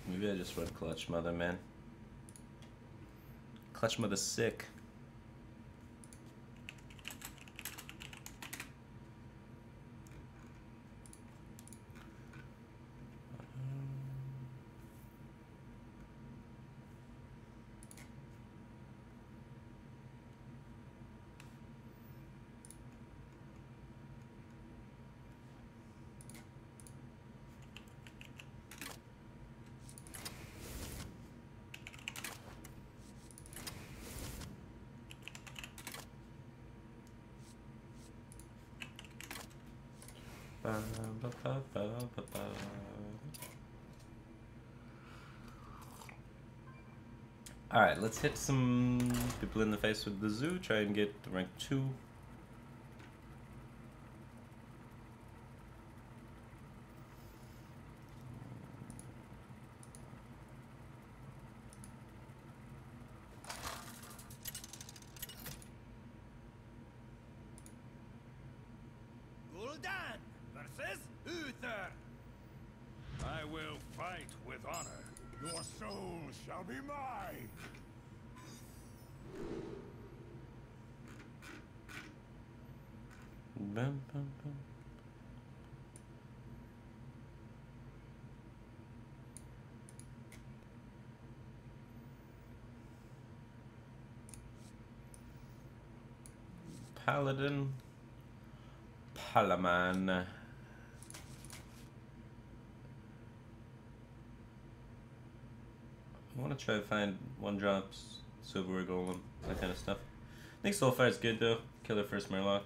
Maybe I just run Clutch Mother, man. Clutch Mother's sick. Alright, let's hit some people in the face with the zoo, try and get rank 2. Versus Uther. I will fight with honor. Your soul shall be mine. Bum, bum, bum. Paladin. Palaman. I want to try to find 1-drops, silver golem, that kind of stuff. I think Soulfire is good though. Killer first Murloc.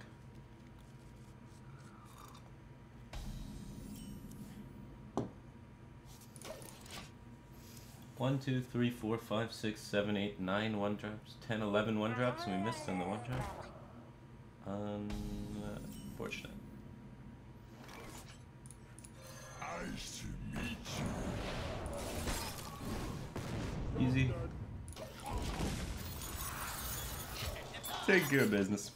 One, 2, 3, 4, 5, 6, 7, 8, 9 1-drops, 10, 11 1-drops, and we missed on the 1-drop. Unfortunate. Nice to meet you. Easy. Take care of business.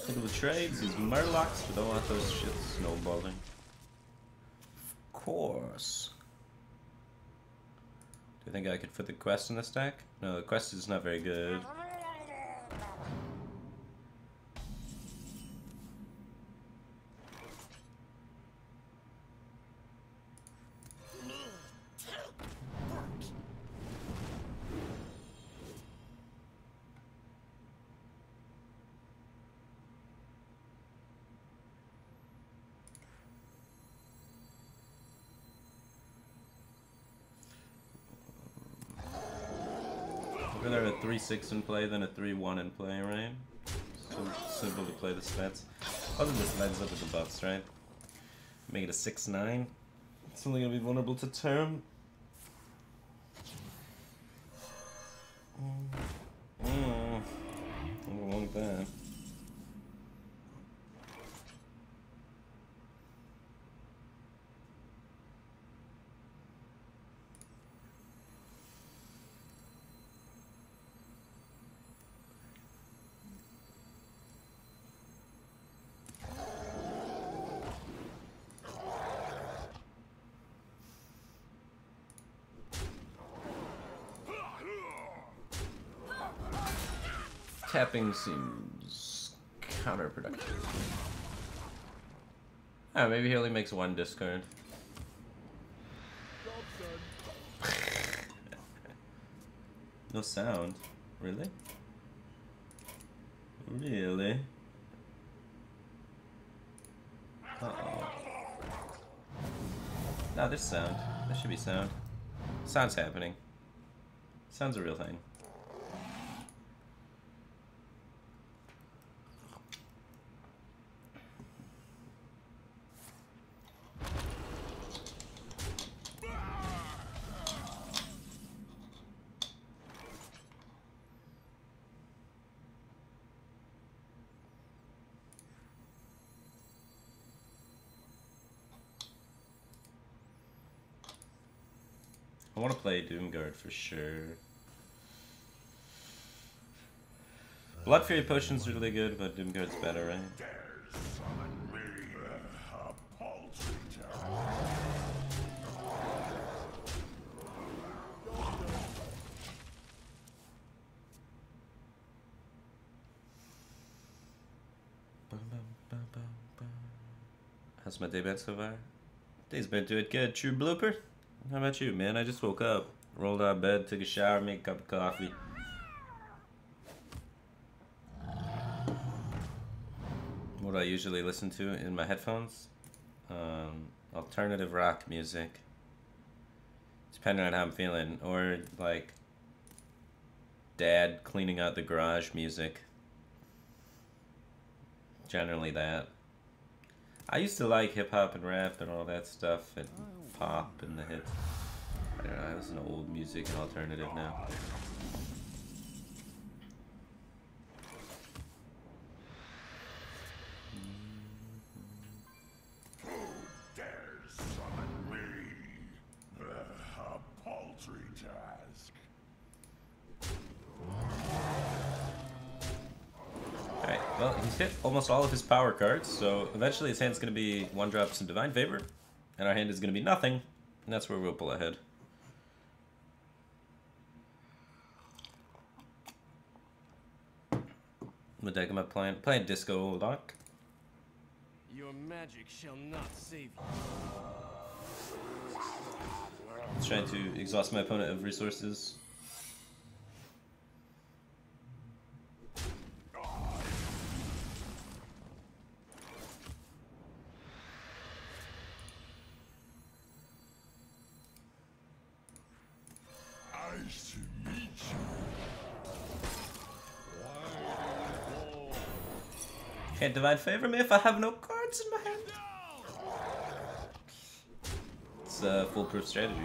Into the trades, these Murlocs, we don't want those shit snowballing. Of course. Do you think I could fit the quest in the stack? No, the quest is not very good. I'd rather have a 3-6 in play than a 3-1 in play, right? So simple to play the stats. Other than this lines up with the buffs, right? Make it a 6-9. It's only gonna be vulnerable to term. I don't want that. Tapping seems counterproductive. Ah, maybe he only makes 1 discard. No sound. Really? Really? Uh-oh. No, there's sound. There should be sound. Sound's happening. Sounds a real thing. I want to play Doomguard for sure. Blood Fury Potion's really good, but Doomguard's better, right? How's my day been so far? Day's been doing good. True blooper? How about you, man? I just woke up, rolled out of bed, took a shower, made a cup of coffee. What do I usually listen to in my headphones? Alternative rock music. Depending on how I'm feeling. Or, like, dad cleaning out the garage music. Generally that. I used to like hip-hop and rap and all that stuff, and pop and the hits. I don't know, I listen to old music and alternative now. Well, he's hit almost all of his power cards, so eventually his hand's going to be 1-drops and Divine Favor, and our hand is going to be nothing, and that's where we'll pull ahead. What deck am I playing? Playing Disco Lock. Your magic shall not save you. Trying to exhaust my opponent of resources. Can't Divine Favor me if I have no cards in my hand. It's a foolproof strategy.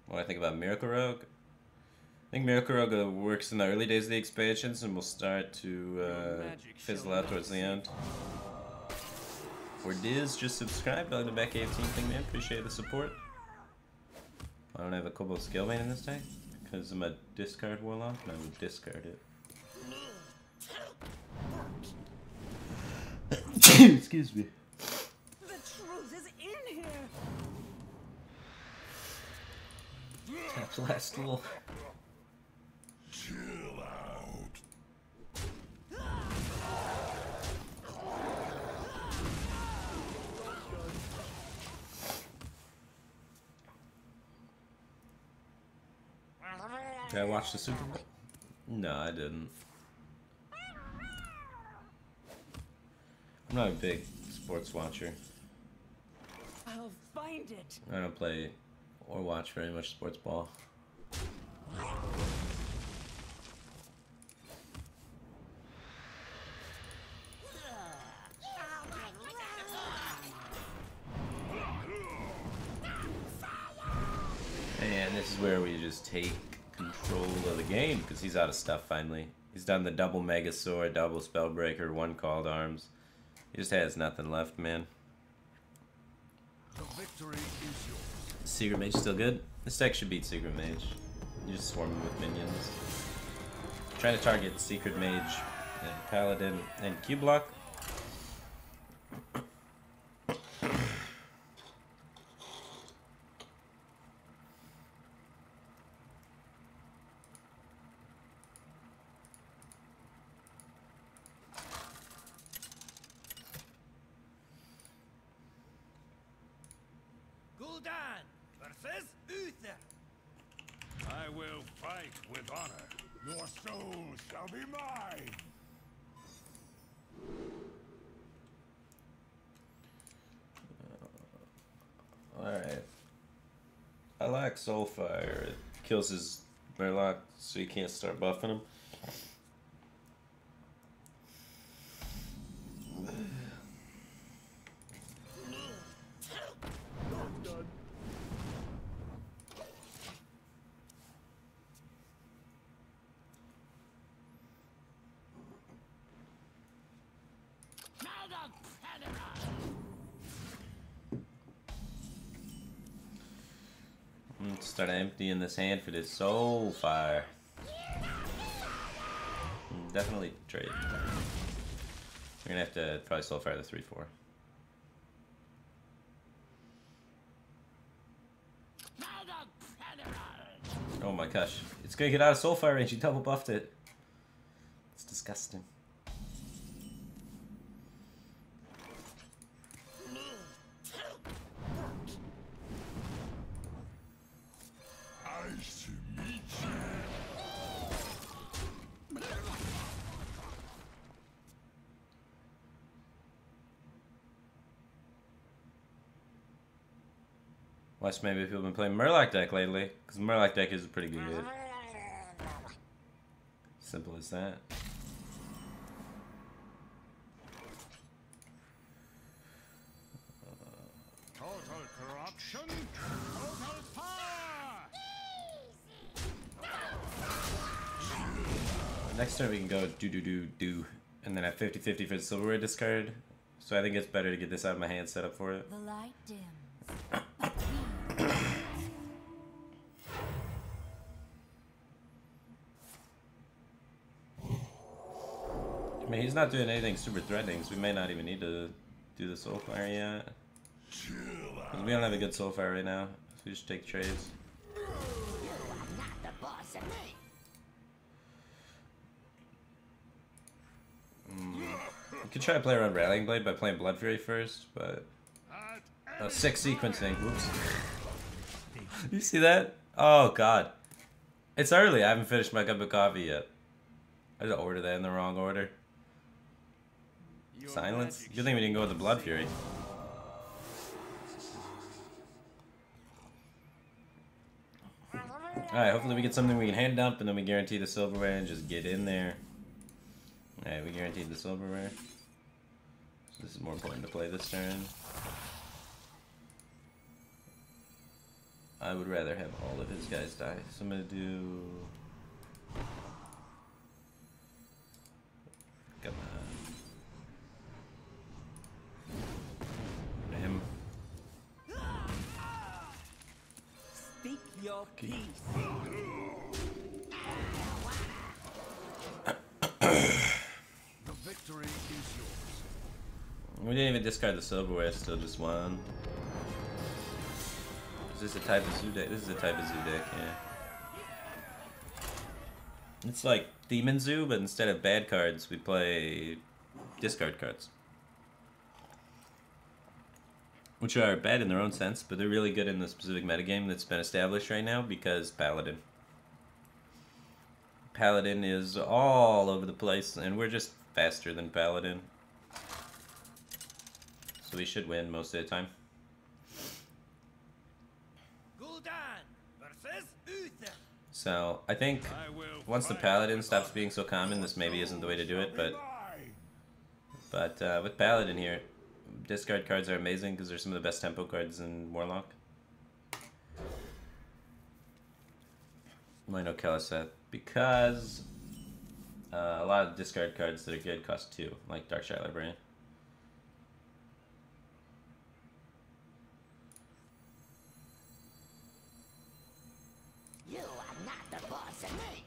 What do I think about Miracle Rogue? I think Miracle Rogue works in the early days of the expansions and will start to fizzle out towards the end. For Diz, just subscribe. Welcome back, 18 thing, man. Appreciate the support. I don't have a Kobold Scalebane in this deck because I'm a discard Warlock, and I would discard it. Excuse me. The truth is in here. Tap last duel. Chill out. Did I watch the Super Bowl? No, I didn't. I'm not a big sports watcher. I'll find it. I don't play or watch very much sports ball. And this is where we just take control of the game because he's out of stuff finally. He's done the double Mega Sword, double Spellbreaker, 1 Called Arms. He just has nothing left, man. The victory is yours. Secret Mage still good? This deck should beat Secret Mage. You just swarm him with minions. Trying to target Secret Mage and Paladin and Q-Block. Gul'dan versus Uther. I will fight with honor. Your soul shall be mine. Murloc Soulfire. It kills his Murloc so you can't start buffing him. Start emptying this hand for this soul fire. Definitely trade. We're gonna have to probably soul fire the 3/4. Oh my gosh. It's gonna get out of soul fire range, you double buffed it. It's disgusting. Watch maybe if you've been playing Murloc deck lately, because Murloc deck is pretty good. Simple as that. Total corruption, total power. Next turn we can go do, and then have 50-50 for the silverware discard. So I think it's better to get this out of my hand set up for it. The light dims. I mean, he's not doing anything super threatening, so we may not even need to do the Soulfire yet. Because we don't have a good Soulfire right now, so we just take trades. We could try to play around Rallying Blade by playing Blood Fury first, but... Oh, 6 sequencing, whoops. You see that? Oh god. It's early, I haven't finished my cup of coffee yet. I just ordered that in the wrong order. Silence? Good thing we didn't go with the Blood Fury. Alright, hopefully we get something we can hand dump and then we guarantee the silverware and just get in there. Alright, we guaranteed the silverware. So this is more important to play this turn. I would rather have all of his guys die. So I'm gonna do... Come on. Him. Speak your peace. The victory is yours. We didn't even discard the silverware, still just won. Is this a type of zoo deck? This is a type of zoo deck, yeah. It's like Demon Zoo, but instead of bad cards, we play discard cards. Which are bad in their own sense, but they're really good in the specific metagame that's been established right now because Paladin. Paladin is all over the place, and we're just faster than Paladin. So we should win most of the time. So, I think once the Paladin stops being so common, this maybe isn't the way to do it, but with Paladin here, discard cards are amazing because they're some of the best tempo cards in Warlock. Why no Kelliset? Because a lot of discard cards that are good cost 2, like Darkshire Librarian. You are not the boss of me.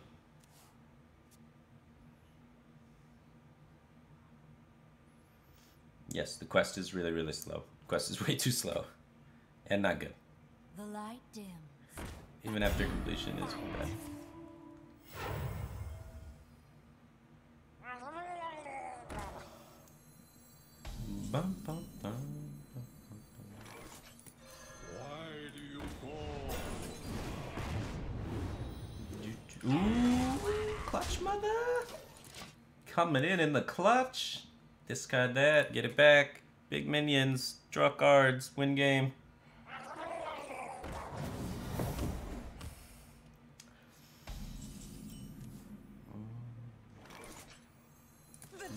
Yes, the quest is really, really slow. The quest is way too slow. And not good. The light dims. Even after completion is bad. Bum, bum, bum, bum, Why do you go? Ooh, clutch mother! Coming in the clutch. Discard that, get it back. Big minions, draw cards, win game.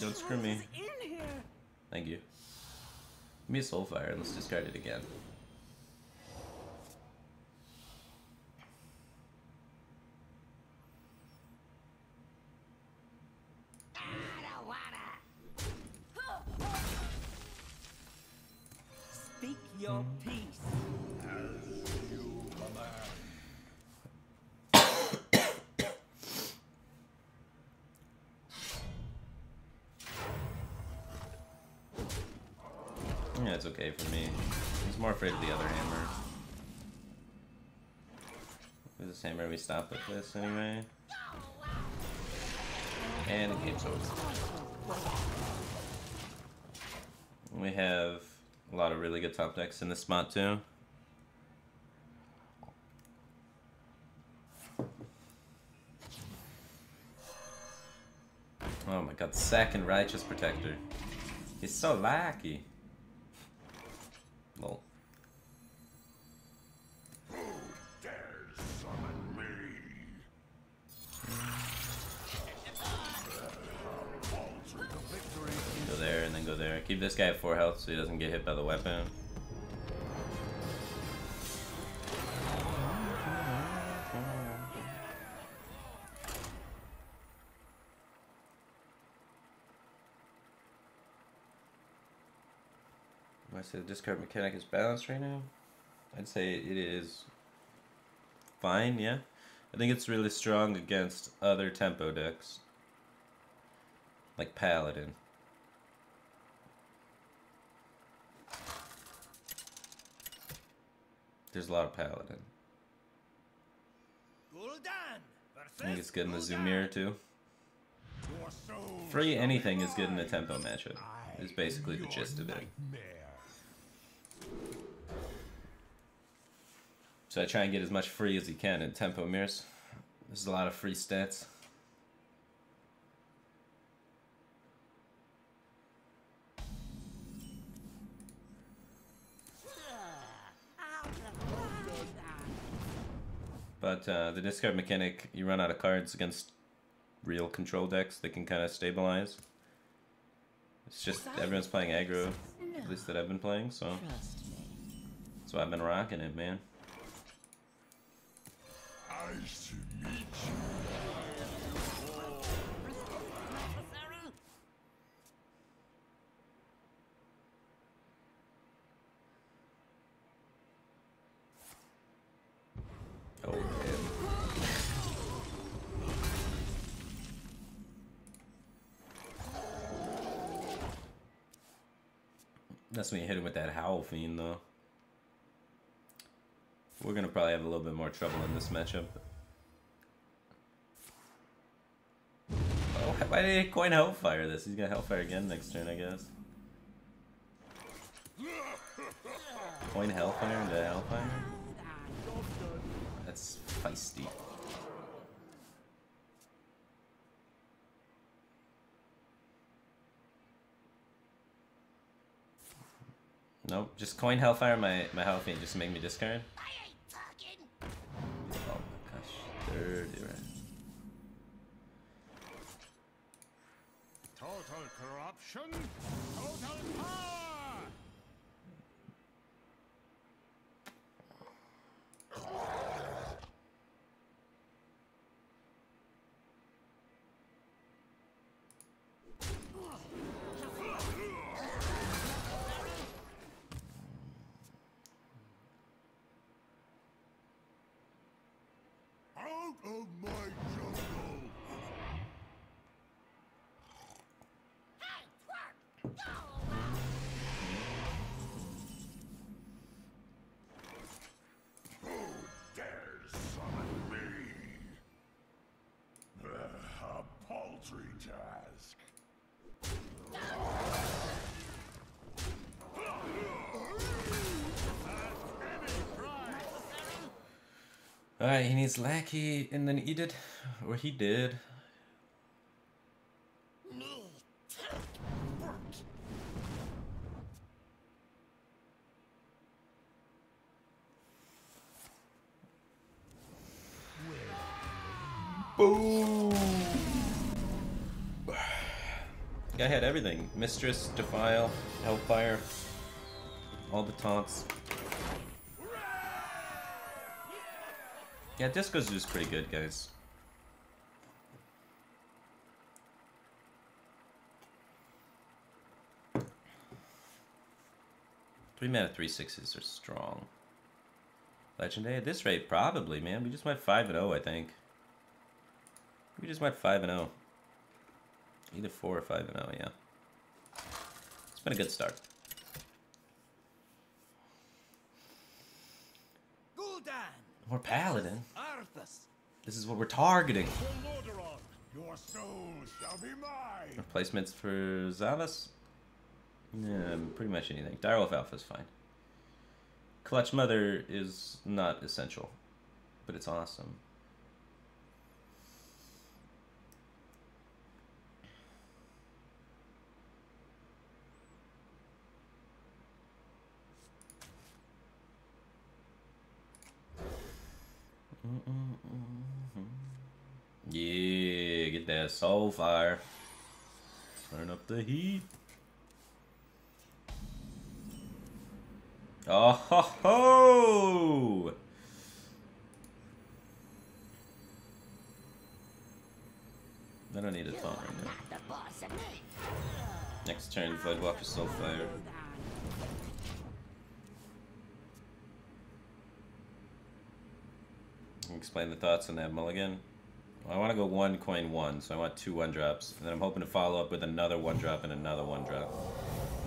Don't screw me. In here. Thank you. Give me a Soulfire and let's discard it again. Speak your peace. Yeah, it's okay for me. I was more afraid of the other hammer. With this hammer, we stop with this anyway. And the game's over. We have a lot of really good top decks in this spot too. Oh my god, second Righteous Protector. He's so lucky. Lol. Who dares summon me? Go there and then go there. Keep this guy at 4 health so he doesn't get hit by the weapon. I say the discard mechanic is balanced right now? I'd say it is fine, yeah. I think it's really strong against other tempo decks. Like Paladin. There's a lot of Paladin. I think it's good in the Zoomir too. Free anything is good in a tempo matchup. Is basically the gist of it. So I try and get as much free as you can in tempo mirrors. There's a lot of free stats. But the discard mechanic, you run out of cards against real control decks that can kind of stabilize. It's just everyone's playing aggro, at least that I've been playing, so that's why I've been rocking it, man. Nice to meet you. Oh, man. That's when you hit him with that Howl Fiend, though. We're gonna probably have a little bit more trouble in this matchup. Oh, why did he coin Hellfire this? He's gonna Hellfire again next turn, I guess. Coin Hellfire into Hellfire? That's feisty. Nope, just coin Hellfire my Hellfiend just to make me discard. Oh my gosh, dirty rat. Total corruption, total power. Out of my jungle! Who dares summon me? A paltry task. Alright, he needs Lackey and then eat it. Or he did. Boom! guy had everything. Mistress, Defile, Hellfire, all the taunts. Yeah, Disco's just pretty good, guys. Three mana 3/6s are strong. Legendary at this rate, probably, man. We just went 5-0, I think. We just went 5-0. Either 4 or 5-0, yeah. It's been a good start. More Paladin. This is what we're targeting. Your soul shall be mine. Replacements for Zavas? Yeah, pretty much anything. Direwolf Alpha is fine. Clutch Mother is not essential, but it's awesome. Yeah, get that soul fire. Turn up the heat. Oh ho ho! I don't need a taunt right now. Not the boss of me. Next turn, Voidwalker Soulfire. Explain the thoughts on that mulligan. Well, I want to go 1 coin 1, so I want 2 1-drops, and then I'm hoping to follow up with another 1-drop and another 1-drop,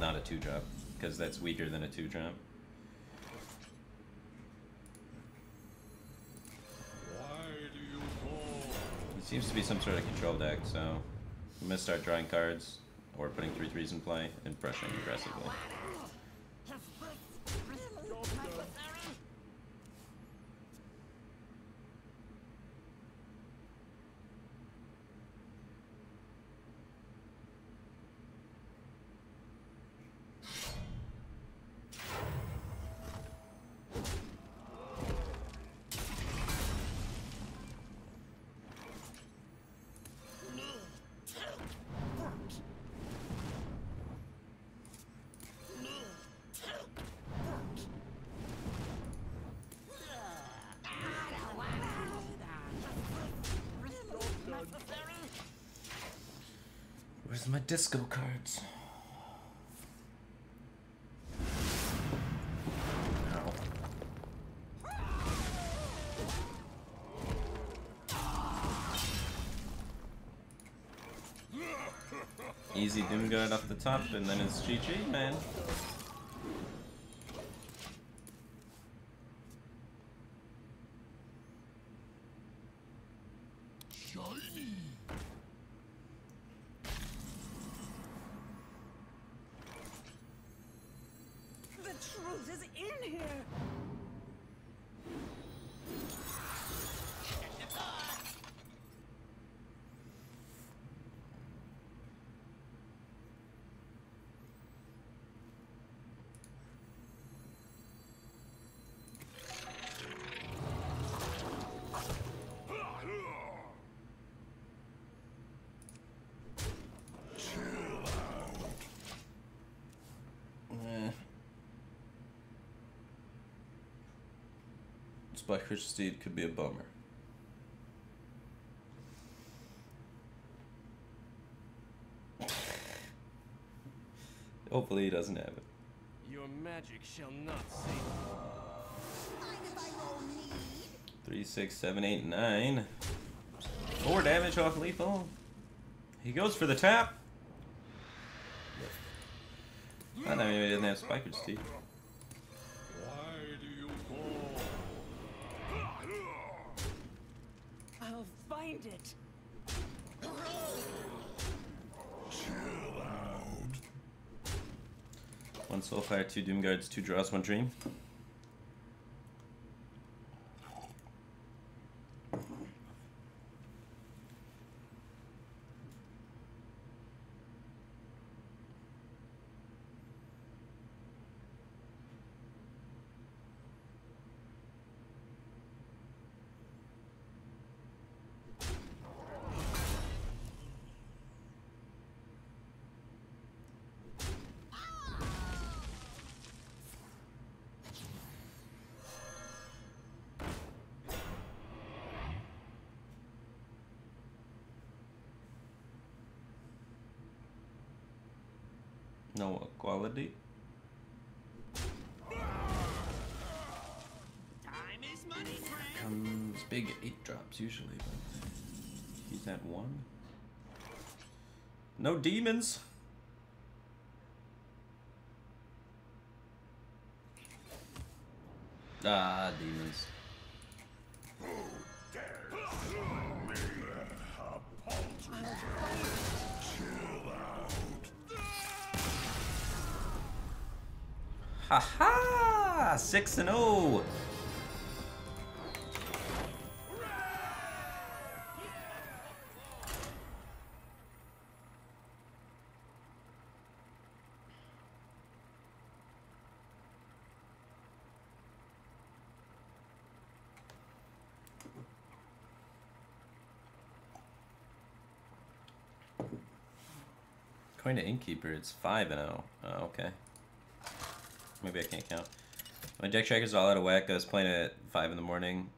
not a 2-drop, because that's weaker than a 2-drop. It seems to be some sort of control deck, so I'm gonna start drawing cards or putting 3/3s in play and brushing aggressively. Where's my disco cards? Ow. Easy Doomguard off the top, and then it's GG, man. Spike Steed could be a bummer. Hopefully he doesn't have it. Your magic shall not save me. 3, 6, 7, 8, 9. 4 damage off lethal. He goes for the tap. I know he doesn't have Spike Steed. I'll find it. One Soulfire, 2 Doomguards, 2 draws, 1 dream. No equality. Time is money, friend. Comes big 8 drops usually, but he's at 1. No demons. Ah, demons. Haha! 6-0. According to Innkeeper, it's 5-0. Oh, okay. Maybe I can't count. My deck tracker's all out of whack. I was playing at 5 in the morning.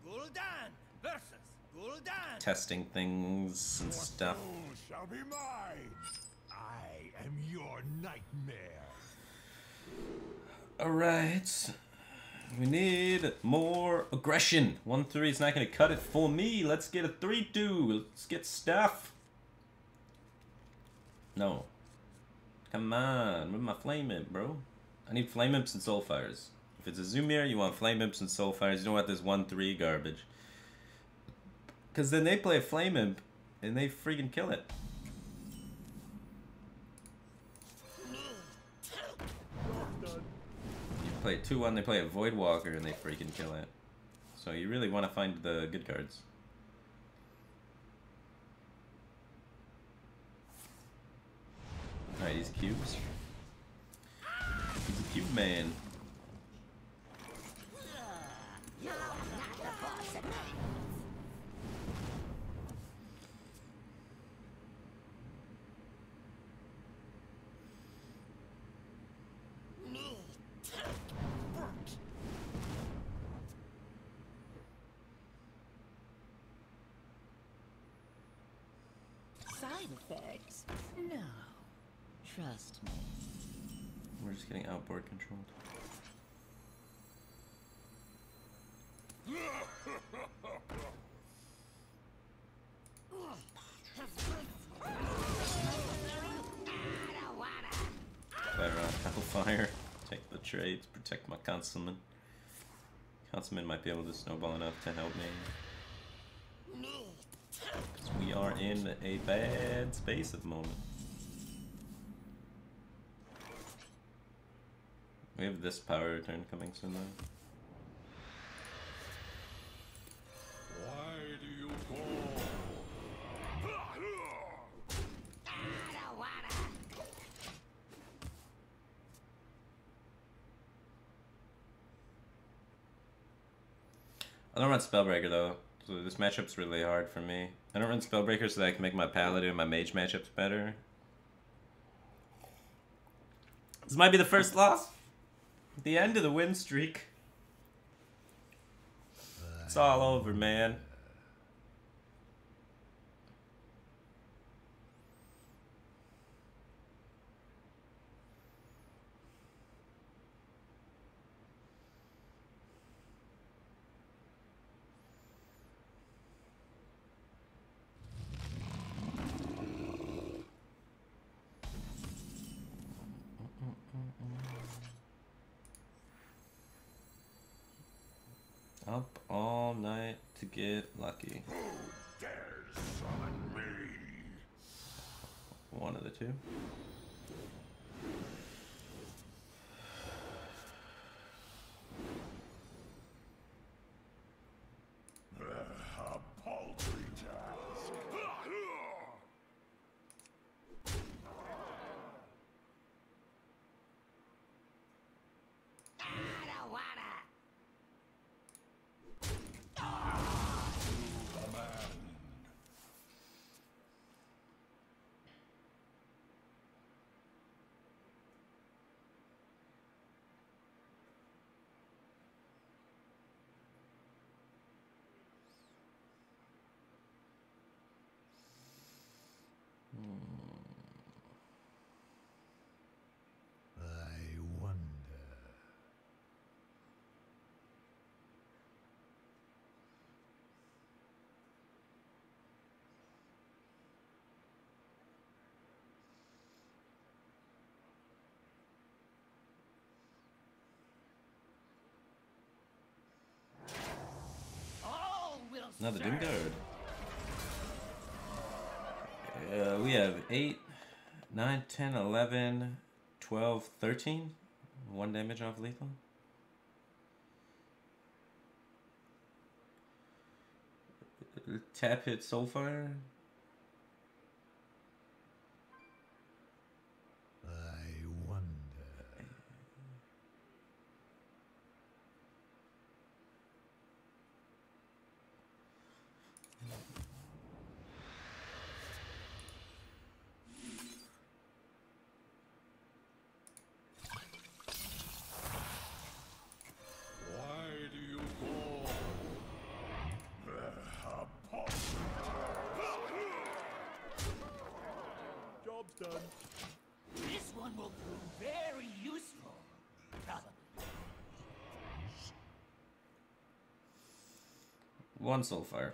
Gul'dan versus Gul'dan. Testing things and stuff. Soul shall be mine. I am your nightmare. Alright. We need more aggression. 1-3 is not going to cut it for me. Let's get a 3-2. Let's get stuff. No. Come on. Where's my flame imp, bro? I need flame imps and soulfires. If it's a Zoomer, you want flame imps and soulfires. You don't want this 1-3 garbage. Because then they play a flame imp and they freaking kill it. You play 2-1, they play a Void Walker and they freaking kill it. So you really want to find the good cards. Alright, he's cubes. He's a cube man. You're not the boss of me. Side effects? No. Trust me. We're just getting outboard controlled. Fire on Hellfire. Take the trades, protect my Councilman. Councilman might be able to snowball enough to help me. Because we are in a bad space at the moment. We have this power return coming soon though. Why do you go? I don't wanna. I don't run Spellbreaker though, so this matchup's really hard for me. I don't run Spellbreaker so that I can make my Paladin and my Mage matchups better. This might be the first loss. The end of the win streak. It's all over, man. Up all night to get lucky. Who dares summon me? One of the two. A paltry task. I don't wanna. Another Doom Guard. We have 8, 9, 10, 11, 12, 13. 1 damage off lethal. Tap hit Soulfire. I wonder. Why do you call? Job's done. This one will prove very useful. Probably. 1 Soulfire.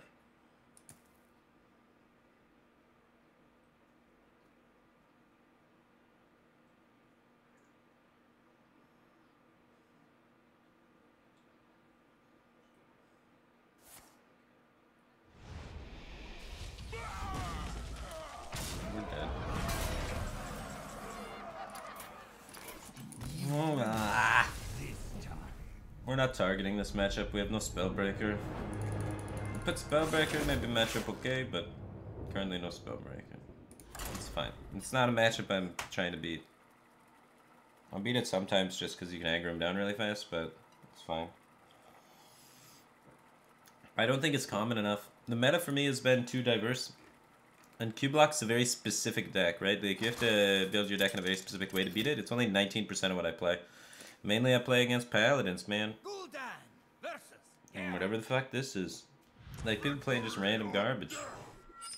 We're dead. Oh, ah. We're not targeting this matchup. We have no Spellbreaker. Put Spellbreaker, maybe matchup okay, but currently no Spellbreaker. It's fine. It's not a matchup I'm trying to beat. I'll beat it sometimes just because you can aggro him down really fast, but it's fine. I don't think it's common enough. The meta for me has been too diverse. And Q-Block's a very specific deck, right? Like, you have to build your deck in a very specific way to beat it. It's only 19% of what I play. Mainly I play against Paladins, man. Gul'dan versus And whatever the fuck this is. Like, people playing just random garbage.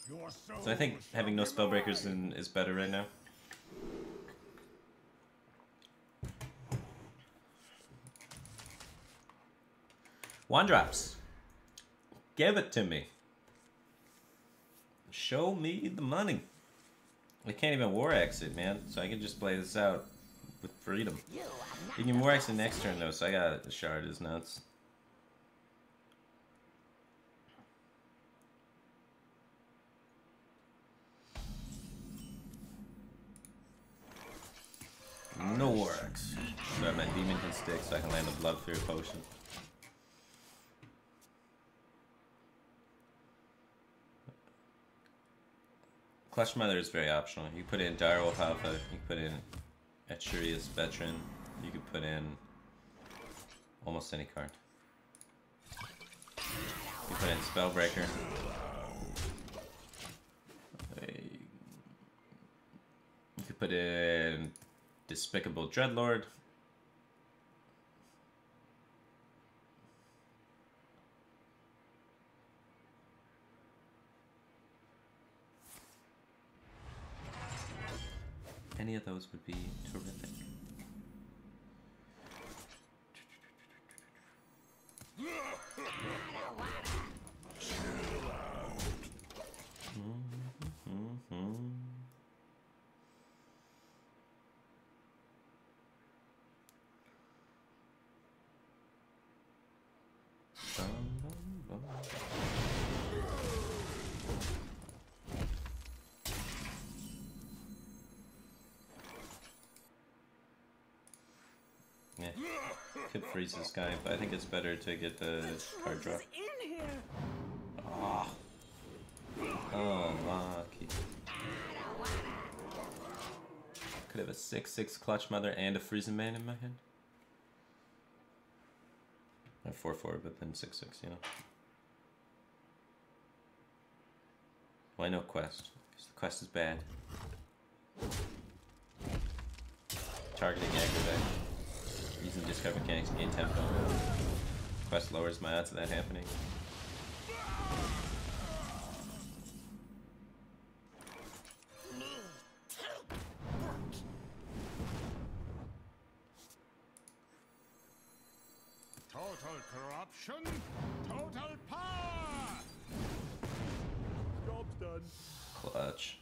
your soul. So I think having no Spellbreakers is better right now. One drops. Give it to me. Show me the money. I can't even War Axe it, man. So I can just play this out with freedom. You can War Axe it next turn though, so I got it. The shard is nuts. No War Axe. So my demon can stick so I can land a Blood Fear potion. Clutch Mother is very optional. You put in Direwolf Alpha, you put in Etcherius Veteran, you could put in almost any card. You put in Spellbreaker. You could put in Despicable Dreadlord. Any of those would be terrific. Yeah, could freeze this guy, but I think it's better to get the card drop. Ah, oh, lucky. Could have a 6/6 Clutch Mother and a Freezing Man in my hand. Or 4/4, but then 6/6, you know. Why no quest? Because the quest is bad. Targeting aggro deck. Using discard mechanics to gain tempo. Quest lowers my odds of that happening. Total corruption, total power. Job's done. Clutch.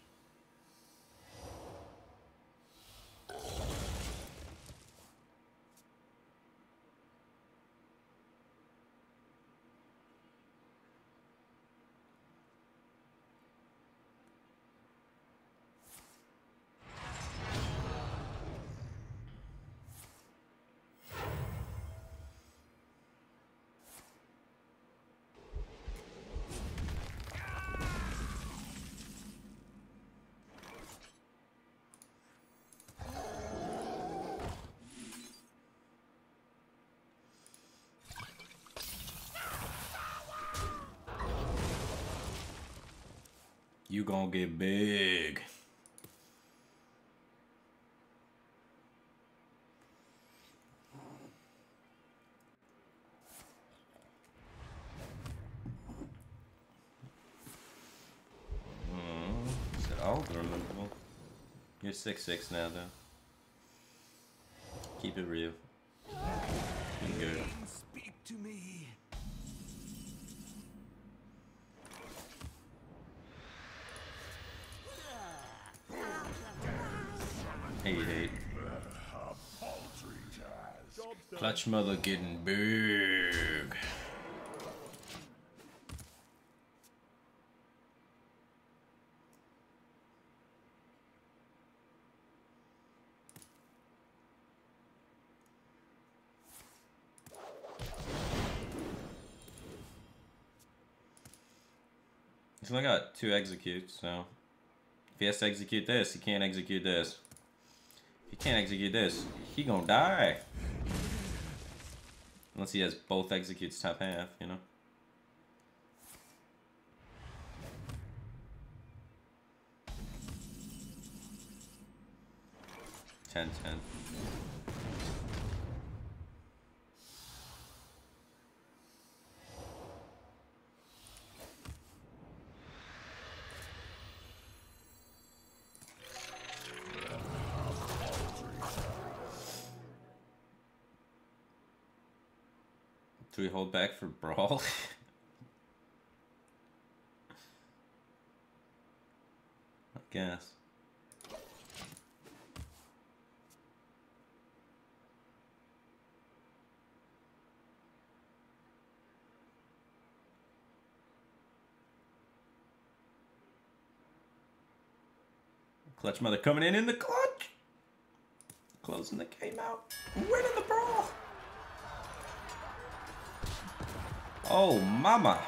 You gonna get big. Is it all removable? You're 6'6" now, though. Keep it real. Good. Speak to me. 8-8. Clutch mother getting big. He's only got 2 executes, so if he has to execute this, he can't execute this. If he can't execute this, he gonna die. Unless he has both executes top half, you know? Ten. 3 hold back for brawl. I guess. Clutch mother coming in the clutch. Closing the game out. Winning the brawl. Oh, mama.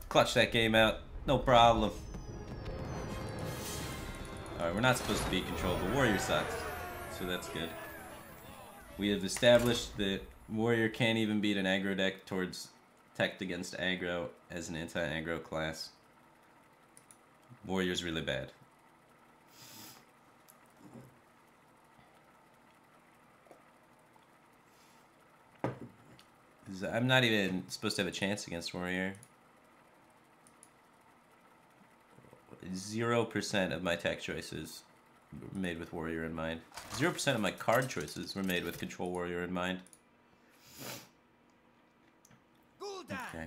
Clutch that game out. No problem. Alright, we're not supposed to be controlled, but Warrior sucks. So that's good. We have established that Warrior can't even beat an aggro deck towards Tech against aggro as an anti-aggro class. Warrior's really bad. I'm not even supposed to have a chance against Warrior. 0% of my tech choices were made with Warrior in mind. 0% of my card choices were made with Control Warrior in mind. Okay.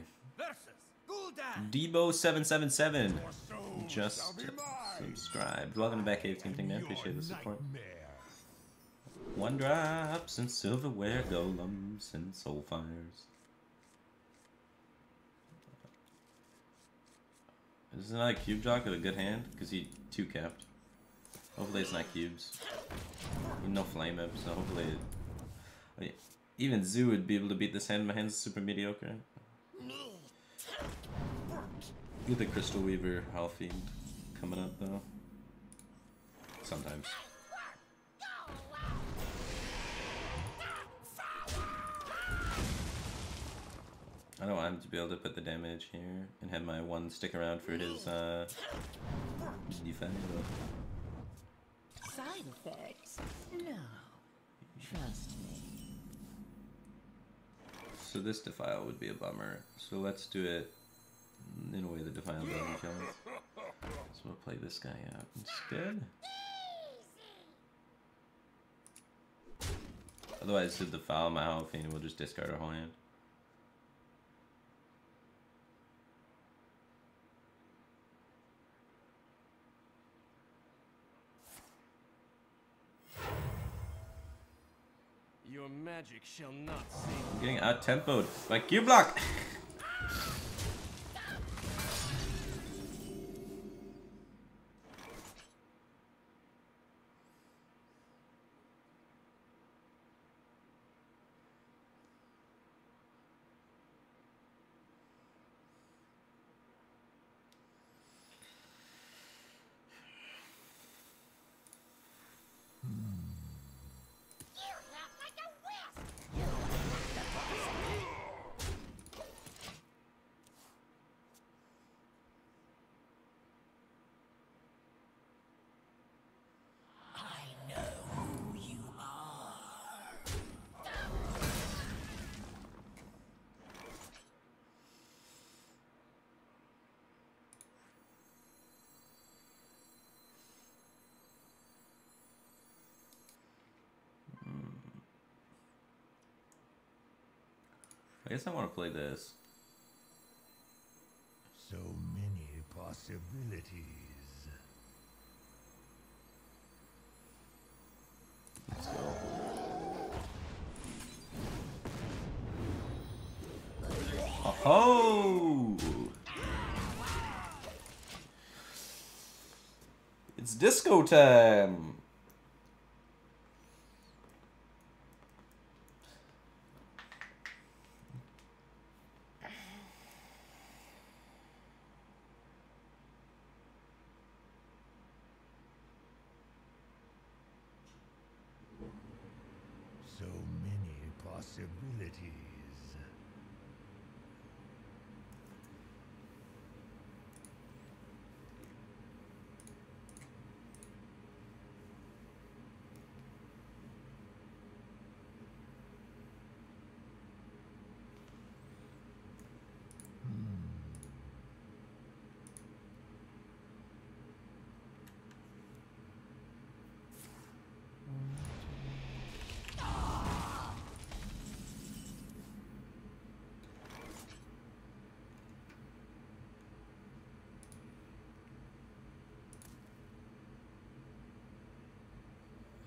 Debo777 just subscribed. Welcome to back, Cave Team Thing, man. Appreciate the support. 1 drops and silverware golems and soul fires. Is it not a cube jock with a good hand? Because he 2-capped. Hopefully it's not cubes. No flame up, so hopefully it... I mean, even Zoo would be able to beat this hand. My hand's super mediocre. Get the Crystal Weaver Hell Fiend coming up though. Sometimes. I don't want him to be able to put the damage here and have my 1 stick around for his defense. Side effects? No. Trust me. So this Defile would be a bummer. So let's do it in a way that Defile doesn't kill us. So we'll play this guy out instead. Otherwise, he'll Defile my Hell Fiend and we'll just discard our whole hand. Your magic shall not save. I'm getting out-tempoed by Q-Block! I guess I want to play this. So many possibilities. Let's go. Oh! It's disco time! So many possibilities.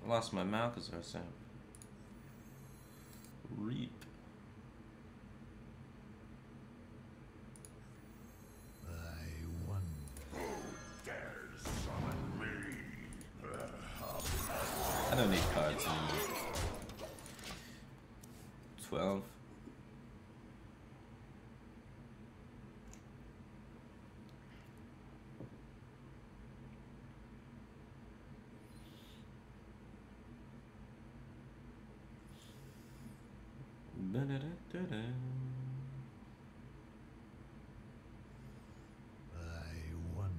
I lost my Malchazar sound. Reap. I wonder. Dares summon me. I don't need cards anymore. 12. Da-da-da-da-da. I wonder.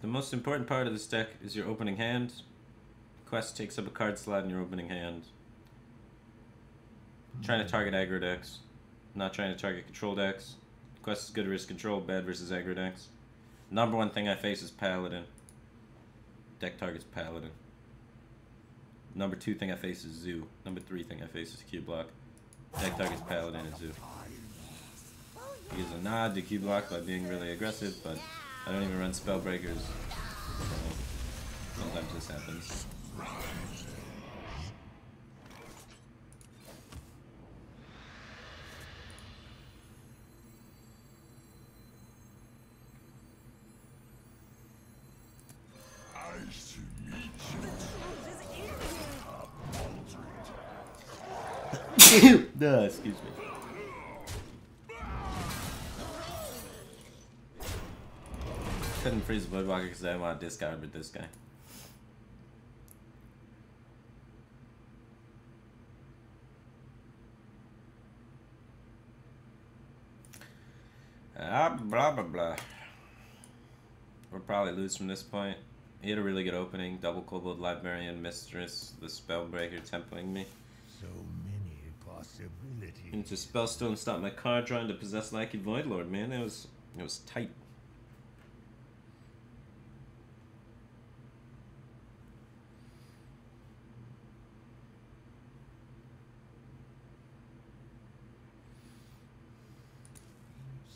The most important part of this deck is your opening hand. Quest takes up a card slot in your opening hand. Trying to target aggro decks, not trying to target control decks. Quest is good versus control, bad versus aggro decks. Number one thing I face is Paladin. Deck targets Paladin. Number two thing I face is Zoo. Number three thing I face is Q block. Deck targets Paladin and Zoo. He gives a nod to Q block by being really aggressive, but I don't even run Spellbreakers. So sometimes this happens. Nice to meet you. Duh, excuse me. Couldn't freeze the Bloodwalker because I didn't want to discard with this guy. Blah blah blah. We'll probably lose from this point. He had a really good opening. Double Kobold Librarian, Mistress, the Spellbreaker templing me. So many possibilities. Into Spellstone, stop my card drawing to possess Lackey Voidlord, man. It was tight.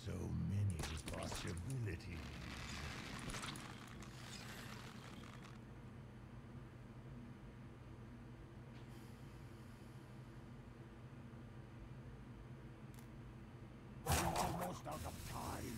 So many possibilities. Almost out of time.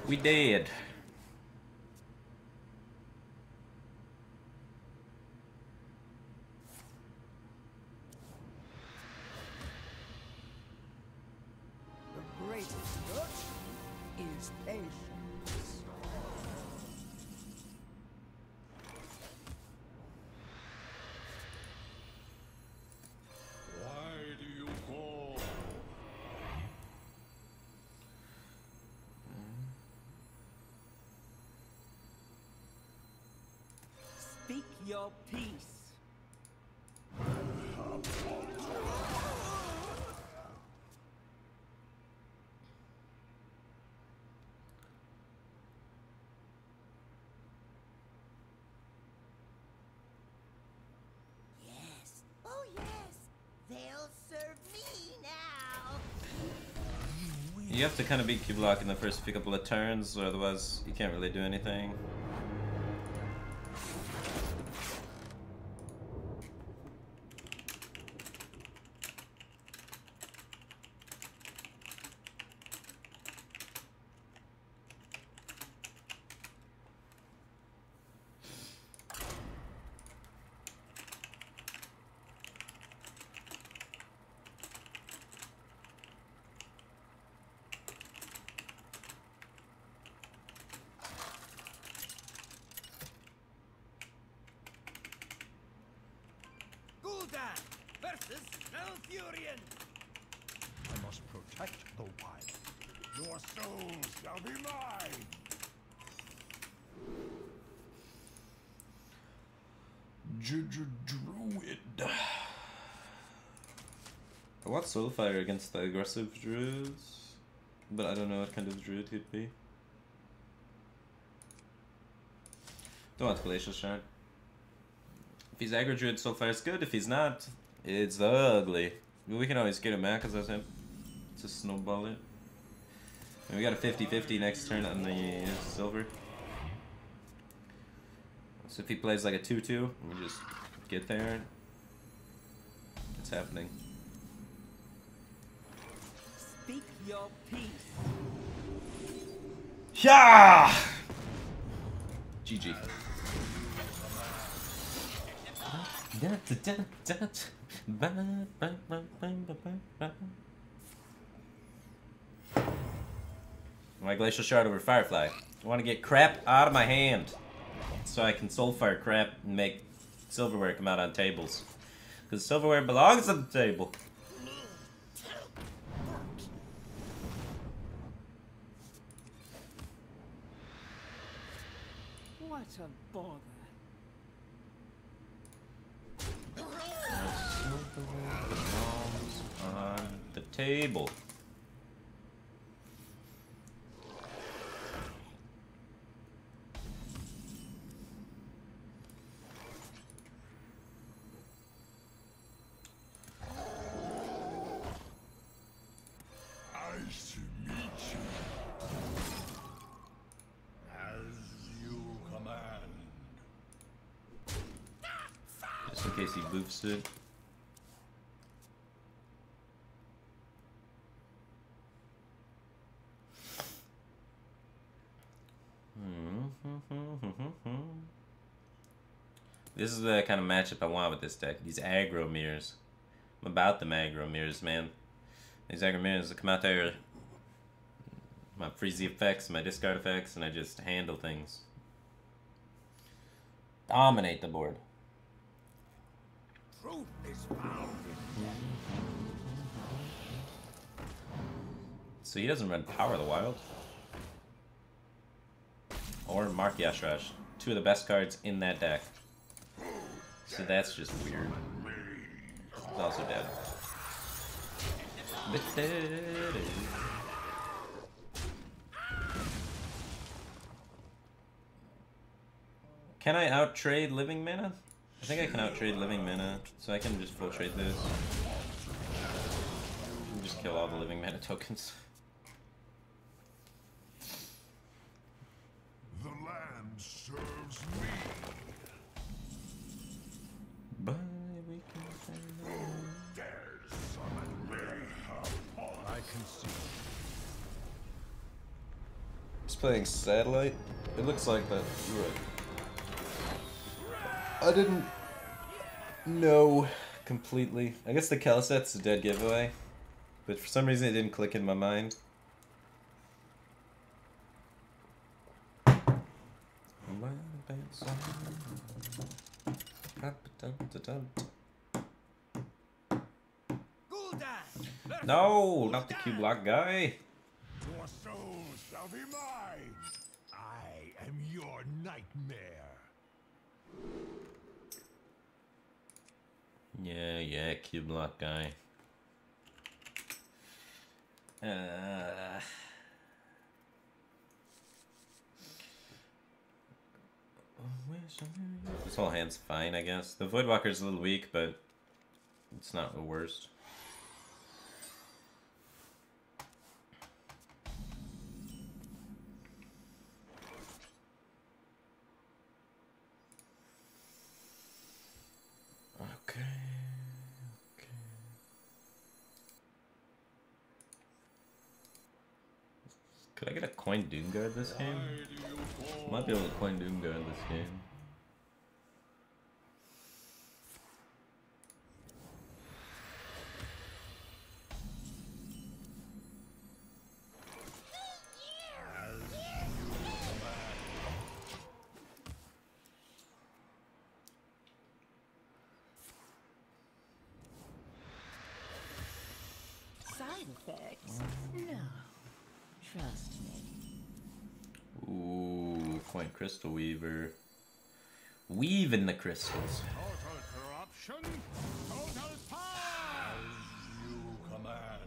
We did. The greatest virtue is patience. You have to kind of beat Q-Block in the first few couple of turns, or otherwise you can't really do anything. Gul'dan versus Malfurion. I must protect the wild. Your soul shall be mine. Druid. I want Soulfire against the aggressive druids, but I don't know what kind of druid he'd be. Don't want Glacial Shard. If he's aggro druid, Soulfire's good. If he's not, it's ugly. But we can always get him back because that's him. Just snowball it. And we got a 50-50 next turn on the silver. So if he plays like a 2-2, we just get there. It's happening. Speak your peace. Yeah! GG. My Glacial Shard over Firefly. I want to get crap out of my hand so I can Soulfire crap and make silverware come out on tables. Because silverware belongs on the table. What a bother. Silverware belongs on the table. Nice to meet you. As you command. Just in case he boofs it. This is the kind of matchup I want with this deck. These aggro mirrors. I'm about them aggro mirrors, man. These aggro mirrors that come out there. My freeze effects, my discard effects, and I just handle things. Dominate the board. Truth is found in So he doesn't run Power of the Wild. Or Mark Yashrash. Two of the best cards in that deck. So that's just weird. He's also dead. Can I out-trade Living Mana? I think I can out-trade Living Mana, so I can just full trade this. And just kill all the Living Mana tokens. the land serves me. Bye, we can find out. Dare summon me. I can see. He's playing Satellite. It looks like that. You're right. I didn't know completely. I guess the Kelset's a dead giveaway, but for some reason it didn't click in my mind. No, not the Q-Block guy. Your soul shall be mine. I am your nightmare. Yeah, Q-Block guy. This whole hand's fine, I guess. The Voidwalker's a little weak, but it's not the worst. Okay. Okay. Could I get a coin Doomguard this game? Might be able to coin Doomguard this game. Side effects? No. Trust me. Ooh, coin Crystal Weaver. Weave in the crystals. Total corruption, total power! As you command.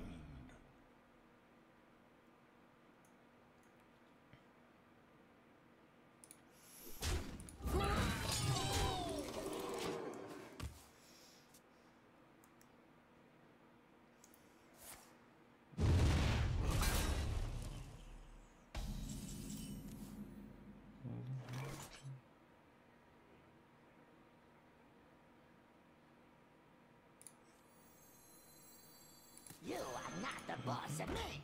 You are not the boss of me.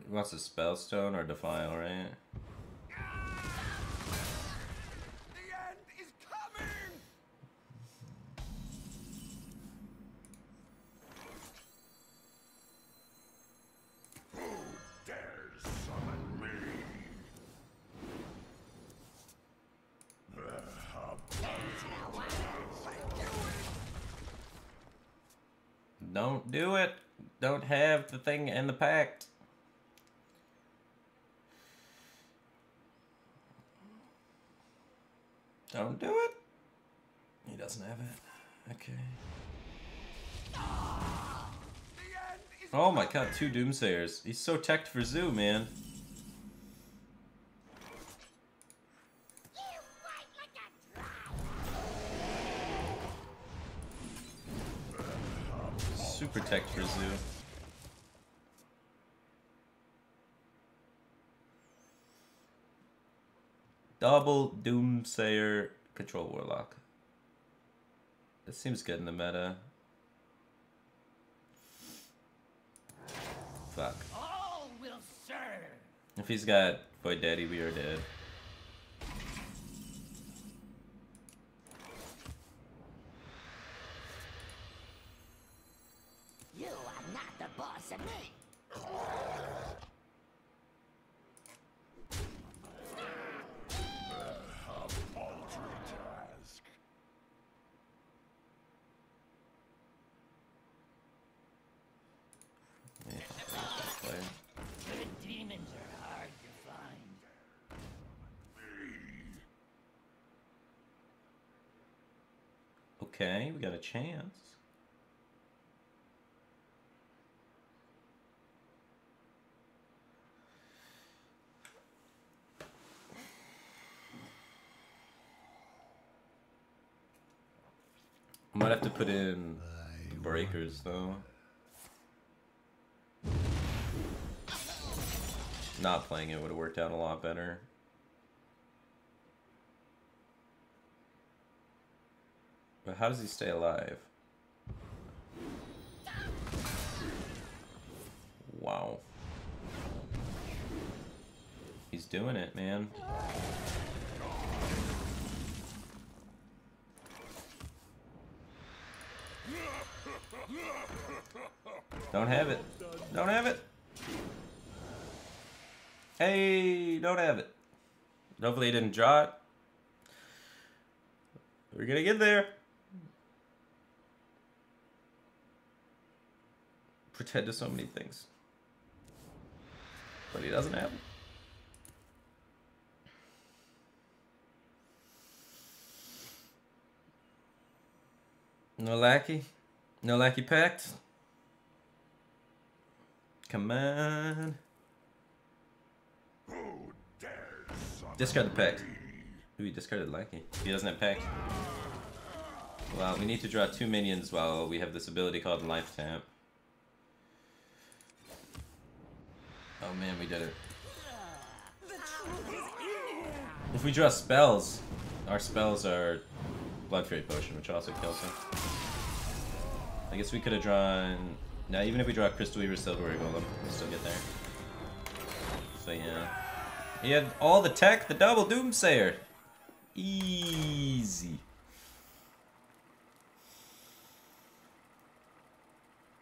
He wants a Spellstone or Defile, right? The end is coming! Who dares summon me? Don't do it. Don't have the thing in the pact. Don't do it. He doesn't have it. Okay. Oh my god, 2 Doomsayers. He's so teched for Zoo, man. You fight like a troll. Super teched for Zoo. Double Doomsayer Control Warlock. This seems good in the meta. Fuck. All will serve. If he's got Void Daddy, we are dead. You are not the boss of me. Good demons are hard to find. Okay, we got a chance. I might have to put in breakers though. Not playing it would have worked out a lot better. But how does he stay alive? Wow. He's doing it, man. Don't have it. Don't have it. Hey, don't have it. Hopefully he didn't draw it. We're gonna get there. Pretend to so many things. But he doesn't have it. No lackey? No lackey pact? Come on. Who dares summon Discard the pact. me? Ooh, he discarded lackey. He doesn't have pact. Well, we need to draw 2 minions while we have this ability called Life Tap. Man, we did it. The truth is in here. If we draw spells, our spells are Blood Fury Potion, which also kills him. I guess we could have drawn... Now, even if we draw Crystal Weaver, Silverware Golem, we'll still get there. So, yeah. He had all the tech, the double Doomsayer. Easy.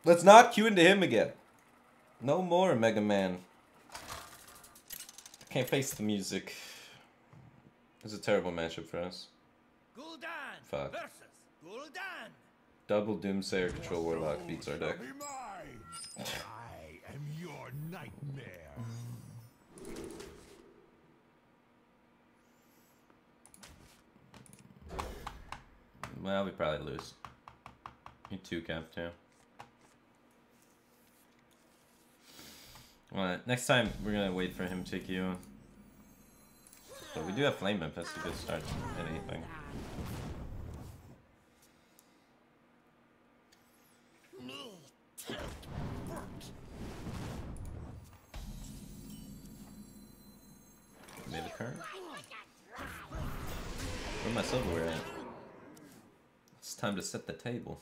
Let's not queue into him again. No more, Mega Man. I can't face the music. It's a terrible matchup for us. Gul'dan Fuck. versus Gul'dan. Double Doomsayer Control Warlock beats our deck. Be mine. I am your nightmare. Well, we probably lose. You 2-cap too. Well, next time we're gonna wait for him to queue. But we do have Flame Imp, that's a good start at anything. Made a current. Where's my silverware at? It's time to set the table.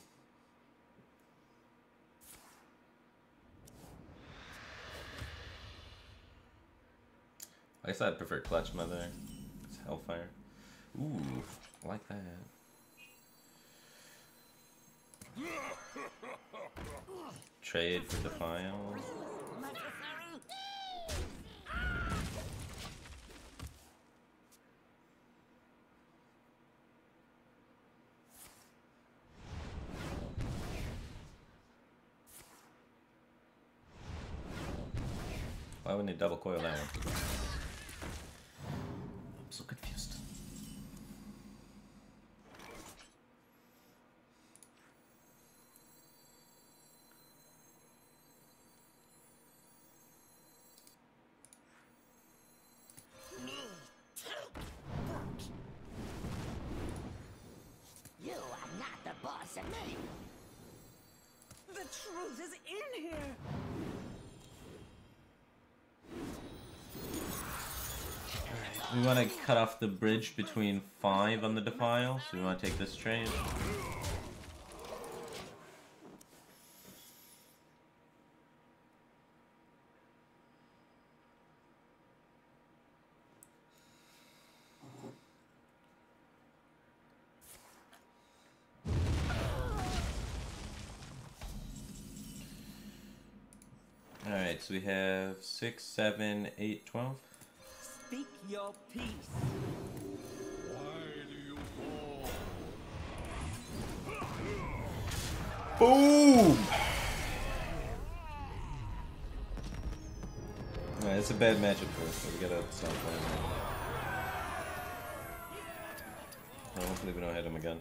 I guess I'd prefer Clutch Mother. It's Hellfire. Ooh, I like that. Trade for Defile. Why wouldn't they double coil that one? I'm so confused. You are not the boss of me. The truth is in here. We want to cut off the bridge between 5 on the Defile, so we want to take this trade. Alright, so we have 6, 7, 8, 12. Speak your peace. Why do you fall? Boom! Alright, it's a bad matchup for us, so we gotta stop playing that. Well, hopefully we don't hit him again.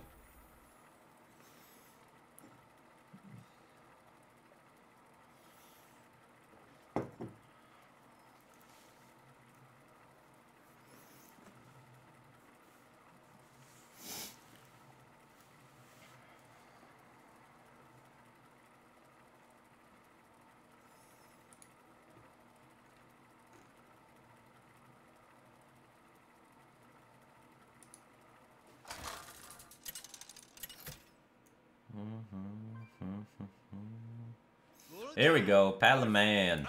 There we go, Palaman.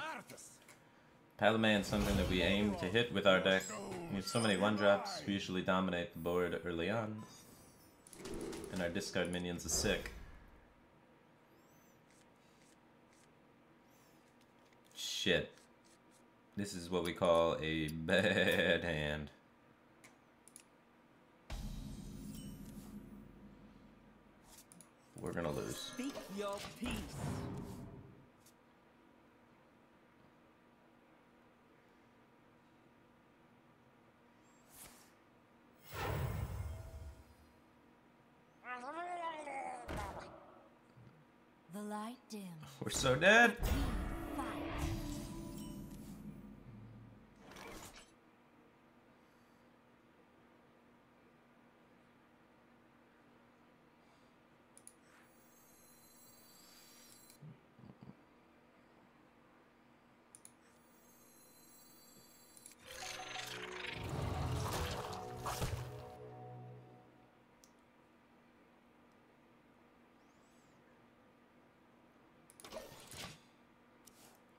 Palaman's something that we aim to hit with our deck. We have so many 1-drops, we usually dominate the board early on. And our discard minions are sick. Shit. This is what we call a bad hand. We're gonna lose. Speak your peace. The light dim. We're so dead. Fight.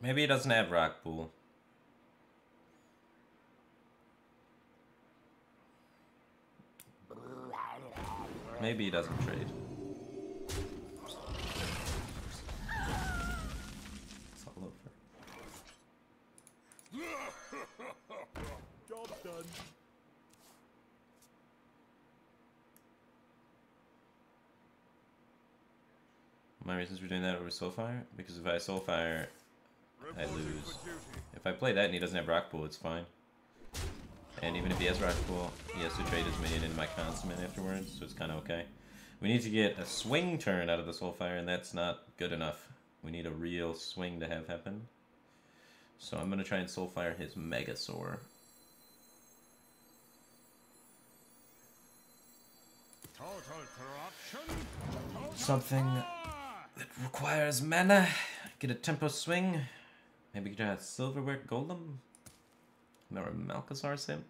Maybe he doesn't have rock pool. Maybe he doesn't trade. It's all over. Job done. My reasons for doing that over Soulfire? Because if I Soulfire, I lose. If I play that and he doesn't have rock pool, it's fine. And even if he has rock pool, he has to trade his minion into my consummate afterwards, so it's kind of okay. We need to get a swing turn out of the Soulfire, and that's not good enough. We need a real swing to have happen. So I'm going to try and Soulfire his Megasaur. Total corruption. Something that requires mana. Get a tempo swing. Maybe get a Silverware Golem. Or a Malcazar Simp.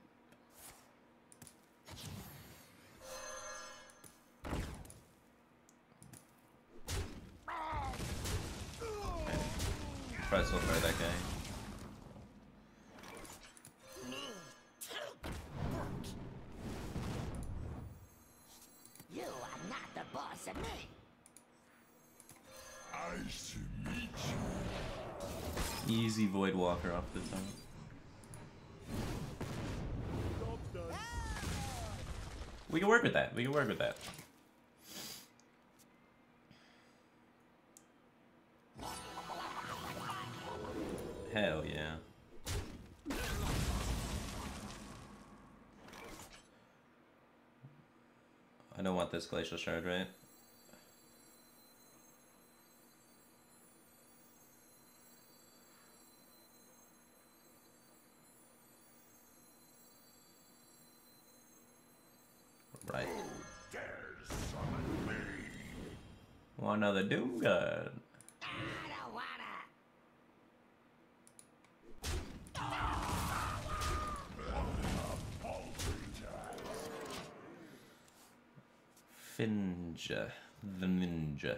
Probably Soulfire that guy. You are not the boss of me. I see meat. Easy Void Walker off the top. Job done. We can work with that. We can work with that. Hell yeah. I don't want this Glacial Shard, right? Right. Want another Doom God. I don't wanna. Finja. The Ninja.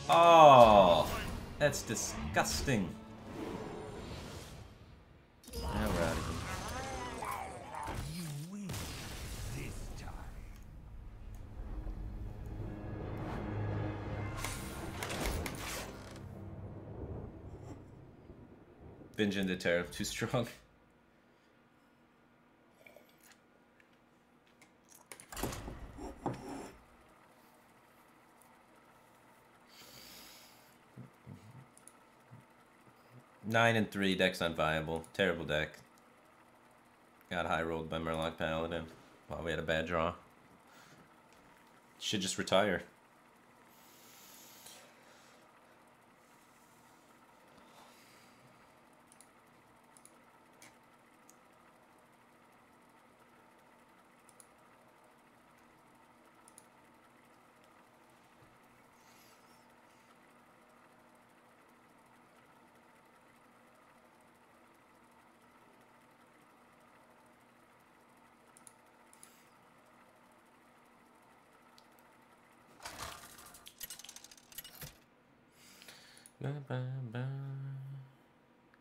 Oh, that's disgusting. Now we're out of here. You win this time. Binge into Terra, too strong. Nine and 3, deck's unviable. Terrible deck. Got high rolled by Murloc Paladin. Wow, we had a bad draw. Should just retire.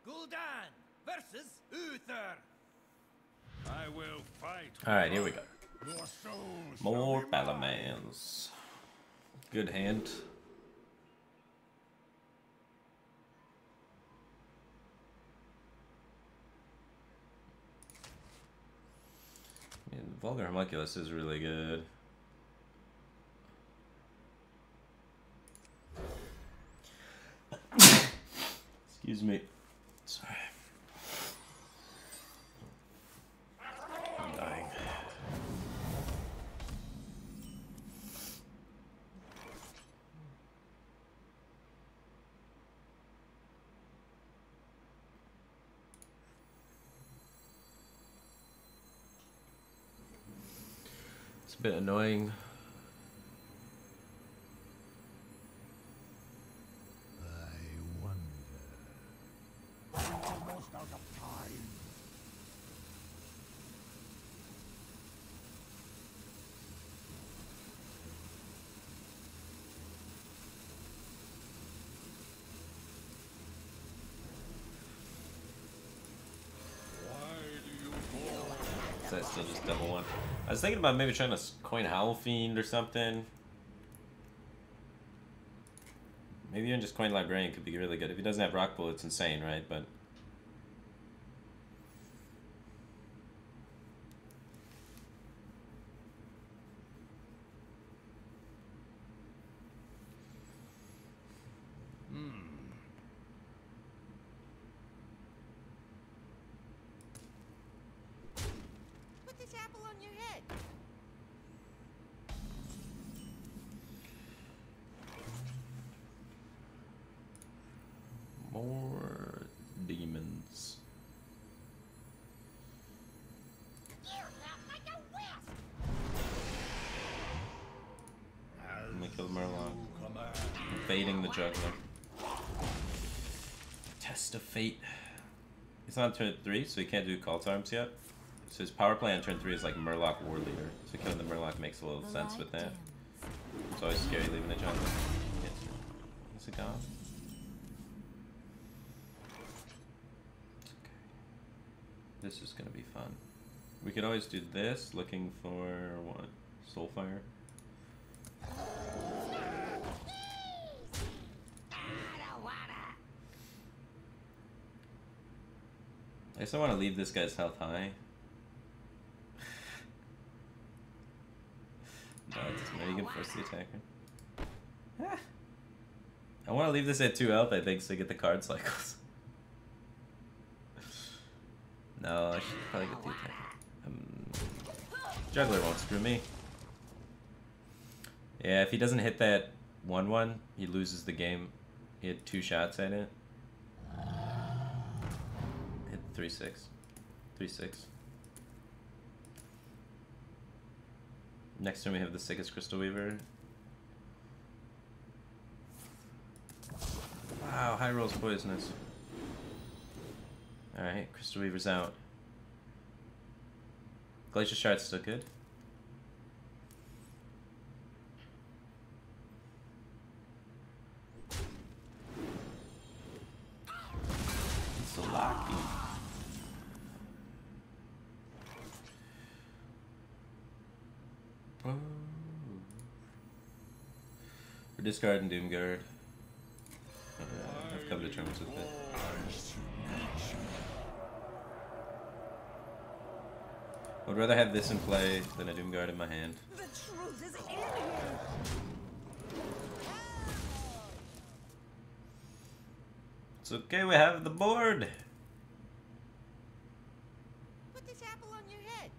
Gul'dan versus Uther. I will fight. Alright, here we go. Your soul More shall be mine. Balamans. Good hand. Man, Vulgar Homunculus is really good. Excuse me. Sorry. I'm dying. It's a bit annoying. I wonder. Almost out of time. So I still just double one. I was thinking about maybe trying to coin Howl Fiend or something. Maybe even just coin Librarian could be really good. If he doesn't have Rock Pool, it's insane, right? But Put this apple on your head. more demons. You laugh like a wisp. I'm gonna kill Murloc. I'm fading the Juggler. Test of Fate. He's on turn 3, so he can't do Cult Arms yet. So his power play on turn 3 is like Murloc War Leader. So killing the Murloc makes a little sense with that. It's always scary leaving the Juggler. Is it gone? This is gonna be fun. We could always do this, looking for what? Soulfire. I guess I want to leave this guy's health high. No, it doesn't matter. You can force the attacker. Ah. I want to leave this at 2 health, I think, so I get the card cycles. No, I should probably get the attacker. Juggler won't screw me. Yeah, if he doesn't hit that 1-1, he loses the game. He had 2 shots at it. Hit 3-6. 3-6. Next turn we have the Sickest Crystal Weaver. Wow, high roll's poisonous. Alright, Crystal Weaver's out. Glacier Shard's still good. It's so lucky. Oh. We're discarding Doomguard. I've come to terms with it. I'd rather have this in play than a Doomguard in my hand. The truth is in here. It's okay, we have the board. Put this apple on your head.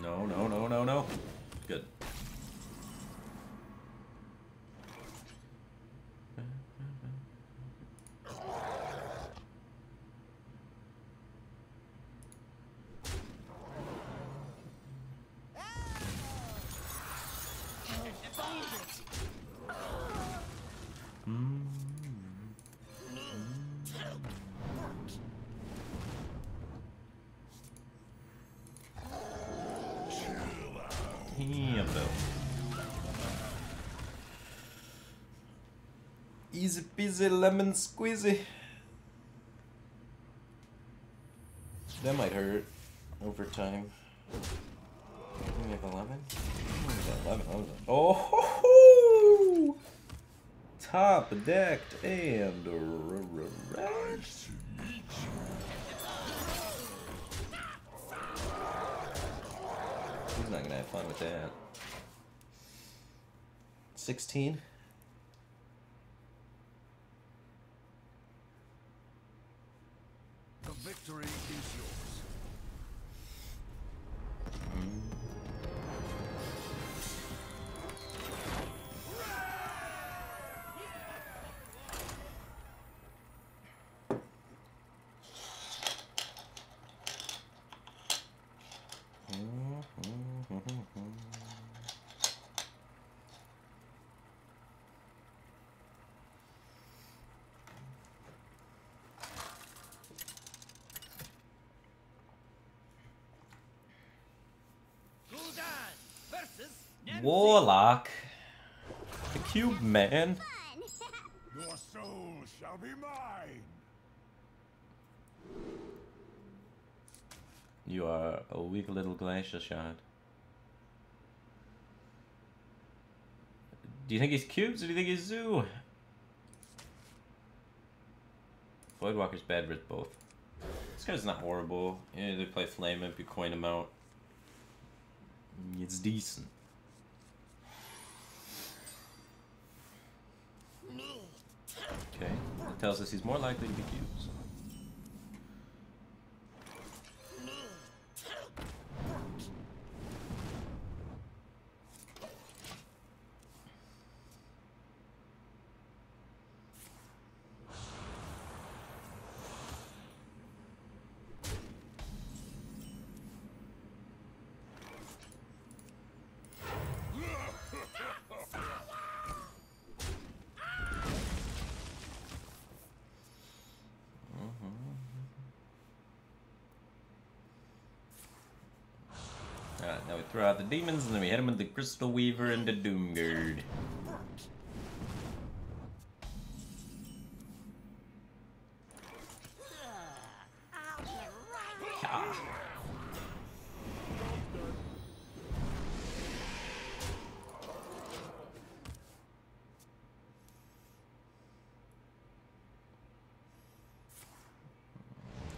No, no, no, no, no. Good. Damn, though. Easy peasy lemon squeezy. That might hurt over time. We have 11? We got 11. Oh, ho, ho! Top decked and red. He's not gonna have fun with that. 16? The victory is yours. Warlock. The cube man. Your soul shall be mine. You are a weak little glacier shard. Do you think he's cubes or do you think he's zoo? Voidwalker's bad with both. This guy's not horrible. Yeah, they play Flame Imp, you coin him out. It's decent. Okay, it tells us he's more likely to be cubes. Alright, now we throw out the demons and then we hit him with the Crystal Weaver and the Doomguard.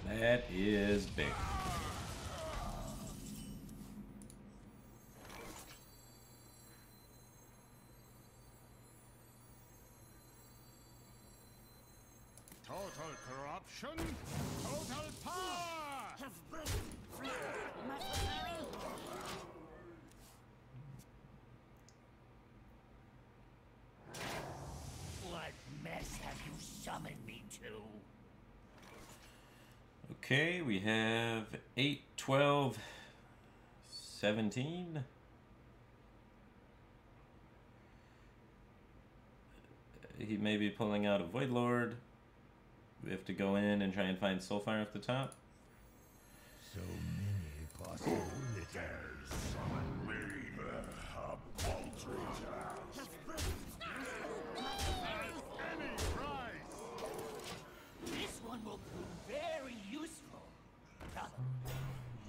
That is big. Total corruption, total power! What mess have you summoned me to? Okay, we have 8, 12, 17. He may be pulling out a Void Lord. We have to go in and try and find Soulfire at the top. So many possibilities. Summon me, a paltry task. Any price. This one will prove very useful.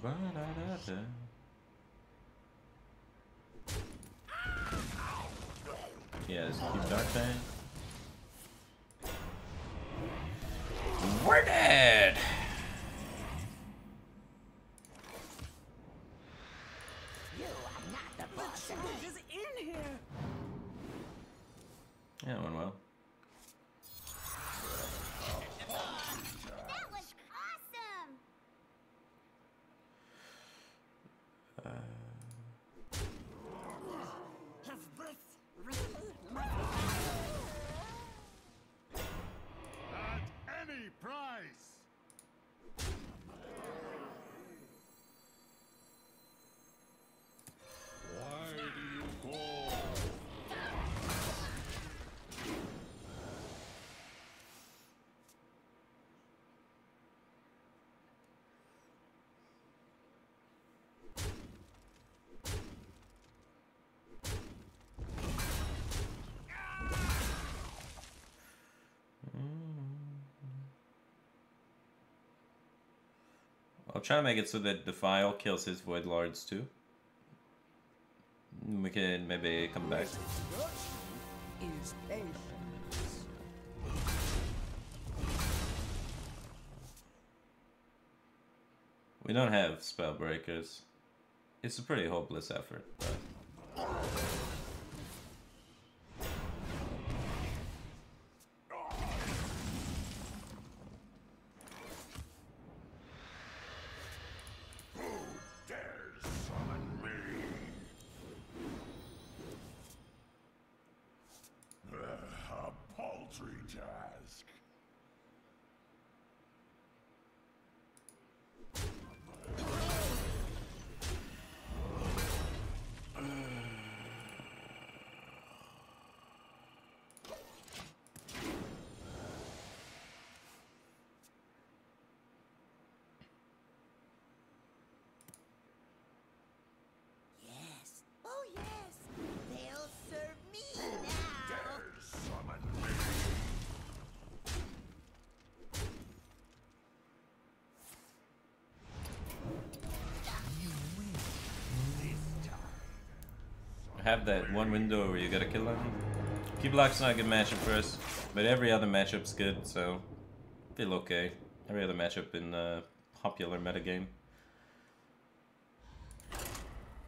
Ba-da-da-da. Yeah, let's keep Dark Fang. We're dead! You are not the boss. The truth is in here. Yeah, it went well. That was awesome! At any price. Why do you call? I'll try to make it so that Defile kills his Void Lords too. We can maybe come back. Is patience. We don't have spell breakers. It's a pretty hopeless effort, but Dares summon me? A paltry task. Yes. Oh, yes. They'll serve me now. Dares summon me? have that one window where you gotta kill them. Key block's not a good matchup for us, but every other matchup's good, so feel okay. Every other matchup in popular metagame.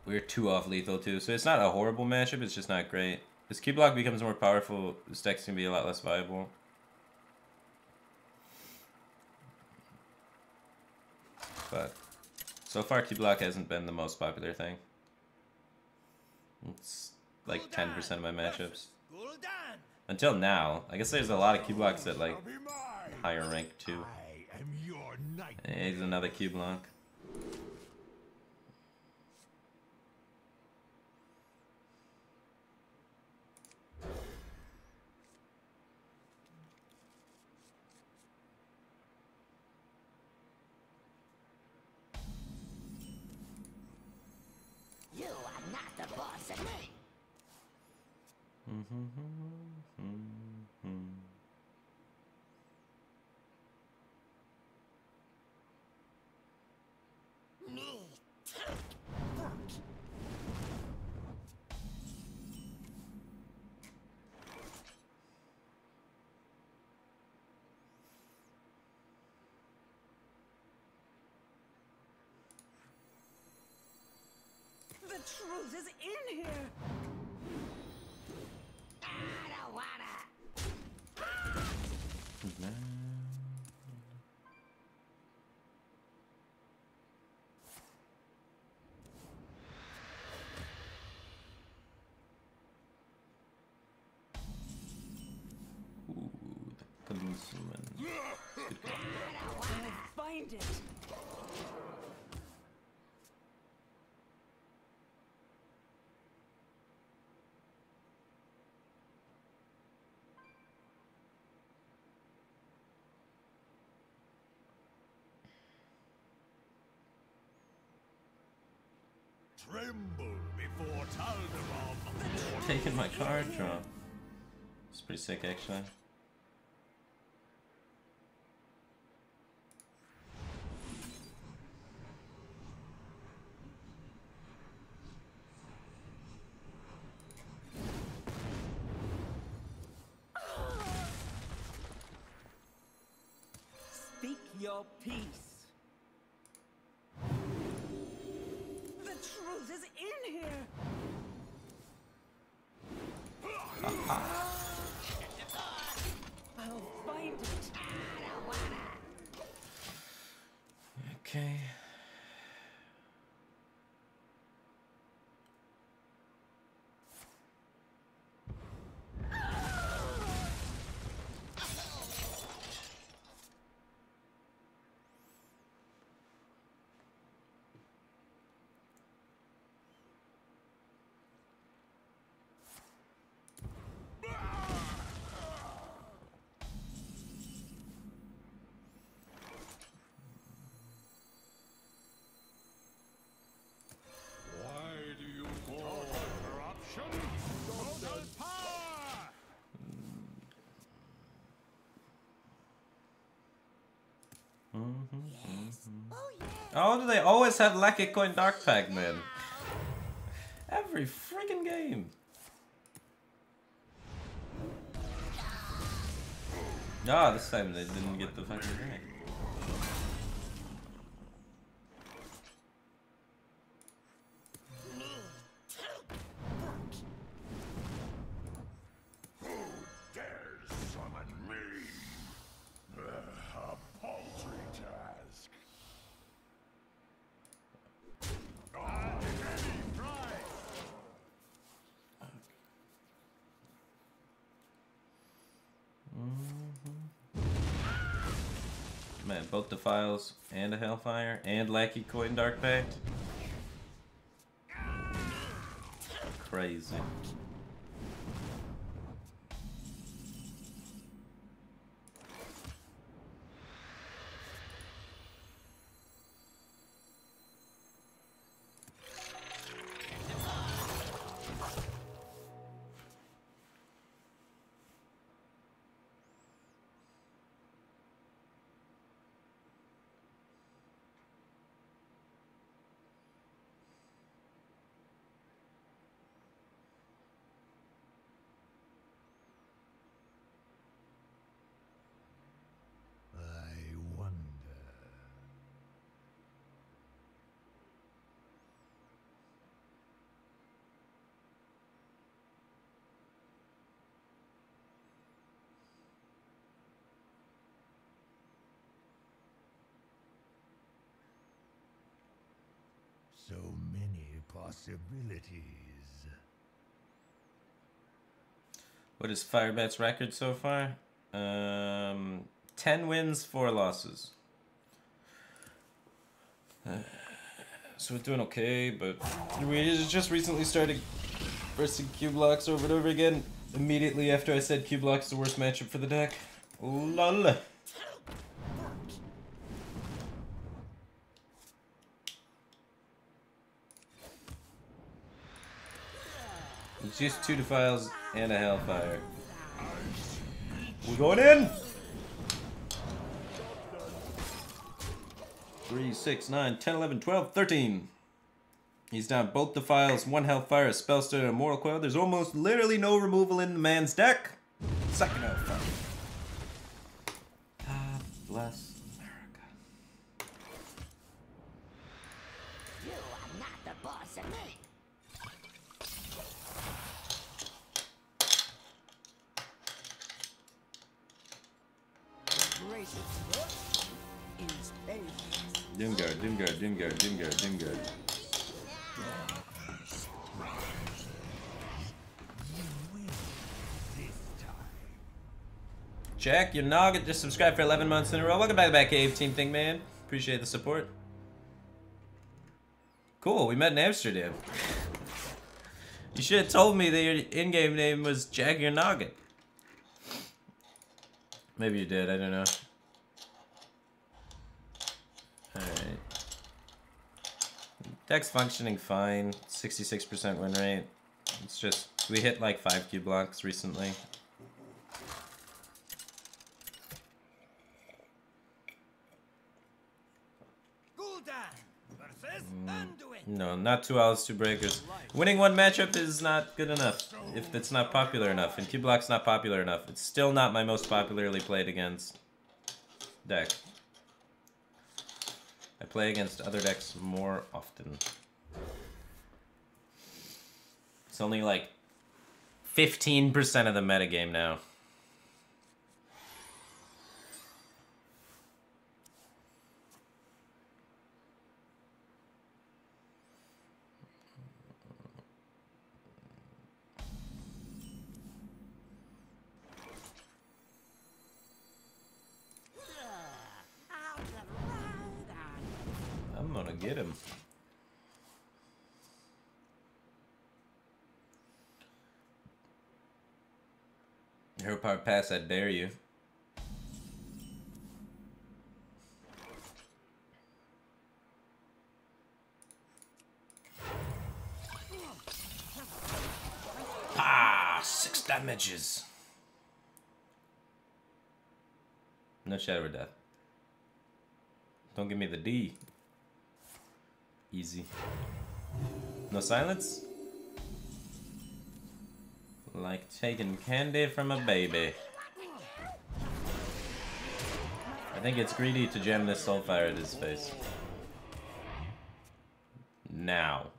We're 2 off lethal too, so it's not a horrible matchup, it's just not great. As key block becomes more powerful, this deck's gonna be a lot less viable. But so far key block hasn't been the most popular thing. It's like 10% of my matchups. Until now. I guess there's a lot of key blocks at like higher rank too. Hey, here's another key block. You are not the boss of me. Me take root. The truth is in here. I don't wanna. Ooh, the policeman. I'll find it. Tremble before Talderom. Taking my card draw. It's pretty sick actually. Speak your peace. The truth is in here. I'll find it. Okay. Why do you call corruption? Total power! Oh, do they always have Lucky Coin Dark Pack, man? Every freaking game. Ah, this time they didn't get the fucking thing. Dares summon me? A paltry task. At any price! Man, both the files and a Hellfire and Lackey Coin Dark Pact. Crazy. possibilities. What is Firebat's record so far? 10 wins, 4 losses. So we're doing okay, but we just recently started versing Q-Blocks over and over again. Immediately after I said Q-Block's the worst matchup for the deck. Lol. It's just 2 Defiles and a Hellfire. We're going in! 3, 6, 9, 10, 11, 12, 13. He's down both Defiles, 1 Hellfire, a Spellstone, and a Mortal Coil. There's almost literally no removal in the man's deck. Second Hellfire. God bless America. You are not the boss of me. Doomguard, Doomguard, Doomguard, Doomguard, Doomguard. Jack, your Nugget just subscribed for 11 months in a row. Welcome back to the Batcave, Team Thing Man. Appreciate the support. Cool, we met in Amsterdam. You should have told me that your in-game name was Jack your Nugget. Maybe you did, I don't know. Alright. Deck's functioning fine. 66% win rate. It's just, we hit like 5 Q-Blocks recently. No, not 2 owls, 2 breakers. Winning 1 matchup is not good enough if it's not popular enough. And Q-Block's not popular enough. It's still not my most popularly played against deck. I play against other decks more often. It's only like 15% of the metagame now. I'm gonna get him. Hero Power Pass, I dare you. Ah, 6 damages. No Shadow or Death. Don't give me the D. Easy. No silence? Like taking candy from a baby. I think it's greedy to jam this Soulfire at his face. Now.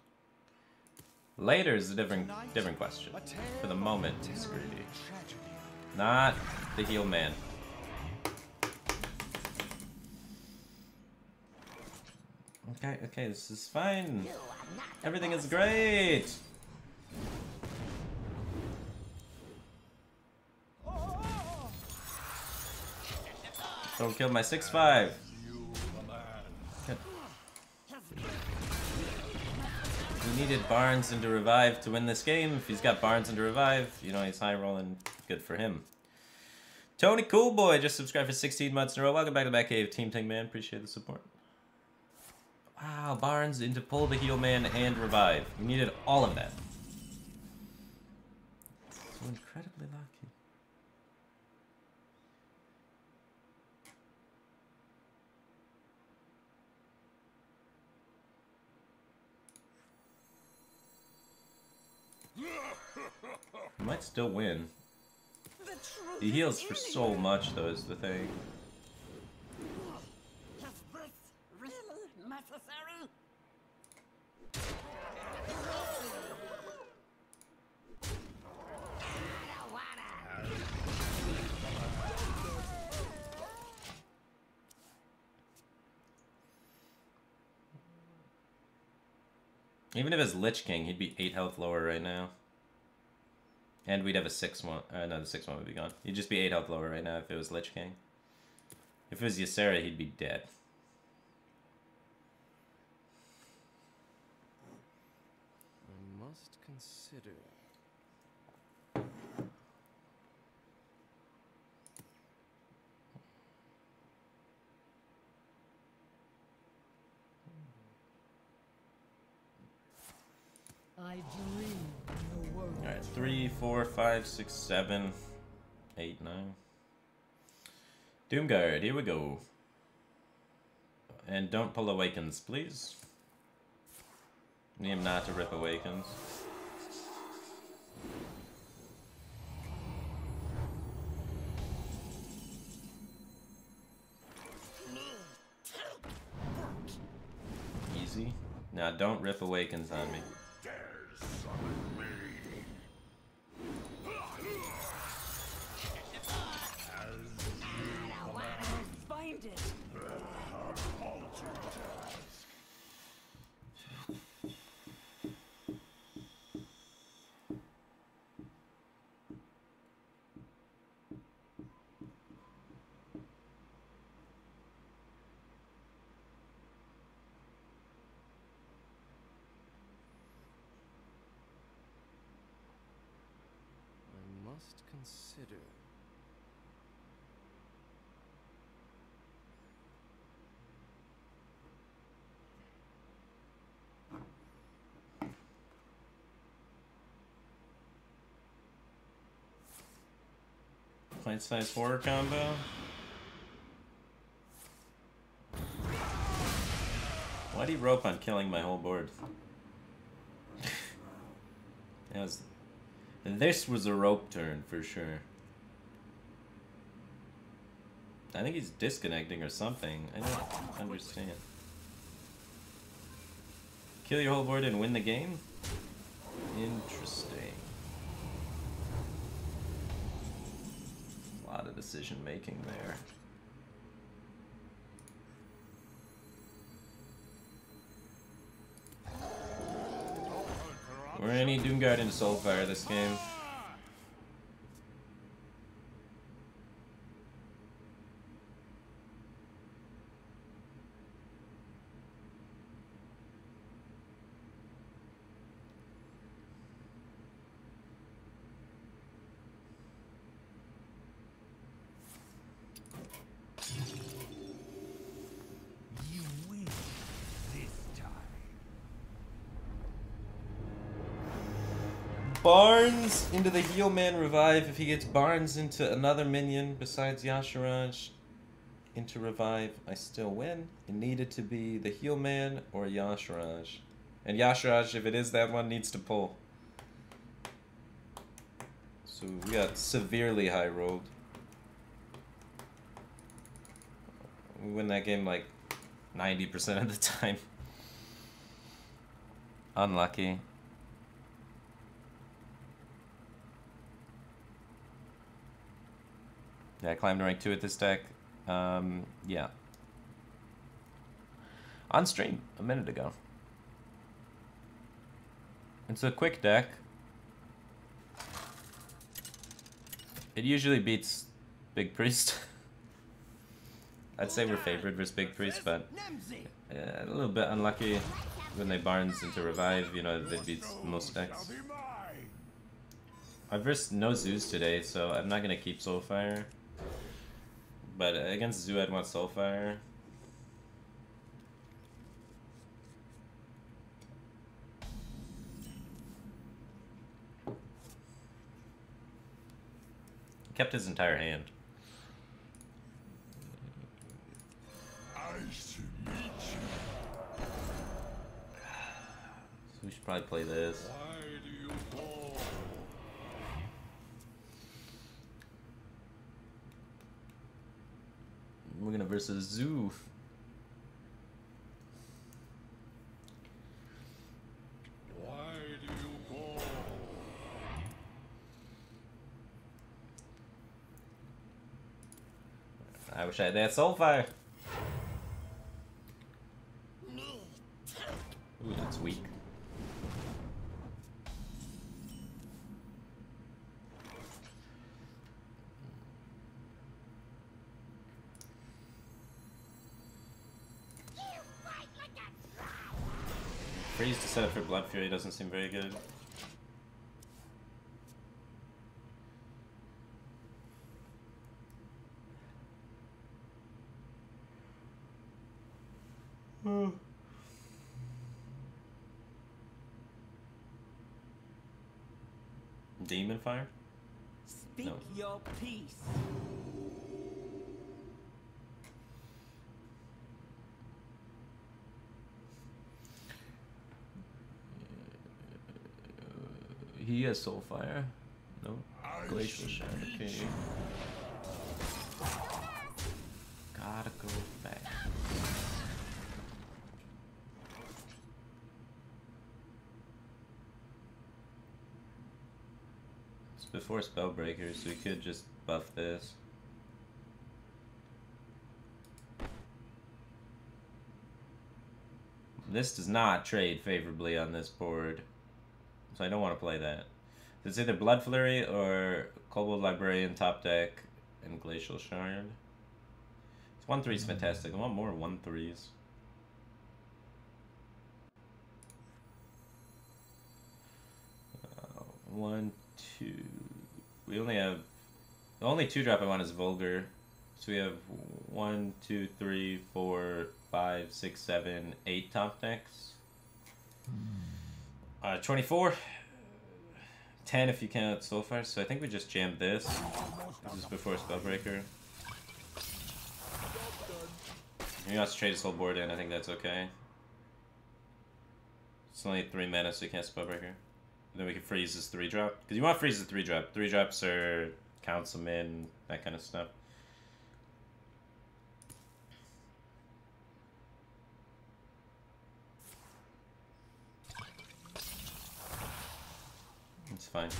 Later is a different question. For the moment, it's greedy. Not the heal man. Okay, this is fine. Everything is great. Don't kill my 6/5. He needed Barnes into Revive to win this game. If he's got Barnes into Revive, you know, he's high rolling. Good for him. Tony Coolboy just subscribed for 16 months in a row. Welcome back to the Batcave, Team Tank Man. Appreciate the support. Wow, Barnes into pull the heal man and revive. We needed all of that. So incredibly lucky. We might still win. He heals for so much, though, is the thing. Even if it's Lich King, he'd be 8 health lower right now. And we'd have a 6-1. No, the 6-1 would be gone. He'd just be 8 health lower right now if it was Lich King. If it was Ysera, he'd be dead. I must consider. I dream in the world. Alright, 3, 4, 5, 6, 7, 8, 9. Doomguard, here we go. And don't pull Awakens, please. Need him not to rip Awakens. Easy. Now don't rip Awakens on me. Find it. I must consider. Pint-sized horror combo. Why'd he rope on killing my whole board? This was a rope turn for sure. I think he's disconnecting or something. I don't understand. Kill your whole board and win the game? Interesting. A lot of decision making there. We're gonna need Doomguard into Soulfire this game. You win this time. Barnes into the Heal Man revive. If he gets Barnes into another minion besides Yasharaj into revive, I still win. It needed to be the Heal Man or Yasharaj. And Yasharaj, if it is that one, needs to pull. So we got severely high rolled. We win that game like 90% of the time. Unlucky. Yeah, I climbed to rank 2 at this deck. Yeah. On stream a minute ago. It's a quick deck. It usually beats Big Priest. I'd say we're favored versus Big Priest, but a little bit unlucky when they Barnes into revive. You know, they beat most decks. I versed no Zoos today, so I'm not gonna keep Soulfire. But against Zoo, I'd want Soulfire. Kept his entire hand. Nice to meet you. So we should probably play this. Why do you call? We're gonna versus Zoo. Why do you call? I wish I had that Soulfire. Ooh, that's weak. Freeze to set up for Blood Fury doesn't seem very good. Demon Fire? Speak No. your peace. He has Soul Fire. No. Glacial Shard, okay. Gotta go back. It's before Spellbreaker, so we could just buff this. This does not trade favorably on this board, so I don't want to play that. It's either Blood Flurry or Kobold Librarian top deck and Glacial Shard. This 1/3 is fantastic. I want more 1/3s. One, two. We only have the only 2-drop I want is Vulgar. So we have 1, 2, 3, 4, 5, 6, 7, 8 top decks. 24. 10 if you count Soulfire. So I think we just jammed this. This is before Spellbreaker. He wants to trade his whole board in. I think that's okay. It's only 3 mana, so you can't Spellbreaker. Then we can freeze his 3-drop. Because you want to freeze the 3-drop. 3-drops are counts them in, that kind of stuff. It's fine.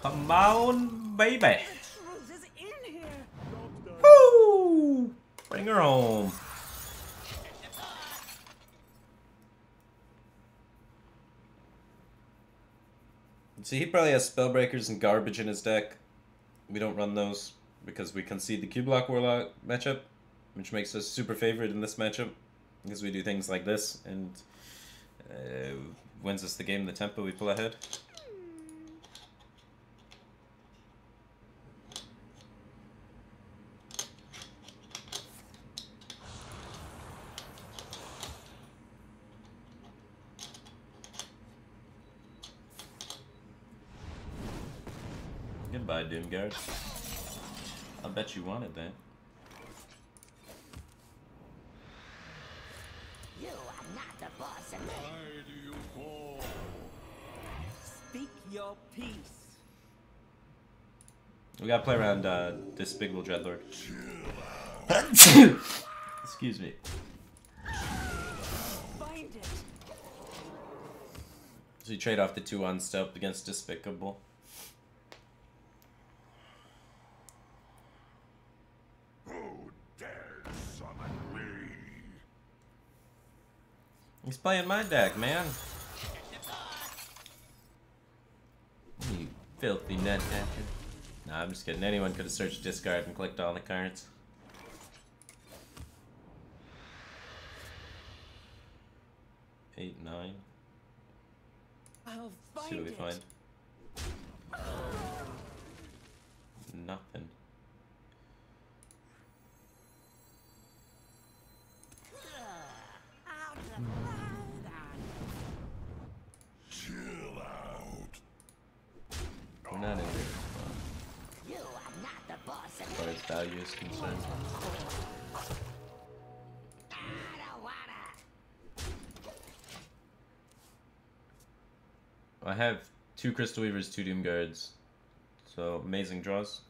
Come on, baby. The truth is in here. Woo! Bring her home. See, he probably has Spellbreakers and garbage in his deck. We don't run those because we concede the Q-Block Warlock matchup, which makes us super favored in this matchup because we do things like this and wins us the game the tempo we pull ahead. Goodbye, Doomguard. I'll bet you wanted that. You are not the boss of me. Why do you fall? Speak your peace. We gotta play around Despicable Dreadlord. Excuse me. Find it. So you trade off the 2 on stealth against Despicable. Who dares summon me? He's playing my deck, man. You filthy nutcatcher. Nah, I'm just kidding. Anyone could have searched discard and clicked all the cards. Eight, 9. I'll See find what we it. find. Nothing. Out the crowd. Chill out. We're not in here You are not the boss of as me. far as value is concerned. I don't wanna. I have 2 Crystal Weavers, 2 Doom Guards. So amazing draws.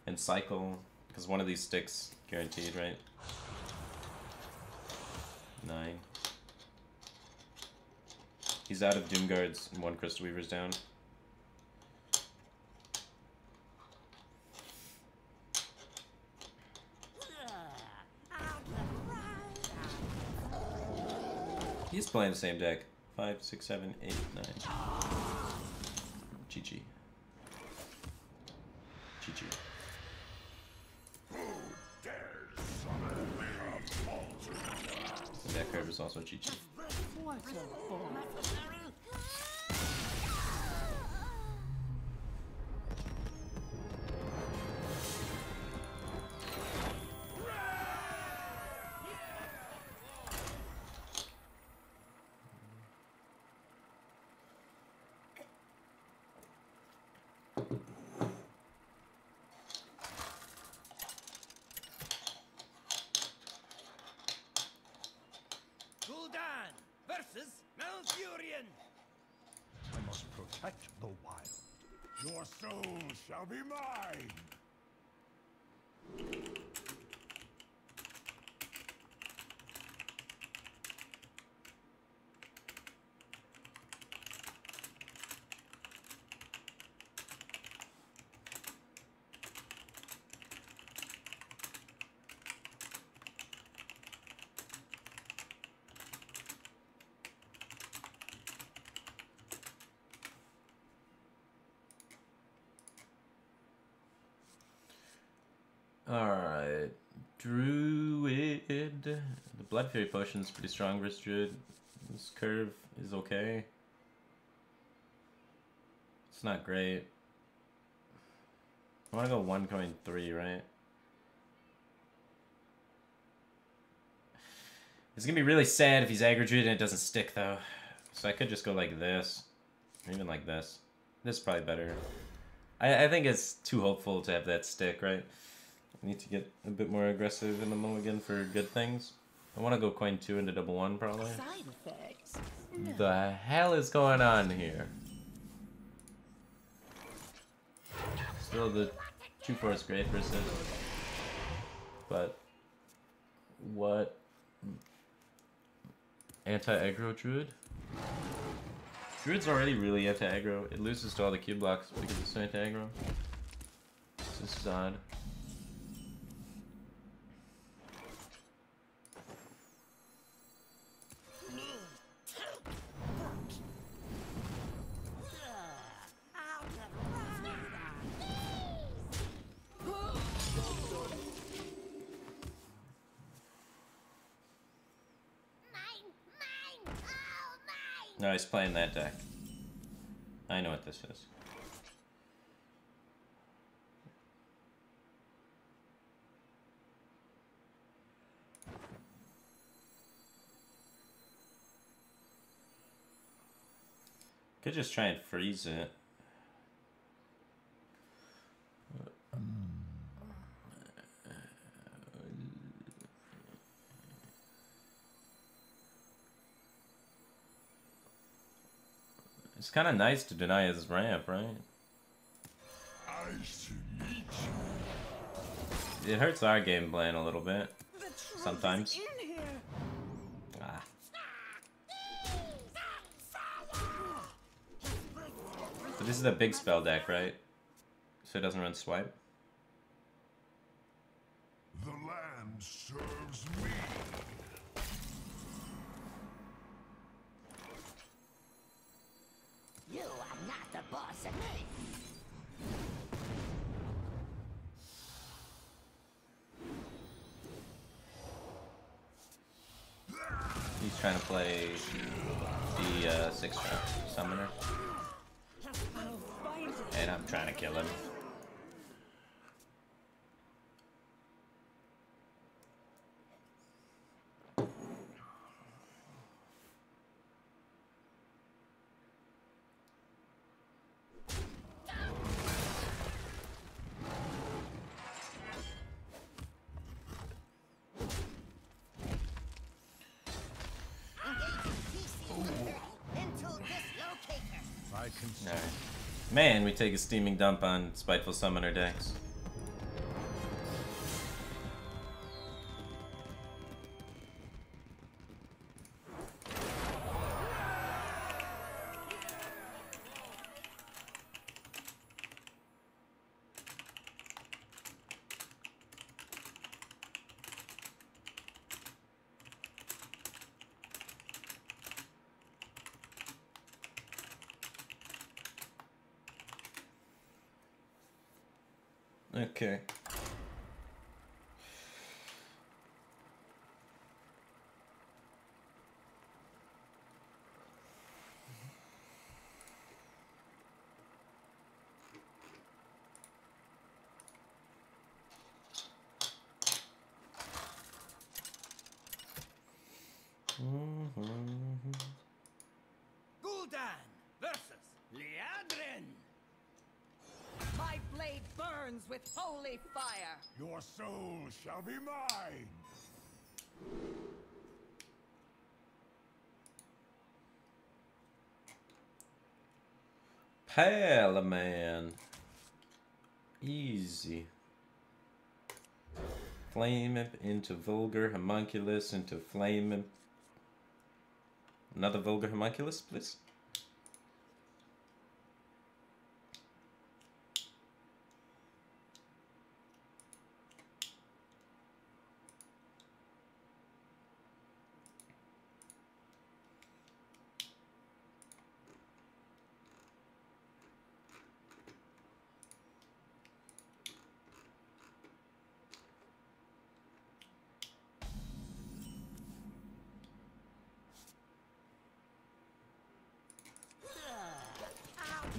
And cycle, because one of these sticks guaranteed, right? 9. He's out of Doom Guards and 1 Crystal Weaver's down. Out the crowd. He's playing the same deck. 5, 6, 7, 8, 9. GG. GG. That curve is also GG. What a ball. Gul'dan versus Malfurion. I must protect the wild. Your soul shall be mine. Alright. Druid. The Blood Fury potion is pretty strong versus Druid. This curve is okay. It's not great. I want to go 1 coin 3, right? It's gonna be really sad if he's aggro Druid and it doesn't stick though. So I could just go like this. Or even like this. This is probably better. I think it's too hopeful to have that stick, right? I need to get a bit more aggressive in the mulligan for good things. I want to go coin 2 into double 1 probably. Side effects. No. The hell is going on here? Still the 2-4 is great versus. But what? Anti-aggro Druid? Druid's already really anti-aggro. It loses to all the Q blocks because it's so anti-aggro. So this is odd. No, he's playing that deck. I know what this is. Could just try and freeze it. It's kind of nice to deny his ramp, right? It hurts our game plan a little bit. Sometimes. Ah. So this is a big spell deck, right? So it doesn't run swipe. The land serves me. You are not the boss of me. He's trying to play the 6-drop summoner. And I'm trying to kill him. Alright. Man, we take a steaming dump on Spiteful Summoner decks. Okay. Gul'dan versus Liadrin. My blade burns with holy fire. Your soul shall be mine. Palaman. Easy. Flame Imp into Vulgar Homunculus into Flame Imp. Another Vulgar Homunculus, please.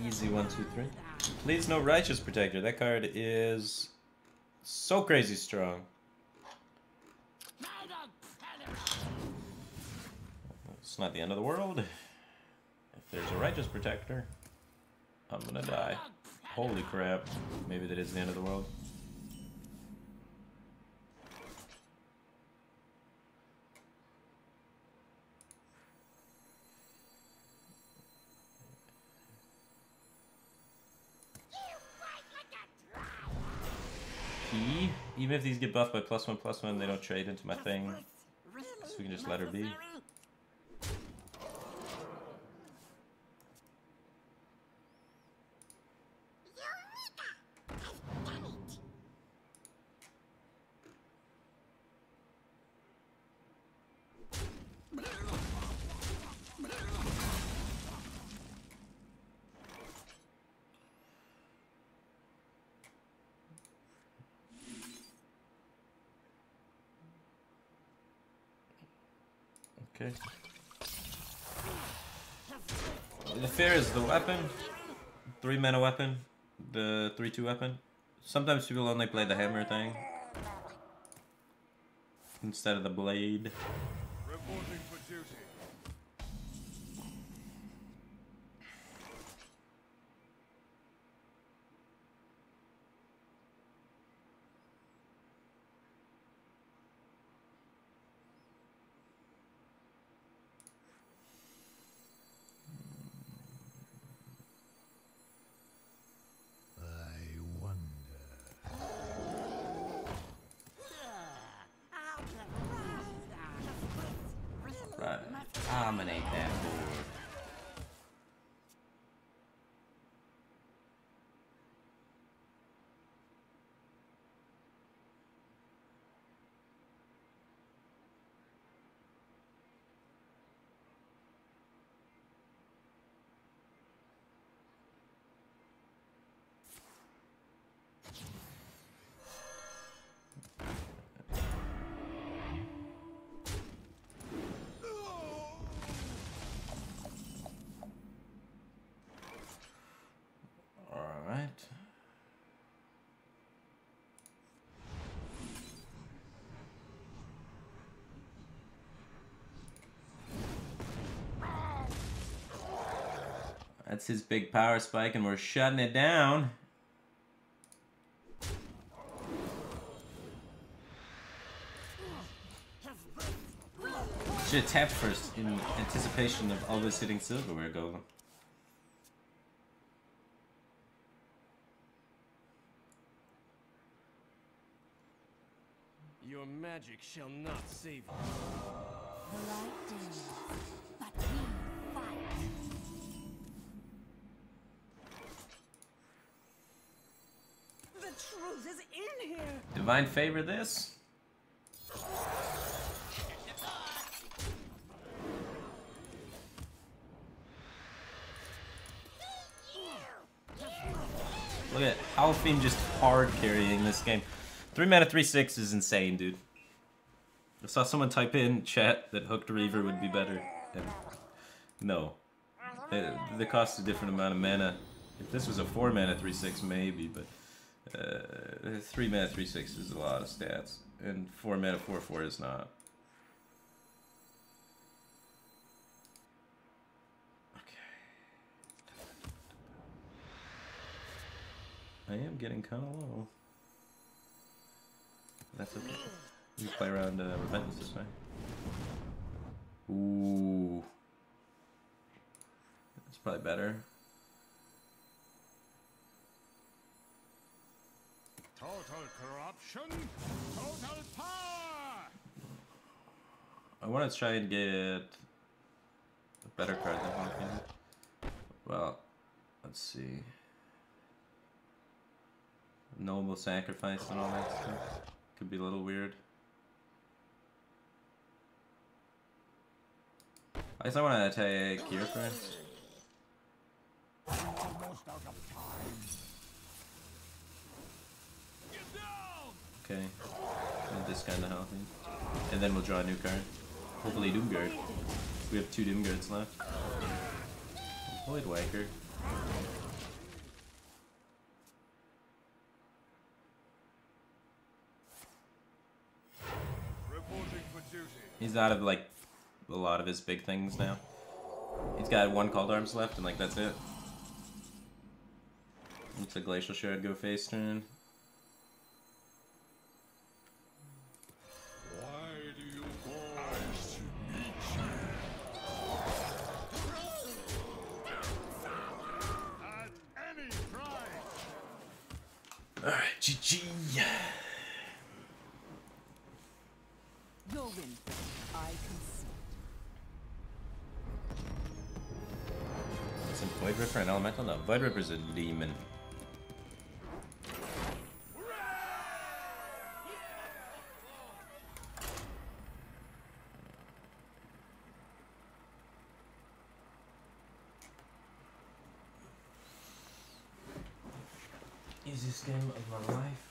Easy 1, 2, 3. Please no Righteous Protector. That card is so crazy strong. It's not the end of the world. If there's a Righteous Protector, I'm gonna die. Holy crap. Maybe that is the end of the world. P. Even if these get buffed by +1/+1, they don't trade into my thing. So we can just let her be. Okay. The Fair is the weapon. 3-mana weapon. The 3/2 weapon. Sometimes people only play the hammer thing instead of the blade. Reporting for duty. I wonder. Right. Dominate that board. Alright. That's his big power spike, and we're shutting it down. Should have tapped first in anticipation of always hitting Silverware Golem. Your magic shall not save you. The light dims, but we fight. The truth is in here. Divine Favor this? Look at Alfine just hard carrying this game. 3 mana 3/6 is insane, dude. I saw someone type in chat that Hooked Reaver would be better. And no. They cost a different amount of mana. If this was a 4 mana 3/6 maybe, but 3 mana 3/6 is a lot of stats. And 4 mana 4/4 is not. I am getting kind of low. That's okay. We can play around Repentance this way. Ooh. That's probably better. Total corruption, total power. I want to try and get a better card than Hawking. Well, let's see. Noble sacrifice and all that stuff. Could be a little weird. I guess I want to take here first. Almost out of time. Okay. And this kind of healthy. And then we'll draw a new card. Hopefully Doomguard. We have 2 Doomguards left. Void Waker. He's out of like a lot of his big things now. He's got 1 Called Arms left and like that's it. It's a Glacial Shard go face turn. Why do you go? At any price. Alright, GG. Your win. I consent. Is it Void Ripper and Elemental? No, Void Ripper's a demon. Easiest game of my life.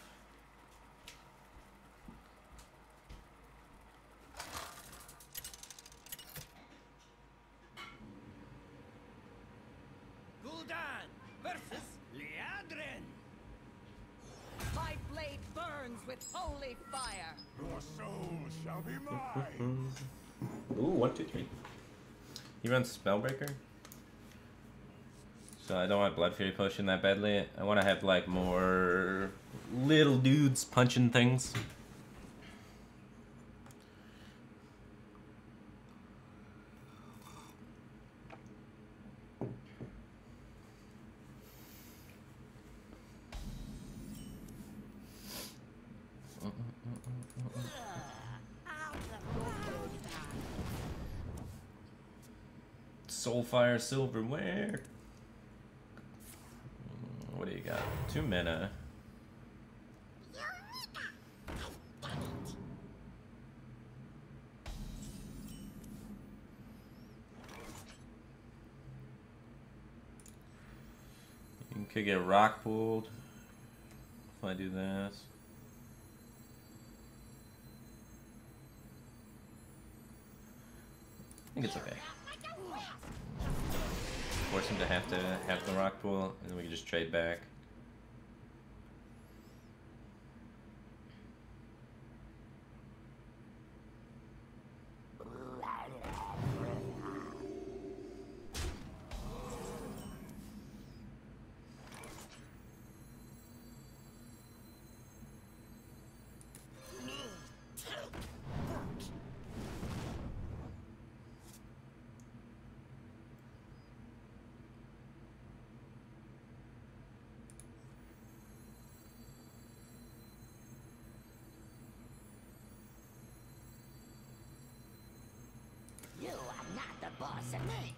Gul'dan versus Liadrin. My blade burns with holy fire. Your soul shall be mine. Ooh, 1, 2, 3. He runs Spellbreaker. So I don't want Blood Fury Potion that badly. I want to have like more little dudes punching things. Soulfire Silverware. What do you got? 2 mana. You could get rock pulled if I do this. I think it's okay. Force him to have the rock pool, and then we can just trade back. You are not the boss of me.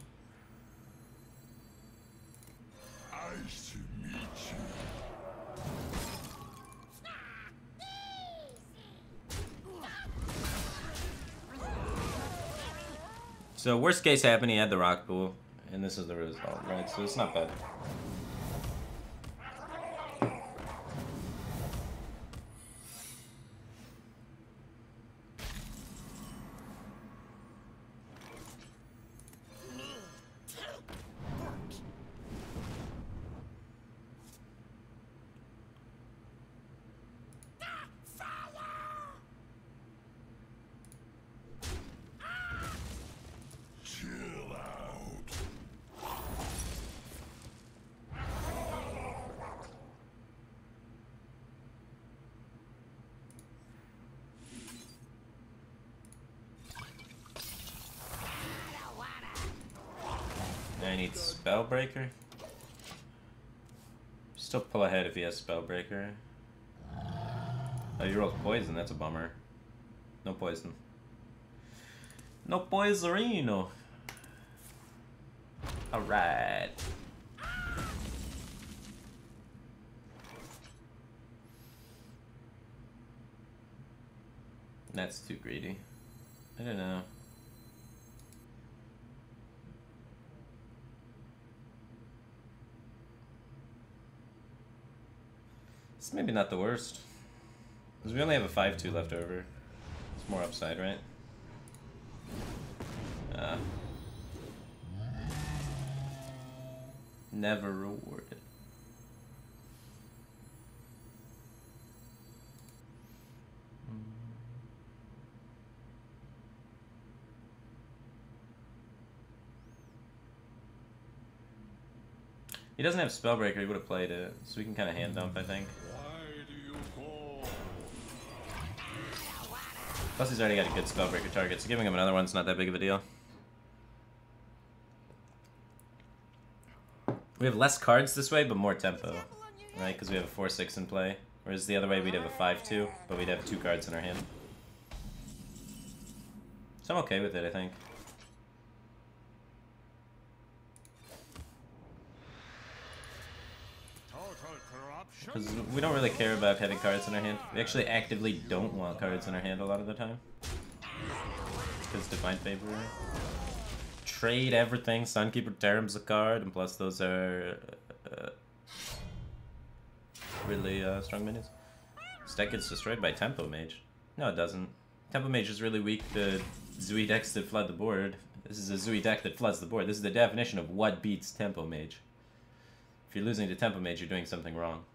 Nice to meet you. So worst case happened, he had the rock pool, and this is the result, right? So it's not bad. need Spellbreaker. Still pull ahead if he has Spellbreaker. Oh, you rolled poison. That's a bummer. No poison. No poisorino. Alright. That's too greedy. I don't know. It's maybe not the worst. Because we only have a 5-2 left over. It's more upside, right? Never rewarded. He doesn't have Spellbreaker, he would have played it, so we can kind of hand dump, I think. Plus he's already got a good Spellbreaker target, so giving him another one's not that big of a deal. We have less cards this way, but more tempo, right? Because we have a 4-6 in play. Whereas the other way, we'd have a 5-2, but we'd have 2 cards in our hand. So I'm okay with it, I think. Because we don't really care about having cards in our hand. We actually actively don't want cards in our hand a lot of the time. Because Divine Favor. Trade everything. Sunkeeper Terum's a card, and plus those are really strong minions. This deck gets destroyed by Tempo Mage. No, it doesn't. Tempo Mage is really weak to Zui decks that flood the board. This is a Zui deck that floods the board. This is the definition of what beats Tempo Mage. If you're losing to Tempo Mage, you're doing something wrong.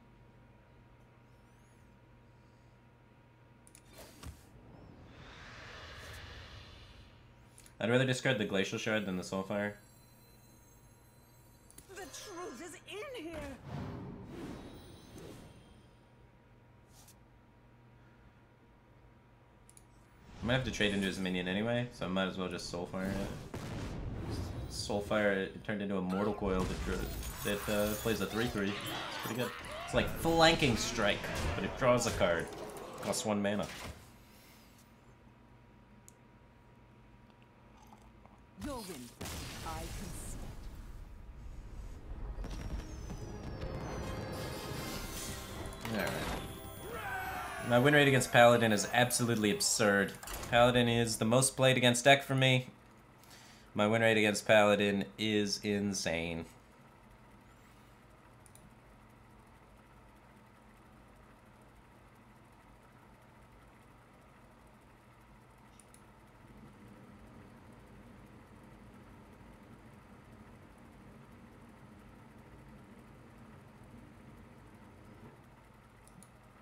I'd rather discard the Glacial Shard than the Soulfire. The truth is in here. I might have to trade into his minion anyway, so I might as well just Soulfire it. Soulfire it turned into a Mortal Coil that plays a 3/3. It's pretty good. It's like Flanking Strike, but it draws a card. Costs 1 mana. Your win, I consent. Alright. My win rate against Paladin is absolutely absurd. Paladin is the most played against deck for me. My win rate against Paladin is insane.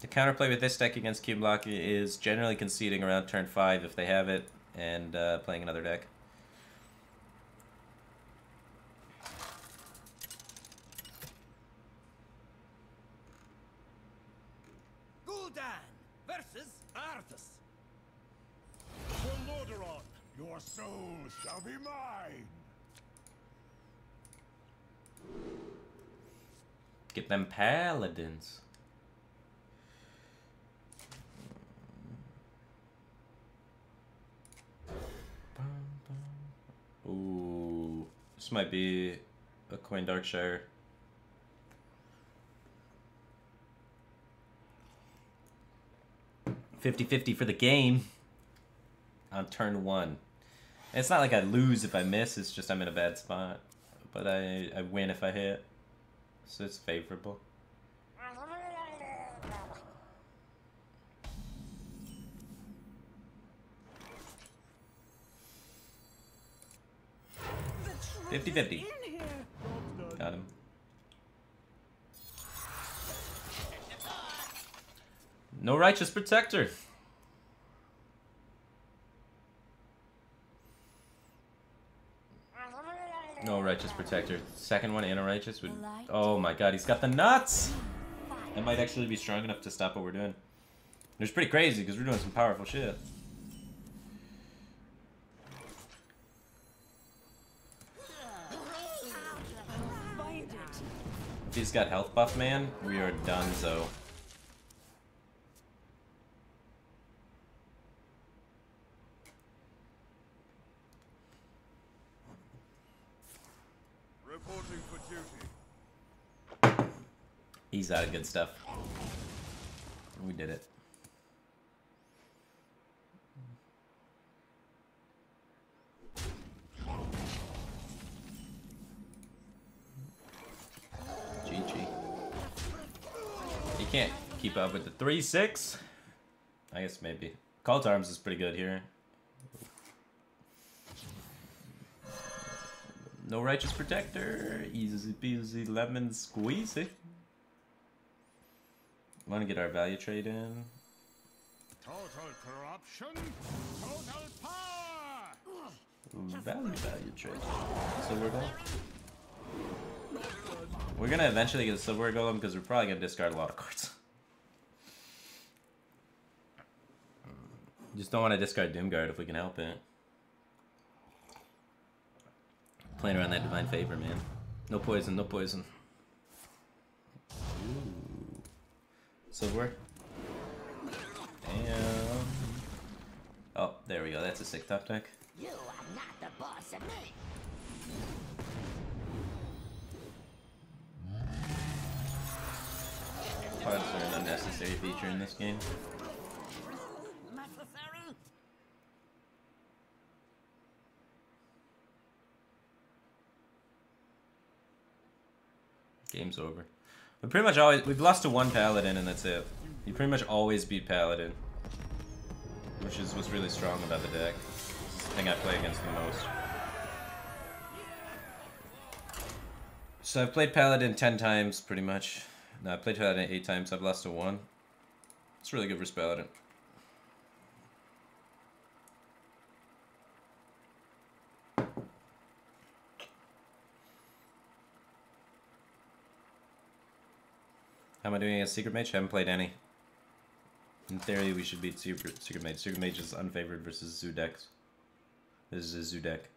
The counterplay with this deck against Cube Block is generally conceding around turn 5 if they have it, and playing another deck. Gul'dan versus Arthas. For Lordaeron, your soul shall be mine. Get them Paladins. Ooh, this might be a Coin Darkshire. $50-50 for the game on turn 1. And it's not like I lose if I miss, it's just I'm in a bad spot. But I win if I hit. So it's favorable. The truth 50-50. is in here. Got him. No Righteous Protector. No Righteous Protector. Second one and a Righteous would... Oh my god, he's got the nuts! That might actually be strong enough to stop what we're doing. It's pretty crazy because we're doing some powerful shit. he's got health buff, man, we are donezo. Reporting for duty. He's out of good stuff. We did it. GG. He can't keep up with the 3-6. I guess maybe. Call to Arms is pretty good here. No Righteous Protector. Easy peasy lemon squeezy. Want to get our value trade in. Total corruption. Total power. Value trade. Silver Golem. We're gonna eventually get a Silver Golem because we're probably gonna discard a lot of cards. Just don't want to discard Doomguard if we can help it. Playing around that Divine Favor, man. No poison, no poison. Ooh. Silver. Damn. Oh, there we go. That's a sick top deck. You are not the boss of me. Cards are an unnecessary feature in this game. Necessary? Game's over. We pretty much always we've lost to one Paladin and that's it. You pretty much always beat Paladin, which is what's really strong about the deck. It's the thing I play against the most. So I've played Paladin 10 times pretty much. No, I played Paladin 8 times. I've lost to 1. It's really good versus Paladin. How am I doing against Secret Mage? I haven't played any. In theory, we should beat Secret Mage. Secret Mage is unfavored versus Zoo decks. This is a Zoo deck.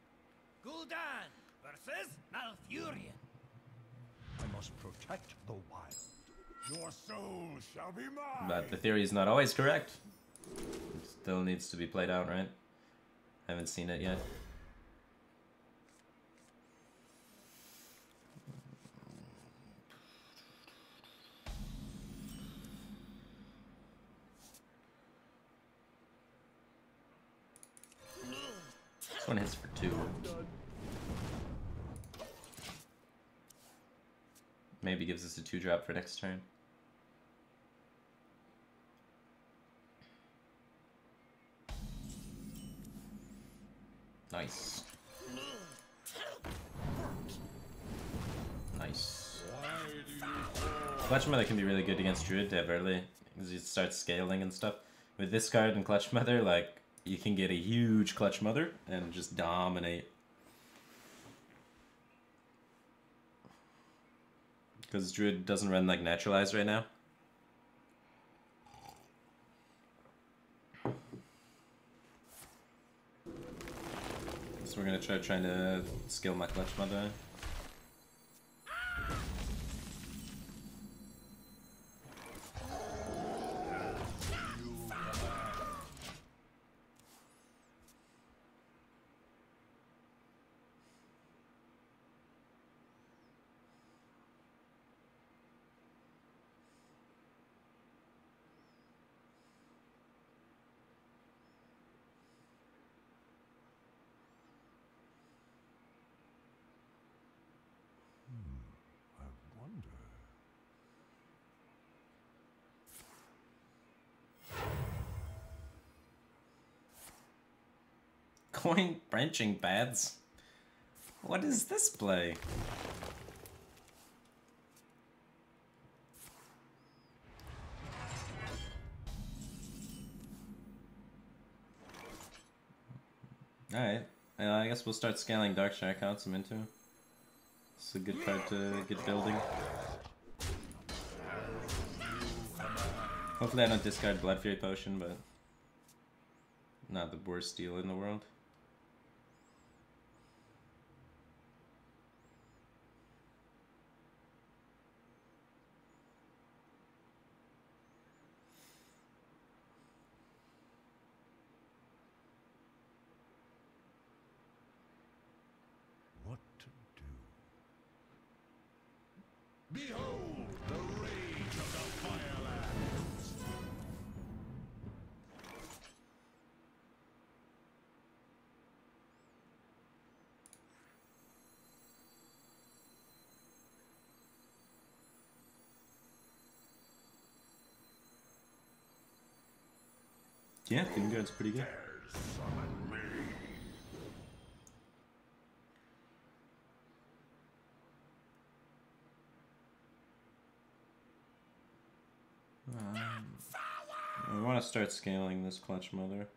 Gul'dan versus Malfurion. I must protect the wild. Your soul shall be mine. But the theory is not always correct. It still needs to be played out, right? Haven't seen it yet. This one hits for 2. Maybe gives us a 2-drop for next turn. Nice. Nice. Clutch Mother can be really good against Druid to have early, because he starts scaling and stuff. With this card and Clutch Mother, like, you can get a huge Clutch Mother and just dominate. Because Druid doesn't run like Naturalize right now. So we're gonna try trying to scale my Clutch Mother. Coin branching paths? What is this play? Alright, I guess we'll start scaling Dark Shark out some into. It's a good card to get building. Hopefully I don't discard Blood Fury Potion, but not the worst deal in the world. Behold the rage of the Firebat. Yeah, Thingard's pretty good. Summon me. I want to start scaling this Clutch Mother.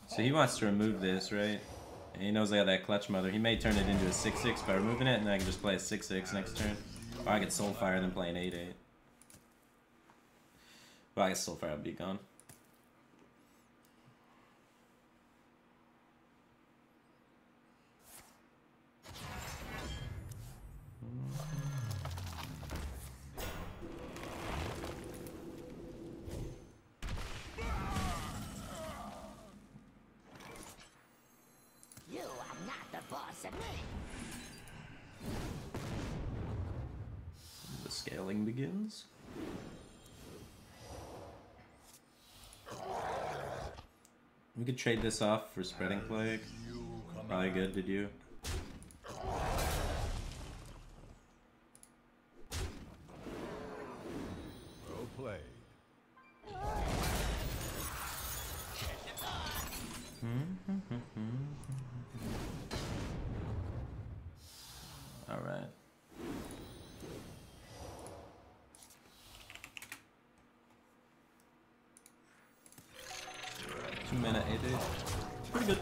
So he wants to remove this, right? And he knows I got that Clutch Mother. He may turn it into a 6/6 by removing it, and then I can just play a 6/6 next turn. Or I could Soulfire and then play an 8/8. Well, I guess Soulfire would be gone. You are not the boss of me. The scaling begins. We could trade this off for Spreading Plague. Probably good to do. Well played. Alright. Two-mana 8/8. Pretty good.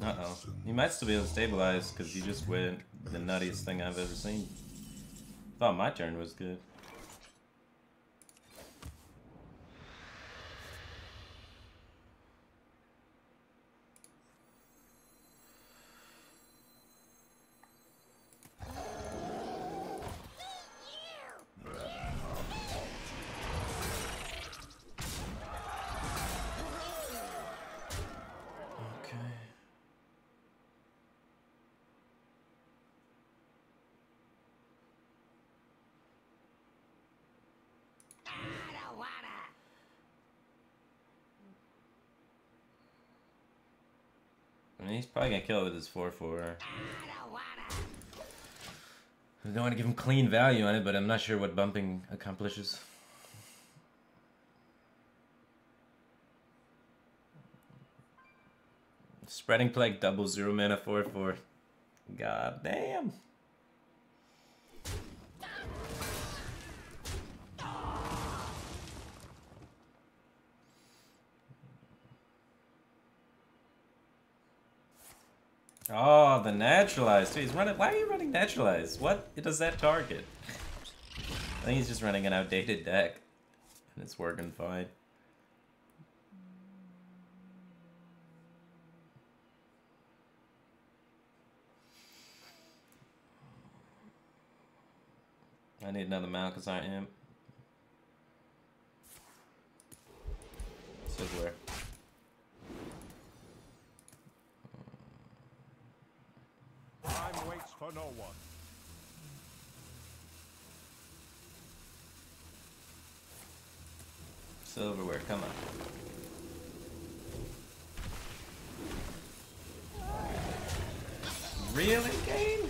Uh-oh. He might still be able to stabilize because he just went the nuttiest thing I've ever seen. Thought my turn was good. Okay. I don't wanna. I mean, he's probably gonna kill it with his 4/4. I don't wanna. I don't want to give him clean value on it, but I'm not sure what bumping accomplishes. Spreading Plague double 0-mana 4/4. God damn. Oh, the naturalized. He's running. Why are you running naturalized? What does that target? I think he's just running an outdated deck, and it's working fine. I need another Malchazar imp. Says where? Time waits for no one. Silverware, come on. Really, game?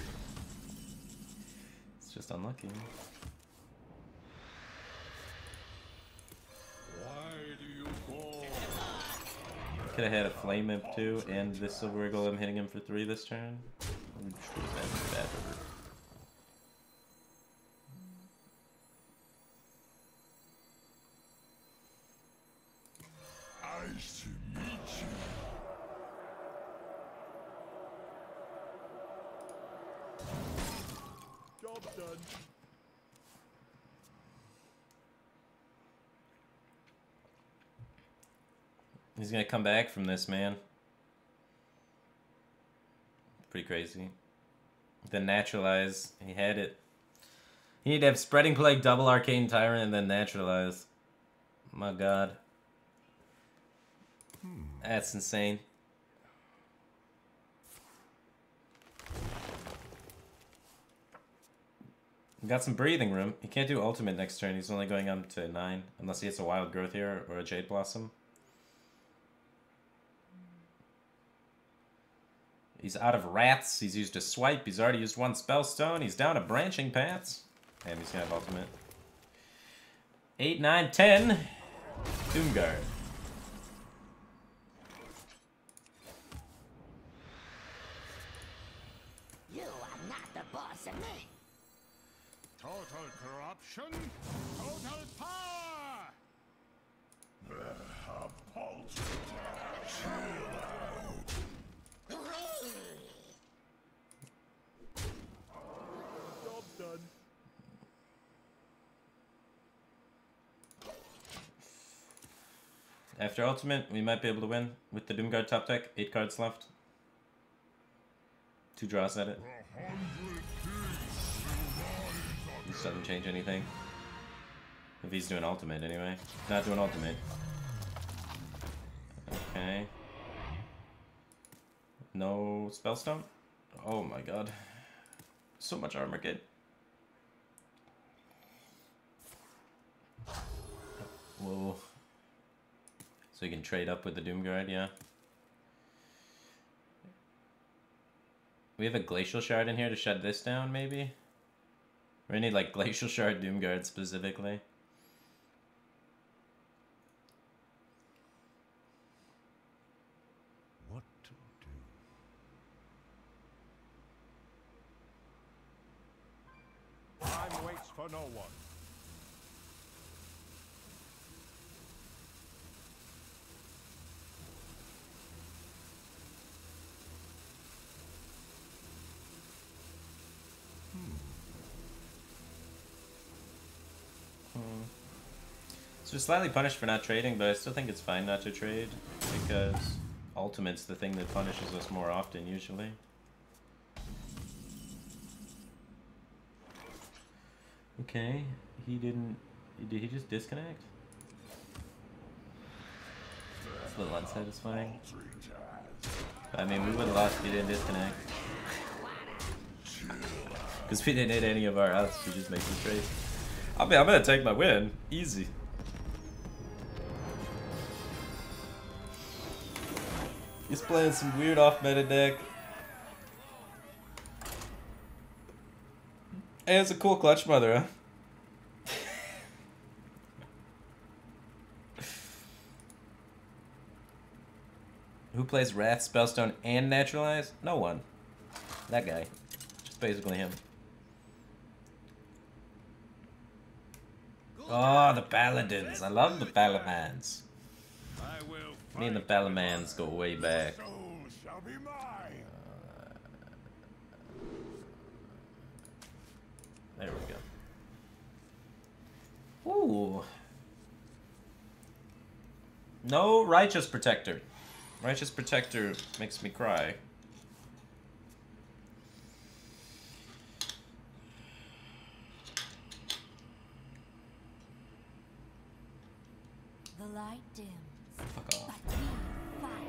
It's just unlucky. Why do you fall? Could have had a Flame Imp too, and this Silverware Golem hitting him for 3 this turn. Which would have been better. Nice to meet you. Job done. He's gonna come back from this, man. Pretty crazy. Then naturalize. He had it. He need to have Spreading Plague, double Arcane Tyrant, and then naturalize. My god. That's insane. Got some breathing room. He can't do ultimate next turn. He's only going up to 9. Unless he gets a Wild Growth here or a Jade Blossom. He's out of rats. He's used a swipe. He's already used 1 Spellstone. He's down to Branching Paths. And he's gonna have ultimate. 8, 9, 10. Doomguard. You are not the boss of me. Total corruption, total power! A paltry Job's done. After ultimate, we might be able to win with the Doomguard top deck. 8 cards left. 2 draws at it. This doesn't change anything. If he's doing ultimate anyway. He's not doing ultimate. Okay. No Spellstone? Oh my god. So much armor kit. Whoa. So you can trade up with the Doomguard, yeah. We have a Glacial Shard in here to shut this down, maybe? We need like Glacial Shard Doomguard specifically. What to do? Time waits for no one. So we're slightly punished for not trading, but I still think it's fine not to trade because ultimate's the thing that punishes us more often usually. Okay, he didn't. Did he just disconnect? It's a little unsatisfying. I mean, we would have lost if he didn't disconnect. Because we didn't hit any of our outs, we just make some trades. I'm gonna take my win. Easy. He's playing some weird off-meta deck. Hey, it's a cool Clutch Mother, huh? Who plays Wrath, Spellstone, and Naturalize? No one. That guy. Just basically him. Oh, the Paladins. I love the Palamans. Me and the Palamans go way back. Shall be mine. There we go. Ooh. No Righteous Protector. Righteous Protector makes me cry. The light dims. Fuck off. But we fight.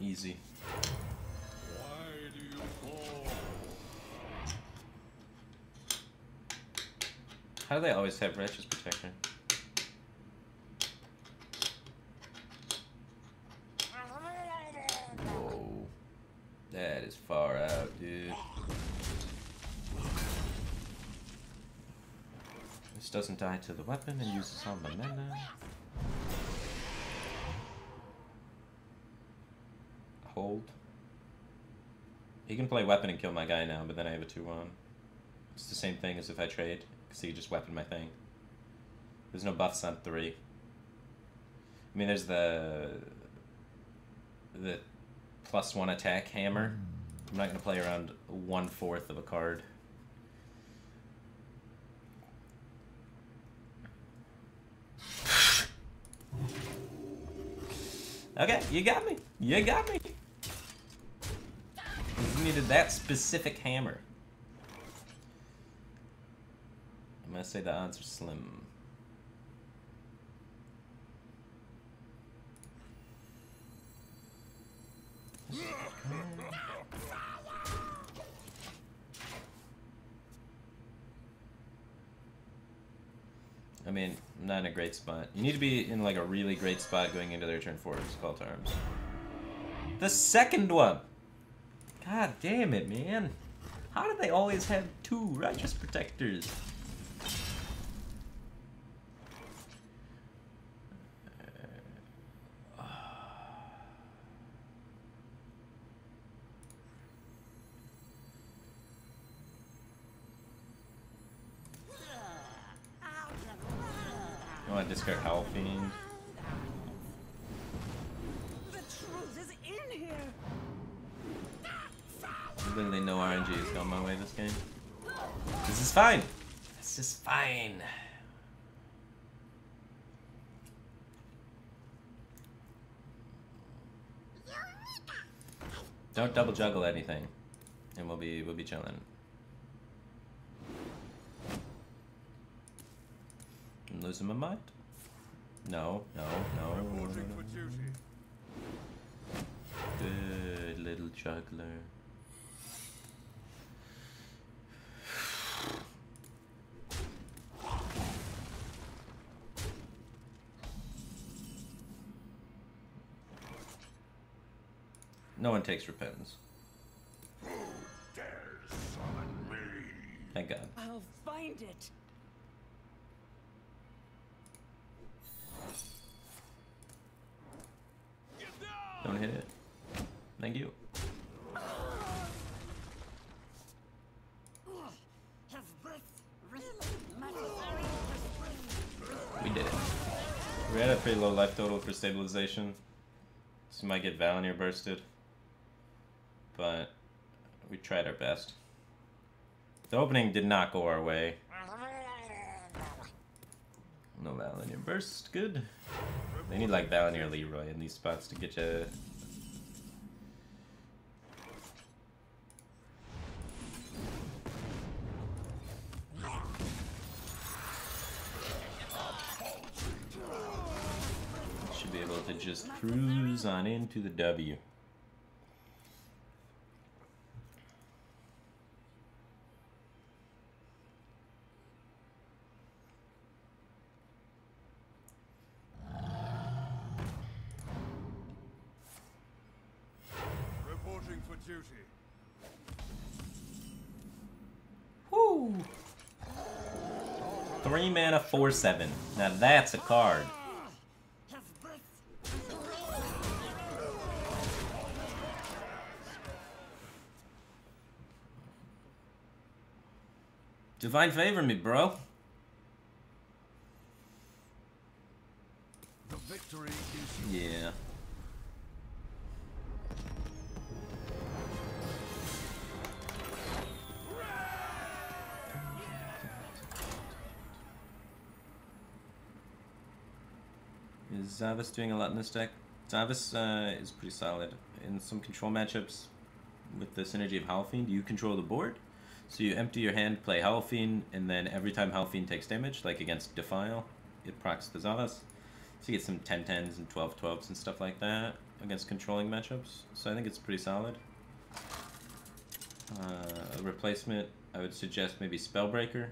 Easy. Why do you call? How do they always have Righteous Protector? Whoa. That is far out, dude. This doesn't die to the weapon and uses all my mana. Hold. He can play weapon and kill my guy now, but then I have a 2-1. It's the same thing as if I trade, because he just weapon my thing. There's no buffs on 3. I mean, there's the +1 attack hammer. I'm not gonna play around 1/4 of a card. Okay, you got me. You got me. You needed that specific hammer. I'm gonna say the odds are slim. I mean, I'm not in a great spot. You need to be in like a really great spot going into their turn 4 call to arms. The second one! God damn it, man. How do they always have 2 righteous protectors? I want to discard Howl Fiend. The truth is in here. Literally no RNG has gone my way this game. This is fine. This is fine. Don't double juggle anything, and we'll be chilling. I'm losing my mind. No. Reporting for duty. Good little juggler. No one takes repentance. Who dares summon me? Thank God. I'll find it. Don't hit it. Thank you. We did it. We had a pretty low life total for stabilization, so we might get Valinir bursted, but we tried our best. The opening did not go our way. No Valinir burst, good. They need like Valinir Leroy in these spots to get you. Should be able to just cruise on into the W. Reporting for duty. Woo! 3 mana, 4/7. Now that's a card. Divine favor me, bro. The victory is Yeah. Is Zavis doing a lot in this deck? Zavis is pretty solid. In some control matchups with the synergy of Howl Fiend, you control the board. So you empty your hand, play Howl Fiend, and then every time Howl Fiend takes damage, like against Defile, it procs the Zavis. So you get some 10-10s and 12-12s and stuff like that against controlling matchups. So I think it's pretty solid. A replacement, I would suggest maybe Spellbreaker.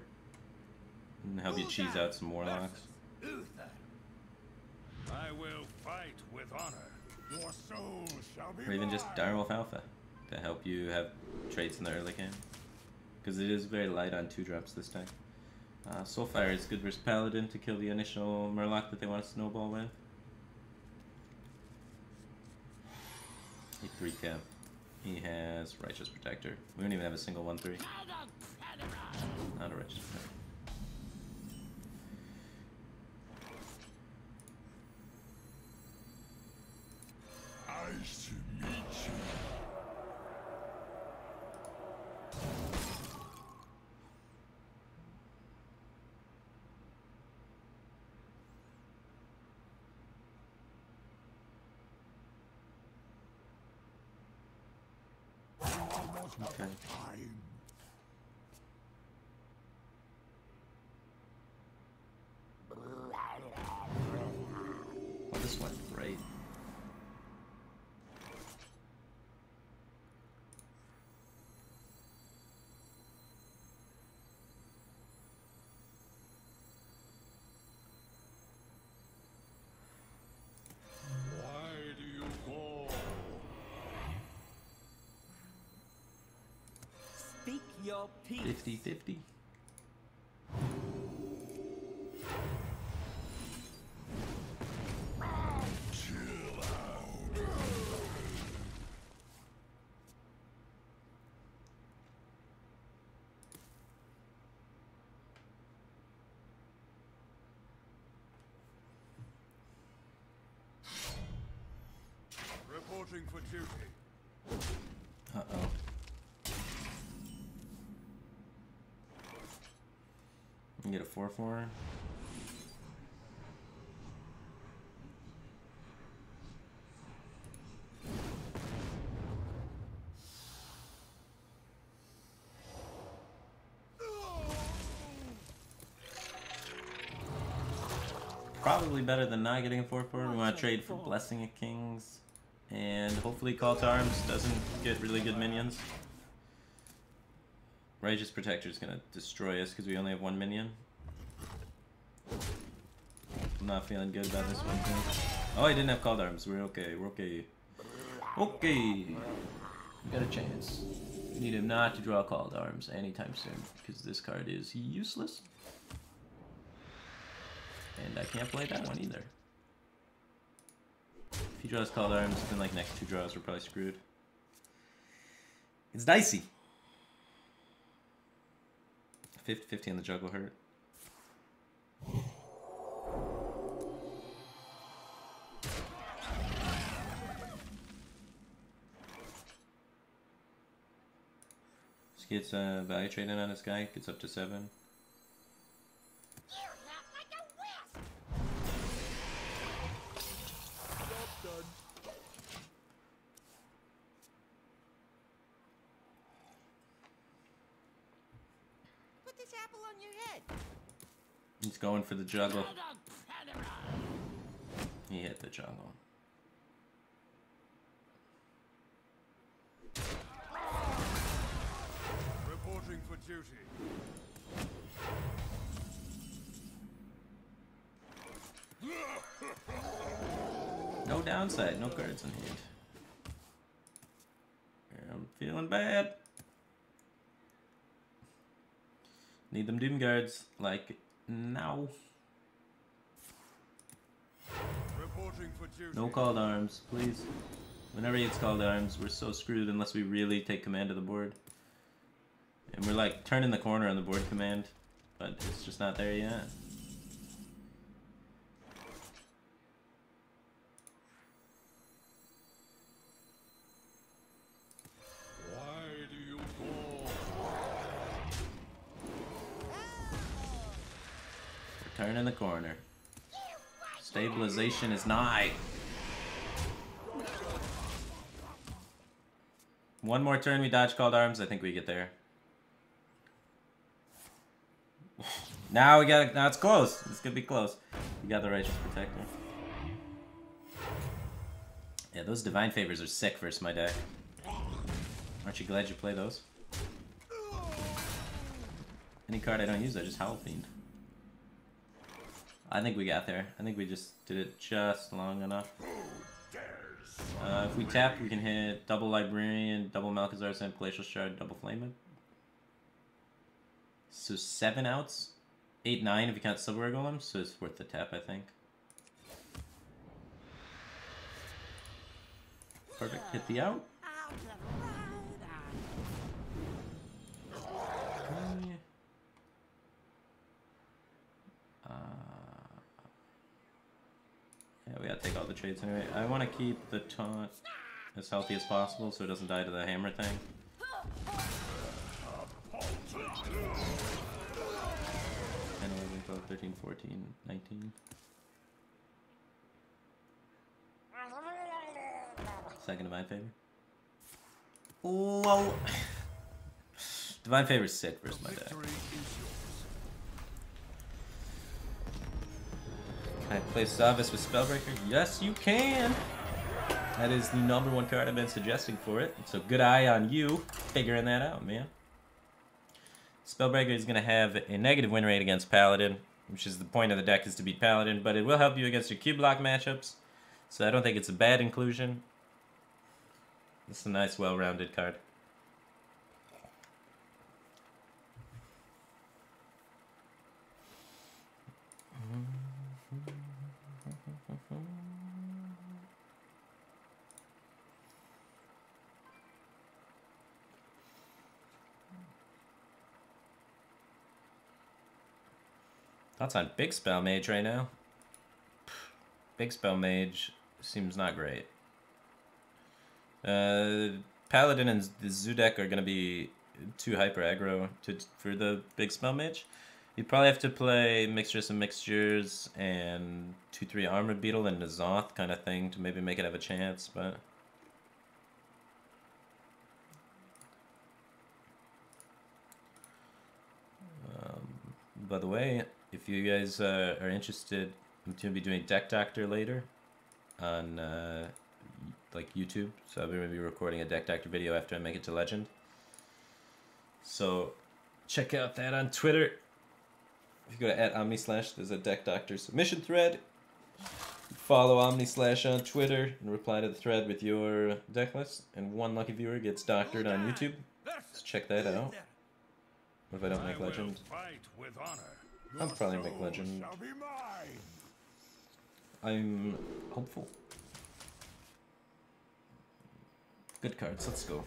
And help you cheese out some Warlocks. I will fight with honor. Your soul shall be Or even just mine. Direwolf Alpha to help you have traits in the early game. Because it is very light on 2-drops this deck. Soulfire is good versus Paladin to kill the initial Murloc that they want to snowball with. He 3-cap. He has Righteous Protector. We don't even have a single 1-3. Not a Righteous Protector. Nice to meet you. of a time. Oh, this went great. Why do you fall? Speak your piece. 50-50. Reporting for duty. Uh-oh. You get a 4-4. Probably better than not getting a 4-4. We want to trade for Blessing of Kings. And hopefully Call to Arms doesn't get really good minions. Righteous Protector is going to destroy us because we only have 1 minion. I'm not feeling good about this one too. Oh, I didn't have Call to Arms. We're okay. We're okay. Okay. We got a chance. We need him not to draw Call to Arms anytime soon because this card is useless. And I can't play that one either. If he draws Call to Arms, then like next 2 draws we're probably screwed. It's dicey. 50-50 on the juggle hurt. This gets value trading on this guy, gets up to 7. Put this apple on your head. He's going for the juggle. He hit the juggle. Reporting for duty. No downside, no cards in hand. I'm feeling bad. Need them Doom Guards, like, now. Reporting for duty. No Called Arms, please. Whenever he gets Called Arms, we're so screwed unless we really take command of the board. And we're like turning the corner on the board command, but it's just not there yet. Why do you fall? We're turning the corner. Stabilization is nigh. One more turn, we dodge Called Arms. I think we get there. Now we got it. Now it's close. This could be close. We got the Righteous Protector. Yeah, those Divine Favors are sick versus my deck. Aren't you glad you play those? Any card I don't use, I just Howl Fiend. I think we got there. I think we just did it just long enough. If we tap, we can hit double Librarian, double Malchezaar Sent, Glacial Shard, double Flame It. So 7 outs. 8, 9 if you count Silver Golem, so it's worth the tap, I think. Perfect, hit the out. Okay. Yeah, we gotta take all the trades anyway. I want to keep the taunt as healthy as possible so it doesn't die to the hammer thing. 10, 11, 12, 13, 14, 19. Second Divine Favor. Whoa! Divine Favor's sick versus my deck. Victory is yours. Can I play Savas with Spellbreaker? Yes, you can! That is the #1 card I've been suggesting for it. So good eye on you figuring that out, man. Spellbreaker is going to have a negative win rate against Paladin, which is the point of the deck, is to beat Paladin, but it will help you against your Q block matchups. So I don't think it's a bad inclusion. It's a nice, well-rounded card. Thoughts on Big Spell Mage right now? Big Spell Mage seems not great. Paladin and the Zoo deck are going to be too hyper aggro for the Big Spell Mage. You probably have to play Mixtures of Mixtures and 2/3 Armored Beetle and N'Zoth kind of thing to maybe make it have a chance, but... by the way, if you guys are interested, I'm going to be doing Deck Doctor later on like YouTube. So I'm going to be recording a Deck Doctor video after I make it to Legend. So check out that on Twitter. If you go to @OmniSlash, there's a Deck Doctor submission thread. Follow OmniSlash on Twitter and reply to the thread with your deck list. And one lucky viewer gets doctored on YouTube. So check that out. What if I don't make Legend? I'll probably make Legend. I'm hopeful. Good cards, let's go.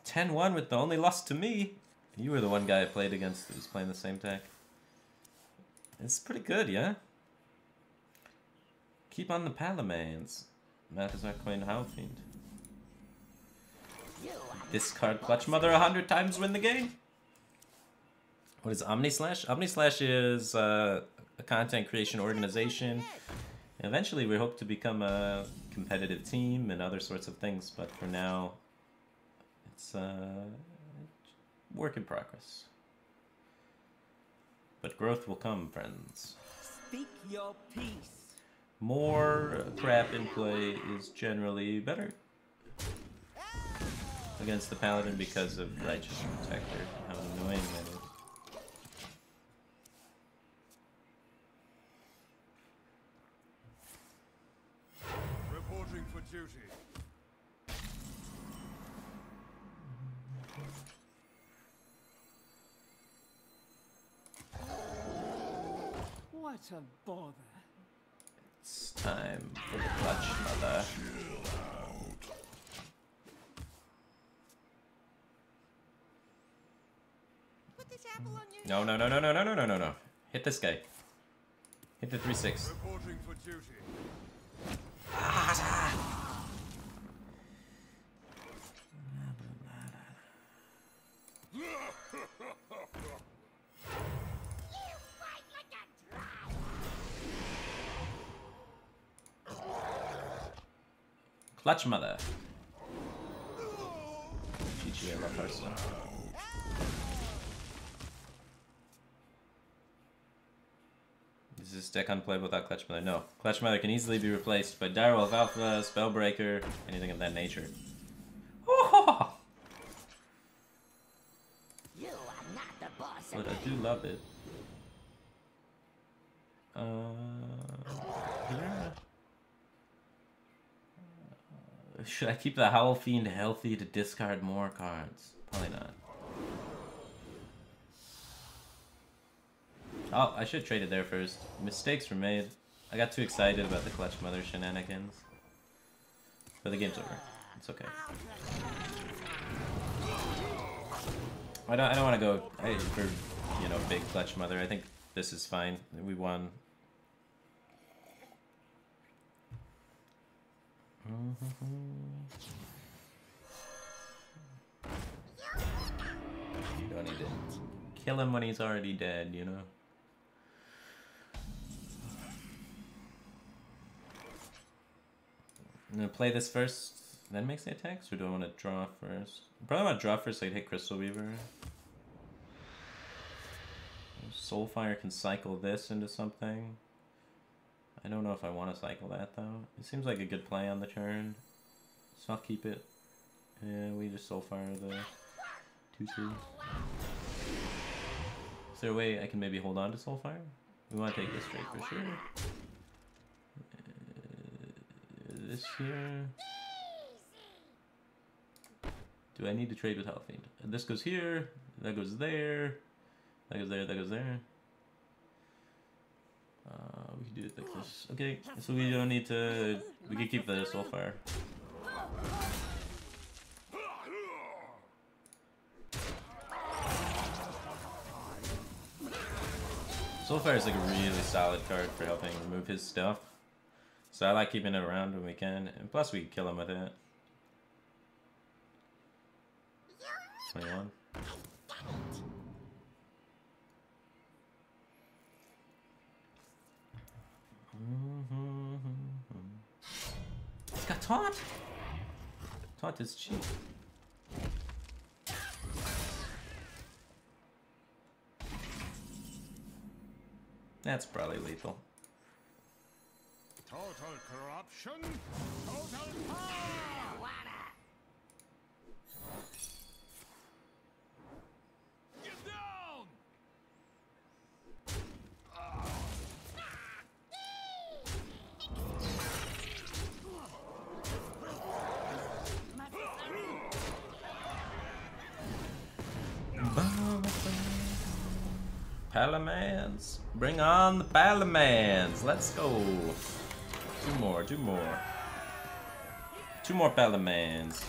10-1 with the only loss to me. You were the one guy I played against that was playing the same deck. It's pretty good, yeah? Keep on the Palamans. Math is not quite Howlfiend. Discard Clutch Mother 100 times, win the game. What is OmniSlash? OmniSlash is a content creation organization. Eventually, we hope to become a competitive team and other sorts of things, but for now, it's work in progress. But growth will come, friends. Speak your peace. More crap in play is generally better against the Paladin because of Righteous Protector. How annoying that is. Reporting for duty. What a bother. It's time for the Clutch Mother. No. Hit this guy. Hit the 3/6. Reporting for duty. Clutch Mother. GG, I love Hearthstone. Is this deck unplayable without Clutch Mother? No. Clutch Mother can easily be replaced by Direwolf Alpha, Spellbreaker, anything of that nature. Oh! You are not the boss But of I do love it. Yeah. Should I keep the Howlfiend healthy to discard more cards? Probably not. Oh, I should have traded there first. Mistakes were made. I got too excited about the Clutch Mother shenanigans. But the game's over. It's okay. I don't want to go for, you know, big Clutch Mother. I think this is fine. We won. You don't need to kill him when he's already dead, you know? I'm gonna play this first. Then makes the attacks, or do I want to draw first? Probably want to draw first so I can hit Crystal Weaver. Soulfire can cycle this into something. I don't know if I want to cycle that though. It seems like a good play on the turn. So I'll keep it. And we just Soulfire the 2/2. Is there a way I can maybe hold on to Soulfire? We want to take this straight for sure. This here. Do I need to trade with Hellfiend? This goes here, that goes there, that goes there, that goes there. We can do it like this. Okay, so we don't need to. We can keep the Soulfire. Soulfire is like a really solid card for helping remove his stuff. So I like keeping it around when we can, and plus we can kill him with it. 21. It's got taunt. Taunt is cheap. That's probably lethal. Total corruption, total power! Get down! Palamans. Bring on the Palamans. Let's go. Two more, two more. Two more Palamans.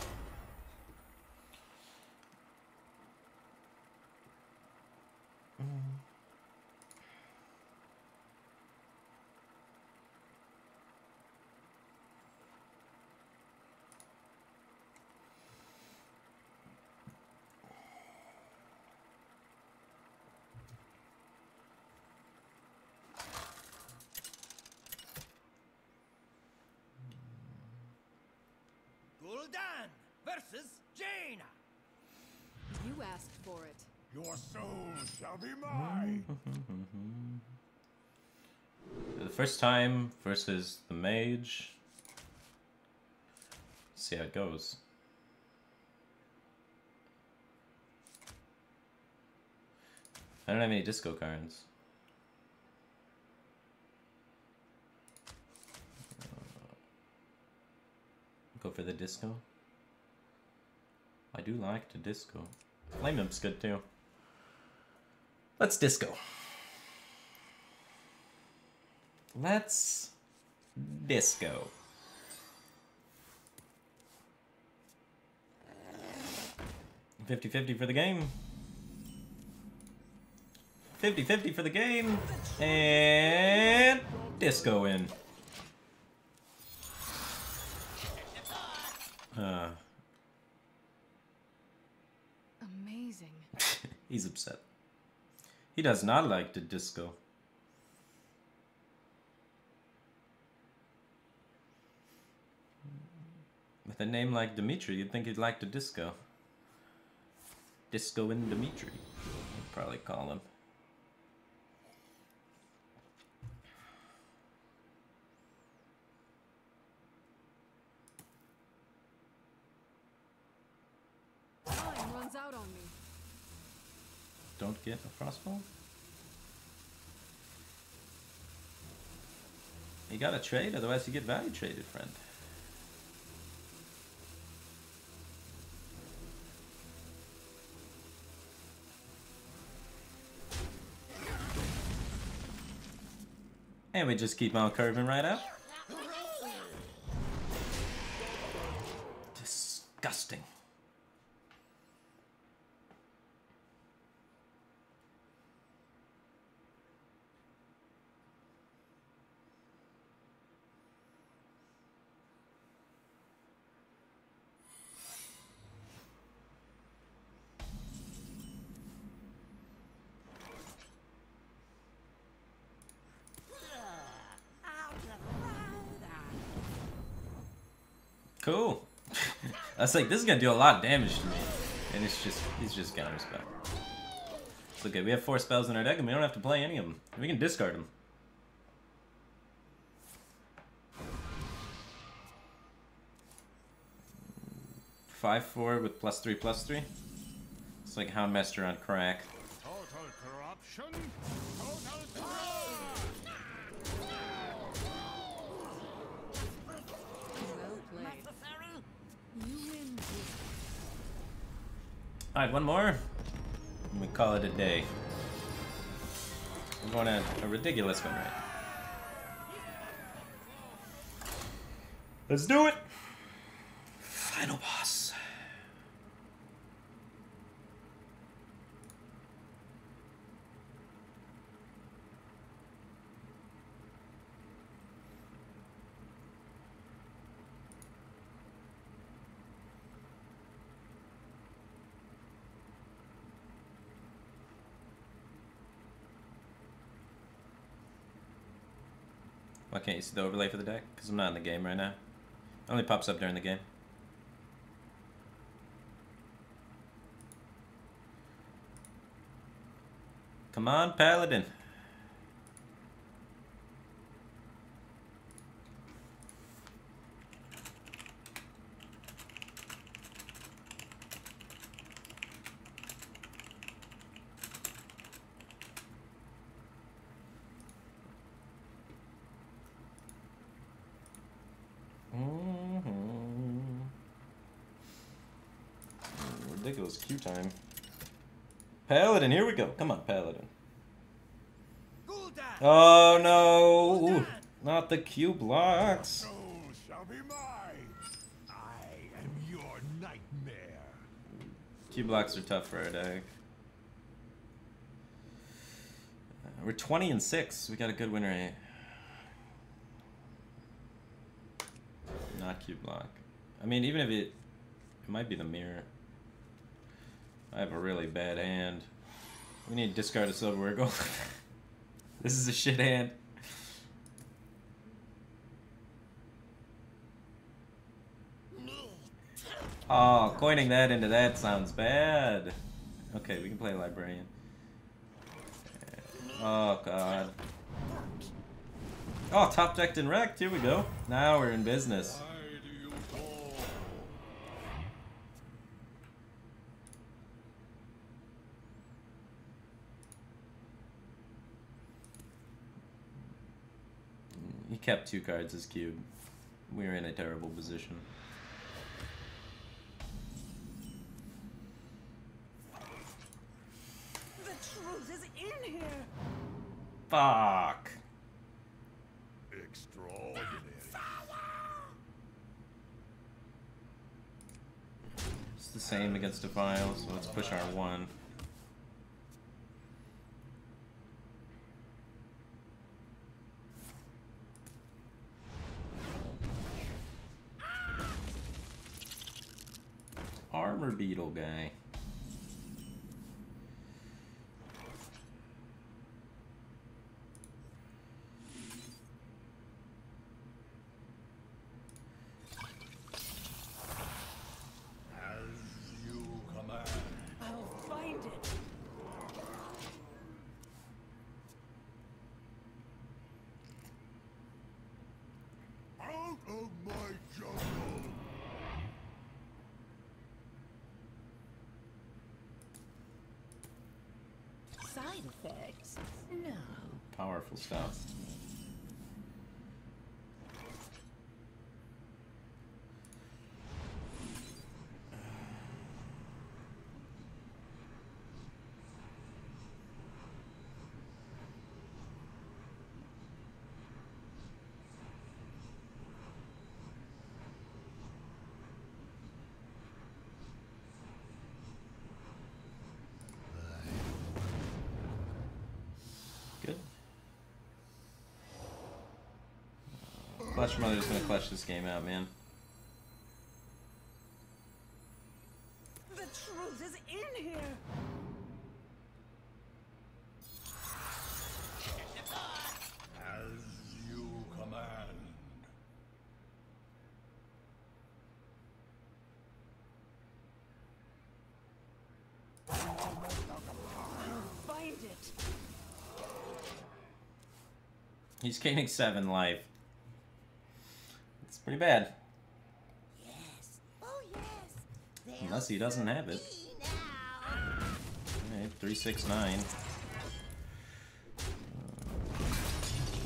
Gul'dan versus Jaina. You asked for it. Your soul shall be mine! The first time versus the mage. See how it goes. I don't have any disco cards. Go for the disco. I do like the disco. Flame Imp's good too. Let's disco. Let's disco. $50-50 for the game. 50-50 for the game. And disco in. Amazing. He's upset. He does not like the disco. With a name like Dimitri, you'd think he'd like the disco. Disco in Dimitri, you'd probably call him. Time runs out on me. Don't get a crossbow? You gotta trade, otherwise you get value traded, friend. And we just keep on curving right up. Disgusting. Cool. I was like, this is gonna do a lot of damage to me. And he's just counterspell. It's okay, we have 4 spells in our deck and we don't have to play any of them. We can discard them. +5/4 with +3/+3. It's like Houndmaster on crack. Total corruption. Total power. Well played. You win. Alright, one more. And we call it a day. We're going on a ridiculous win rate. Let's do it! Final boss. Why can't you see the overlay for the deck? Because I'm not in the game right now. It only pops up during the game. Come on, Paladin. Ridiculous Q time. Paladin, here we go. Come on, Paladin. Oh no! Ooh, not the Q blocks. Soul shall be mine. I am your nightmare. Q blocks are tough for our deck. We're 20-6. We got a good win rate. Not Q block. I mean, even if it might be the mirror. I have a really bad hand. We need to discard a silverware gold. This is a shit hand. Oh, coining that into that sounds bad. Okay, we can play Librarian. Oh, God. Oh, top decked and wrecked. Here we go. Now we're in business. Why do you call? He kept 2 cards as cube. We were in a terrible position. The truth is in here. Fuck. Extraordinary. It's the same against Defile, so let's push our 1. Armor Beetle guy. As you command. I'll find it. Out of my jungle. Side effects? No. Powerful stuff. Good. Clutch Mother's gonna clutch this game out, man. The truth is in here. As you command. He's gaining 7 life. It's pretty bad. Yes. Oh, yes. Unless he doesn't have it. Alright, 369.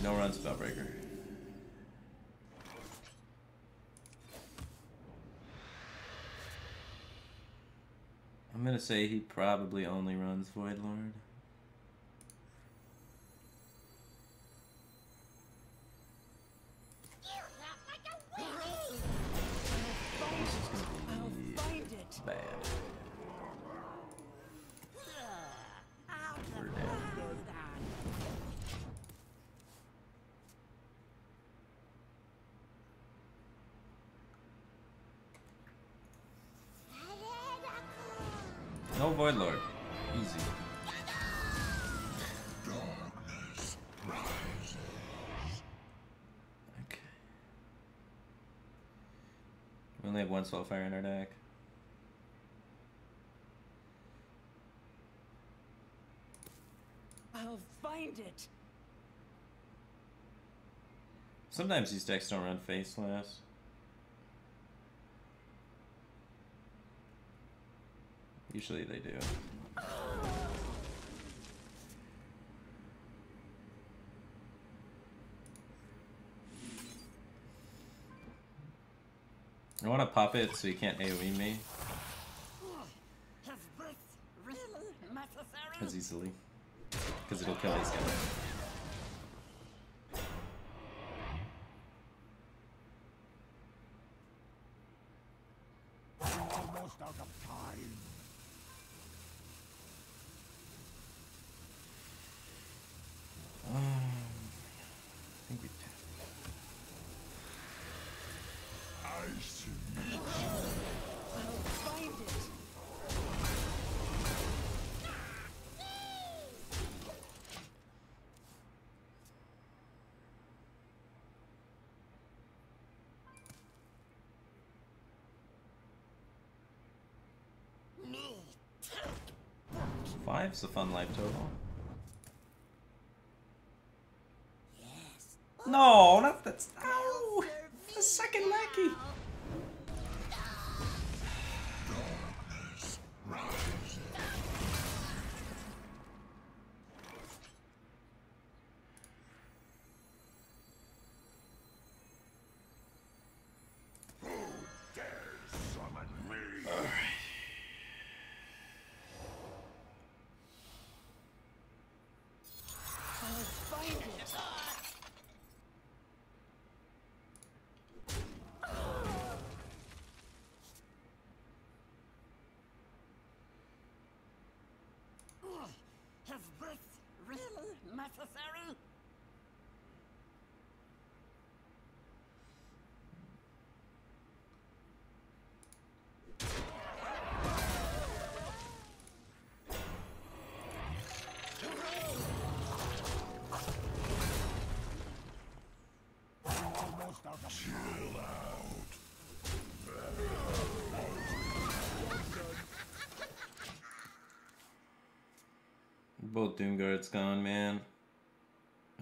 No run Spellbreaker. I'm gonna say he probably only runs Void Lord. This is gonna be bad. We're down. No Void Lord. Easy. Okay. We only have 1 Spellfire in our deck. I'll find it. Sometimes these decks don't run Faceless. Usually they do. I want to pop it so you can't AoE me as easily, because it'll kill these guys. Almost out of time. I think we do. I see. I'll find it. Five's a fun life total. Yes. No, not that's. No! The second lackey! Summon me. I'll find it. Is this really necessary? Almost out of chill out. Both Doomguards gone, man.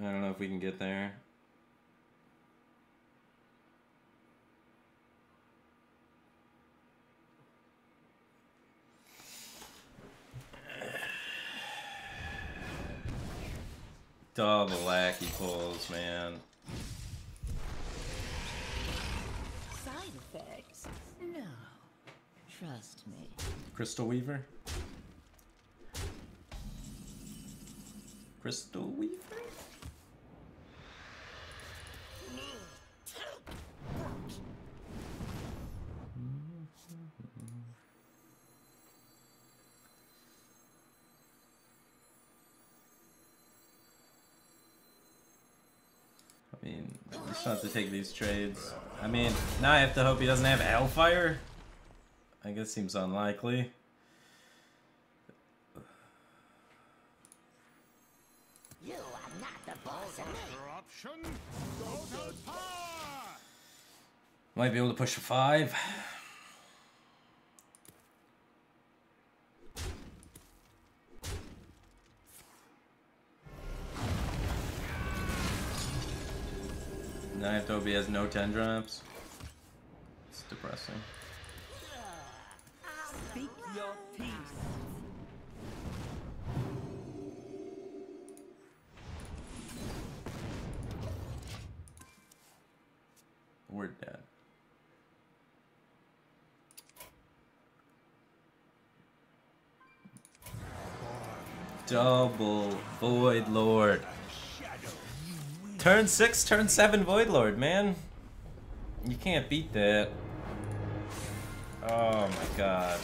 I don't know if we can get there. Double lackey pulls, man. Side effects? No. Trust me. Crystal Weaver? Crystal Weaver? I mean, you just have to take these trades. I mean, now I have to hope he doesn't have Hellfire. I guess seems unlikely. You are not the boss of me. Corruption. Total power. Might be able to push a 5. Knife Toby has no 10 drops. It's depressing. Speak your peace. We're dead. Double Void Lord. Turn 6, turn 7 Void Lord, man. You can't beat that. Oh my god.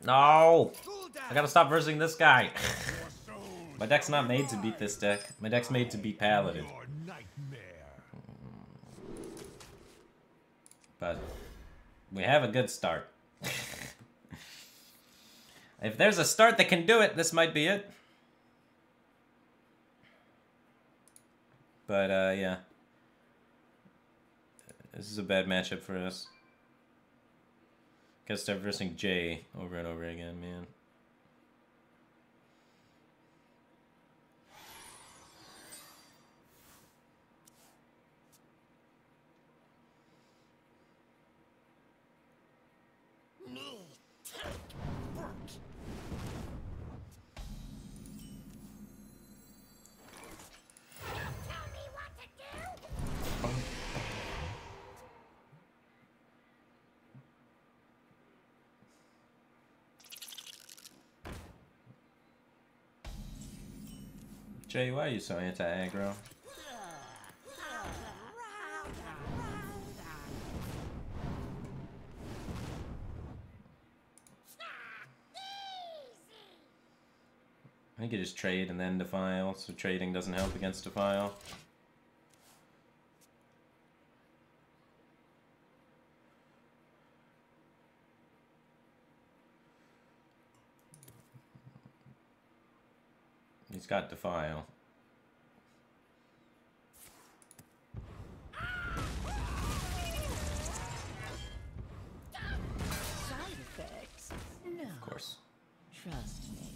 No! I gotta stop versing this guy. My deck's not made to beat this deck. My deck's made to beat Paladin. But we have a good start. If there's a start that can do it, this might be it. But yeah. This is a bad matchup for us. Gotta start versing Jay over and over again, man. Jay, why are you so anti-aggro? I think you just trade and then defile, so trading doesn't help against defile. He's got defile. Side effects? No. Of course. Trust me.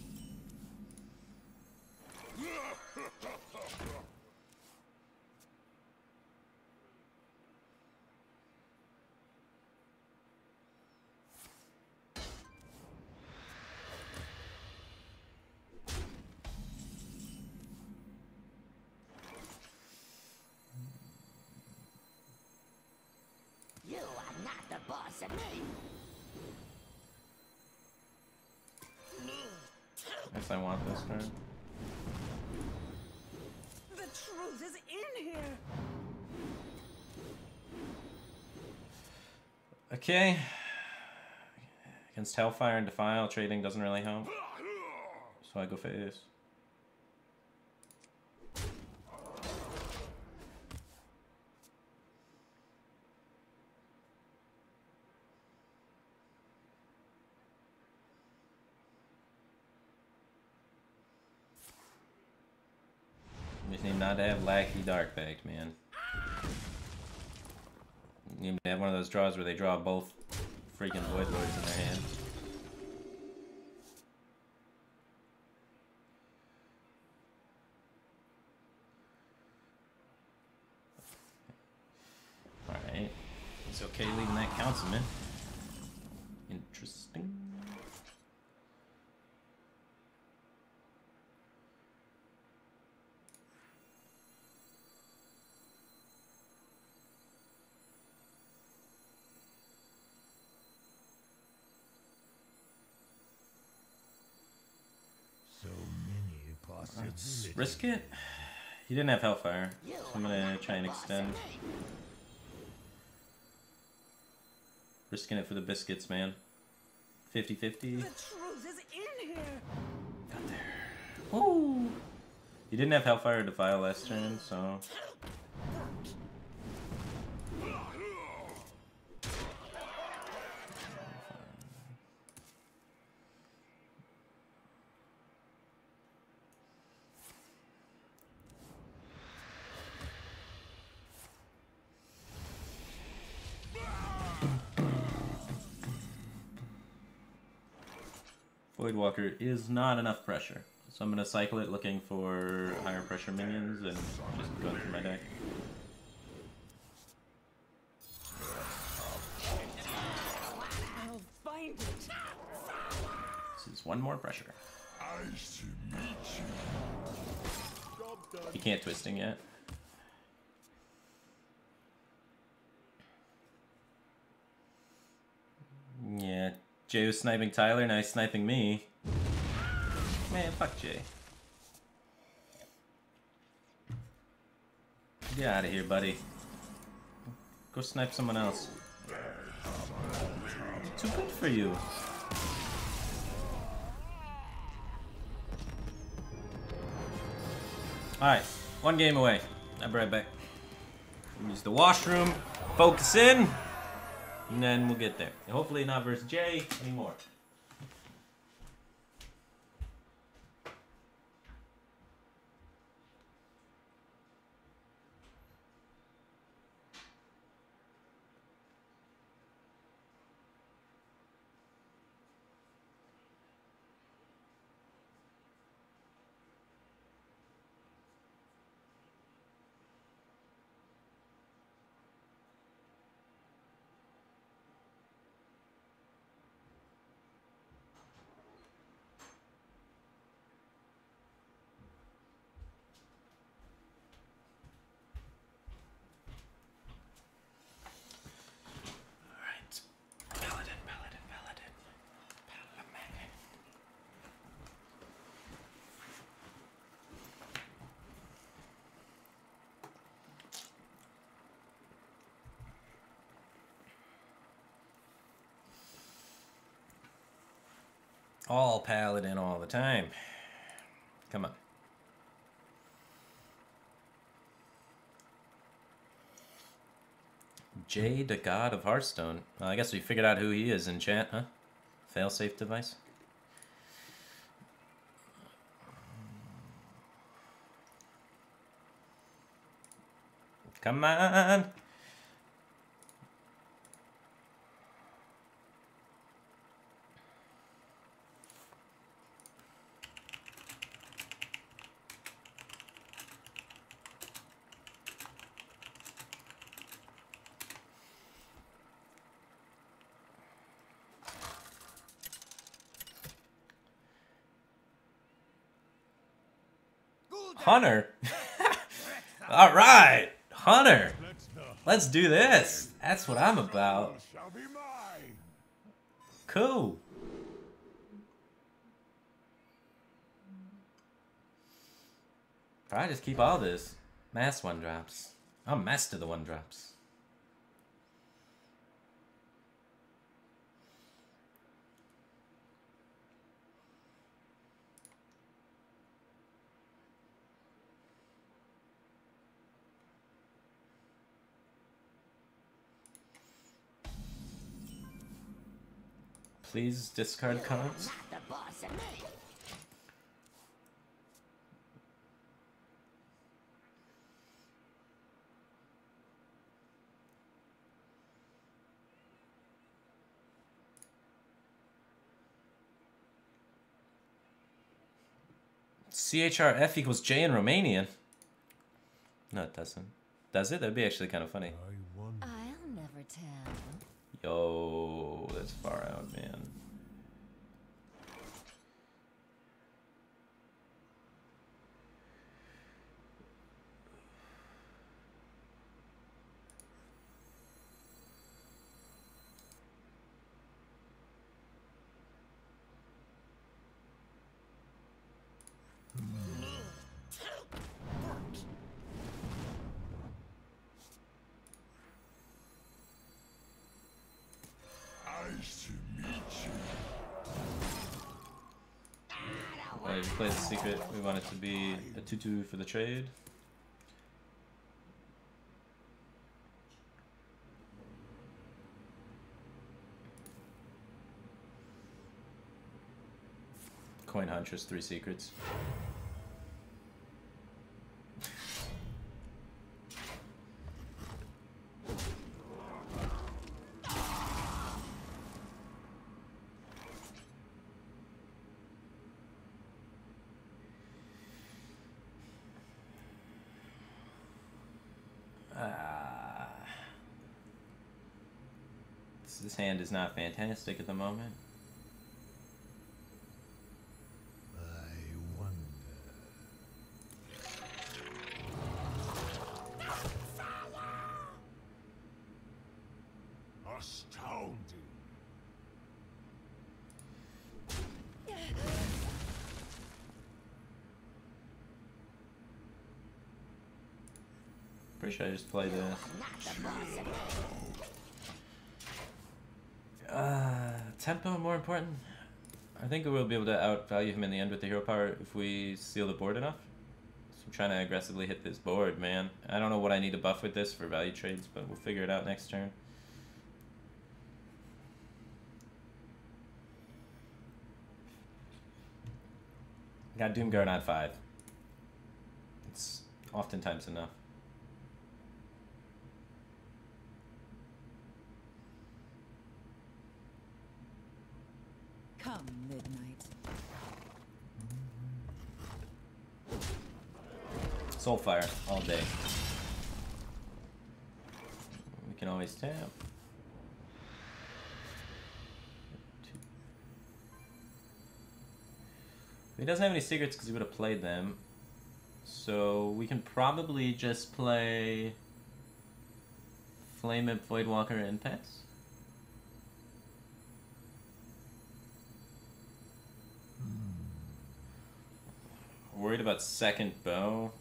You are not the boss of me. Guess I want this turn. The truth is in here. Okay. Against Hellfire and Defile, trading doesn't really help. So I go face. You just need not to have Lackey Dark Pact, man. You need to have one of those draws where they draw both freaking Void Lords in their hand. Alright. It's okay leaving that councilman. Interesting. So many possibilities. Risk it. He didn't have Hellfire, so I'm gonna try and extend. Risking it for the biscuits, man. 50-50. The truth is in here. Got there. Woo! You didn't have Hellfire or Defile last turn, so... Voidwalker is not enough pressure. So I'm going to cycle it looking for higher pressure minions and just going through my deck. I'll find it. This is one more pressure. He can't twisting yet. Yeah, Jay was sniping Tyler, now he's sniping me. Man, fuck Jay. Get out of here, buddy. Go snipe someone else. Too good for you. Alright, one game away. I'll be right back. Use the washroom, focus in, and then we'll get there. And hopefully not versus Jay anymore. All paladin all the time. Come on. Jay, the god of Hearthstone. Well, I guess we figured out who he is in chat, huh? Failsafe device. Come on. Hunter. All right, Hunter. Let's do this. That's what I'm about. Cool. Probably just keep all this. Mass one drops. I'll master the one drops. Please discard cards. Not the boss of me. CHRF equals J in Romanian. No, it doesn't. Does it? That'd be actually kind of funny. I'll never tell. Yo, that's far out, man. If you play the secret, we want it to be a 2/2 for the trade. Coin Huntress, 3 secrets. This hand is not fantastic at the moment. I wonder. Astounding. Pretty sure I just played this. Tempo more important. I think we'll be able to outvalue him in the end with the hero power if we seal the board enough. So I'm trying to aggressively hit this board, man. I don't know what I need to buff with this for value trades, but we'll figure it out next turn. Got Doomguard on 5. It's oftentimes enough. Come midnight. Soulfire all day. We can always tap. He doesn't have any secrets because he would have played them. So we can probably just play Flame Imp, Voidwalker, and Pets. Worried about second bow.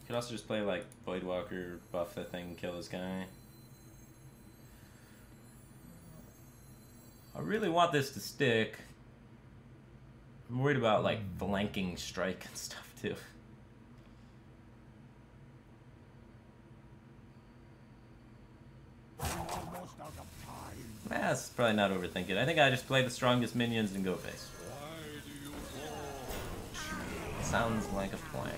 Could also just play like Voidwalker, buff the thing, kill this guy. I really want this to stick. I'm worried about like flanking strike and stuff too. Almost out of time. That's probably not overthinking. I think I just play the strongest minions and go face. Why do you fall? Sounds like a plan.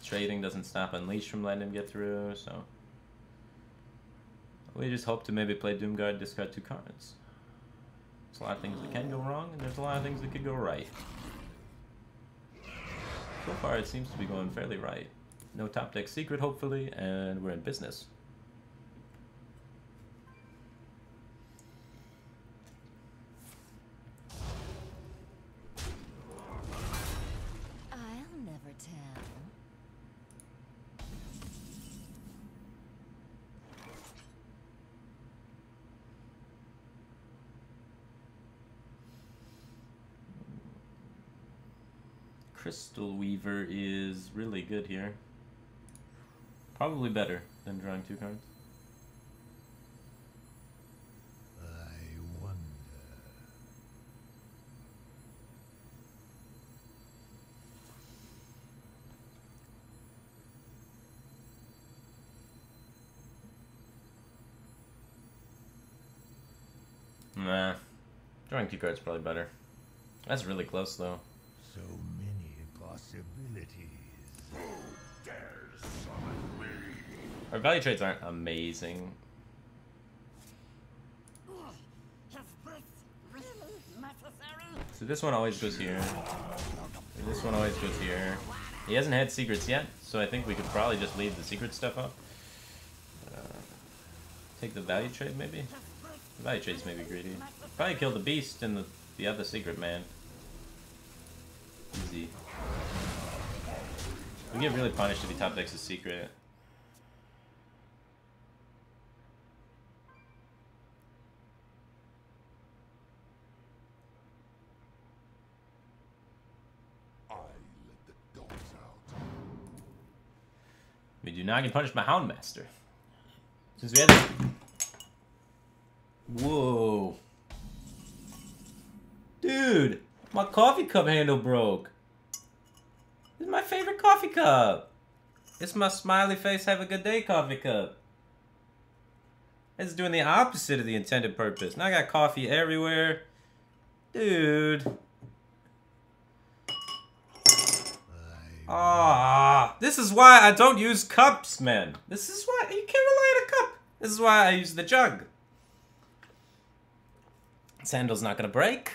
Trading doesn't stop Unleash from letting him get through, so we just hope to maybe play Doomguard, discard 2 cards. There's a lot of things that can go wrong, and there's a lot of things that could go right. So far, it seems to be going fairly right. No top deck secret, hopefully, and we're in business. I'll never tell. Crystal Weaver is really good here. Probably better than drawing 2 cards. I wonder. Nah. Drawing 2 cards is probably better. That's really close though. So many possibilities. Who dares summon me? Our value trades aren't amazing. Is this really necessary? So this one always goes here. And this one always goes here. He hasn't had secrets yet, so I think we could probably just leave the secret stuff up. Take the value trade maybe? The value trade's maybe greedy. Probably kill the beast and the other secret man. Easy. We get really punished if he top decks a secret. I let the dogs out. We do not get punished by Houndmaster. Since we had Whoa. Dude, my coffee cup handle broke. This is my favorite coffee cup. It's my smiley face, have a good day coffee cup. It's doing the opposite of the intended purpose. Now I got coffee everywhere. Dude. Ah, this is why I don't use cups, man. This is why you can't rely on a cup. This is why I use the jug. This handle's not gonna break.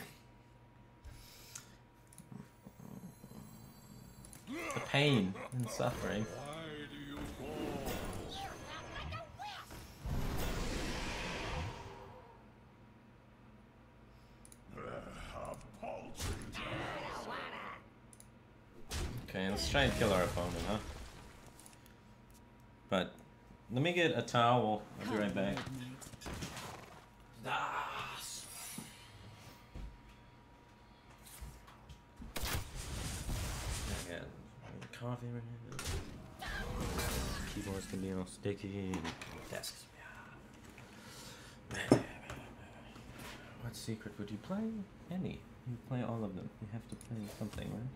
The pain and suffering. Okay, let's try and kill our opponent, huh? But let me get a towel. I'll be right back. I got coffee right here. Keyboards can be all sticky. Desks. What secret would you play? Any. You play all of them. You have to play something, right?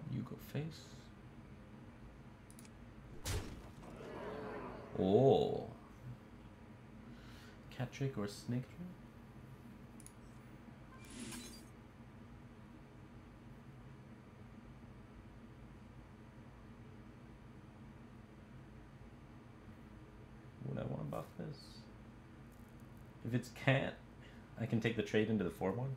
You go face. Oh. Cat trick or snake trick? What I want about this? If it's cat, I can take the trade into the 4-1.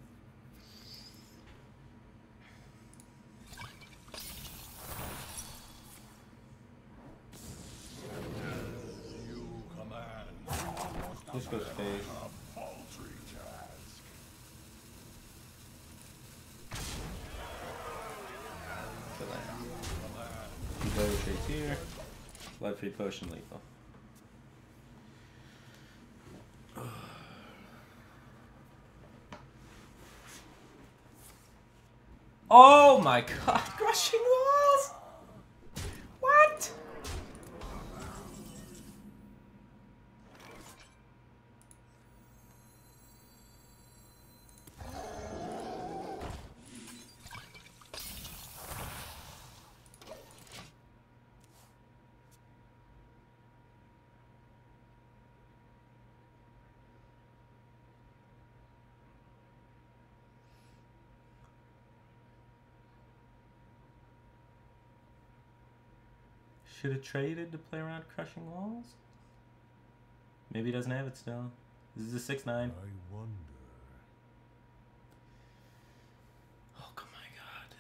This goes face. Blood trades here. Blood free potion lethal. Oh my god, crushing walls! What? Should have traded to play around crushing walls? Maybe he doesn't have it still. This is a 6-9. I wonder. Oh my god.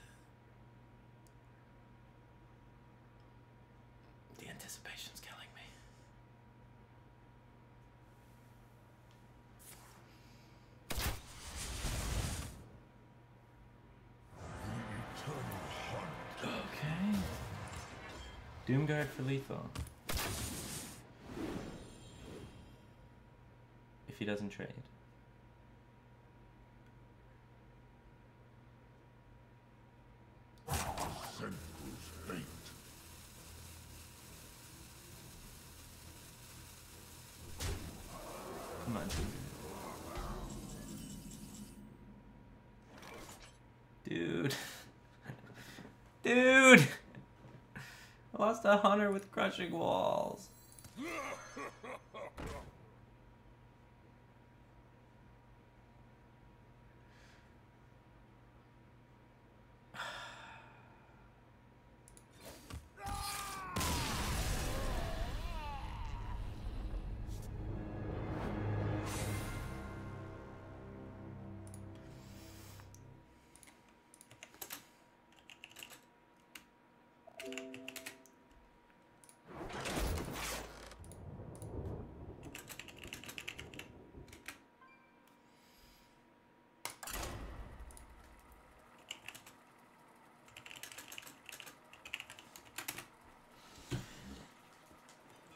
The anticipation's killing me. Okay. Doomguard for lethal. If he doesn't trade. Come on, dude. Dude! I lost a hunter with crushing walls.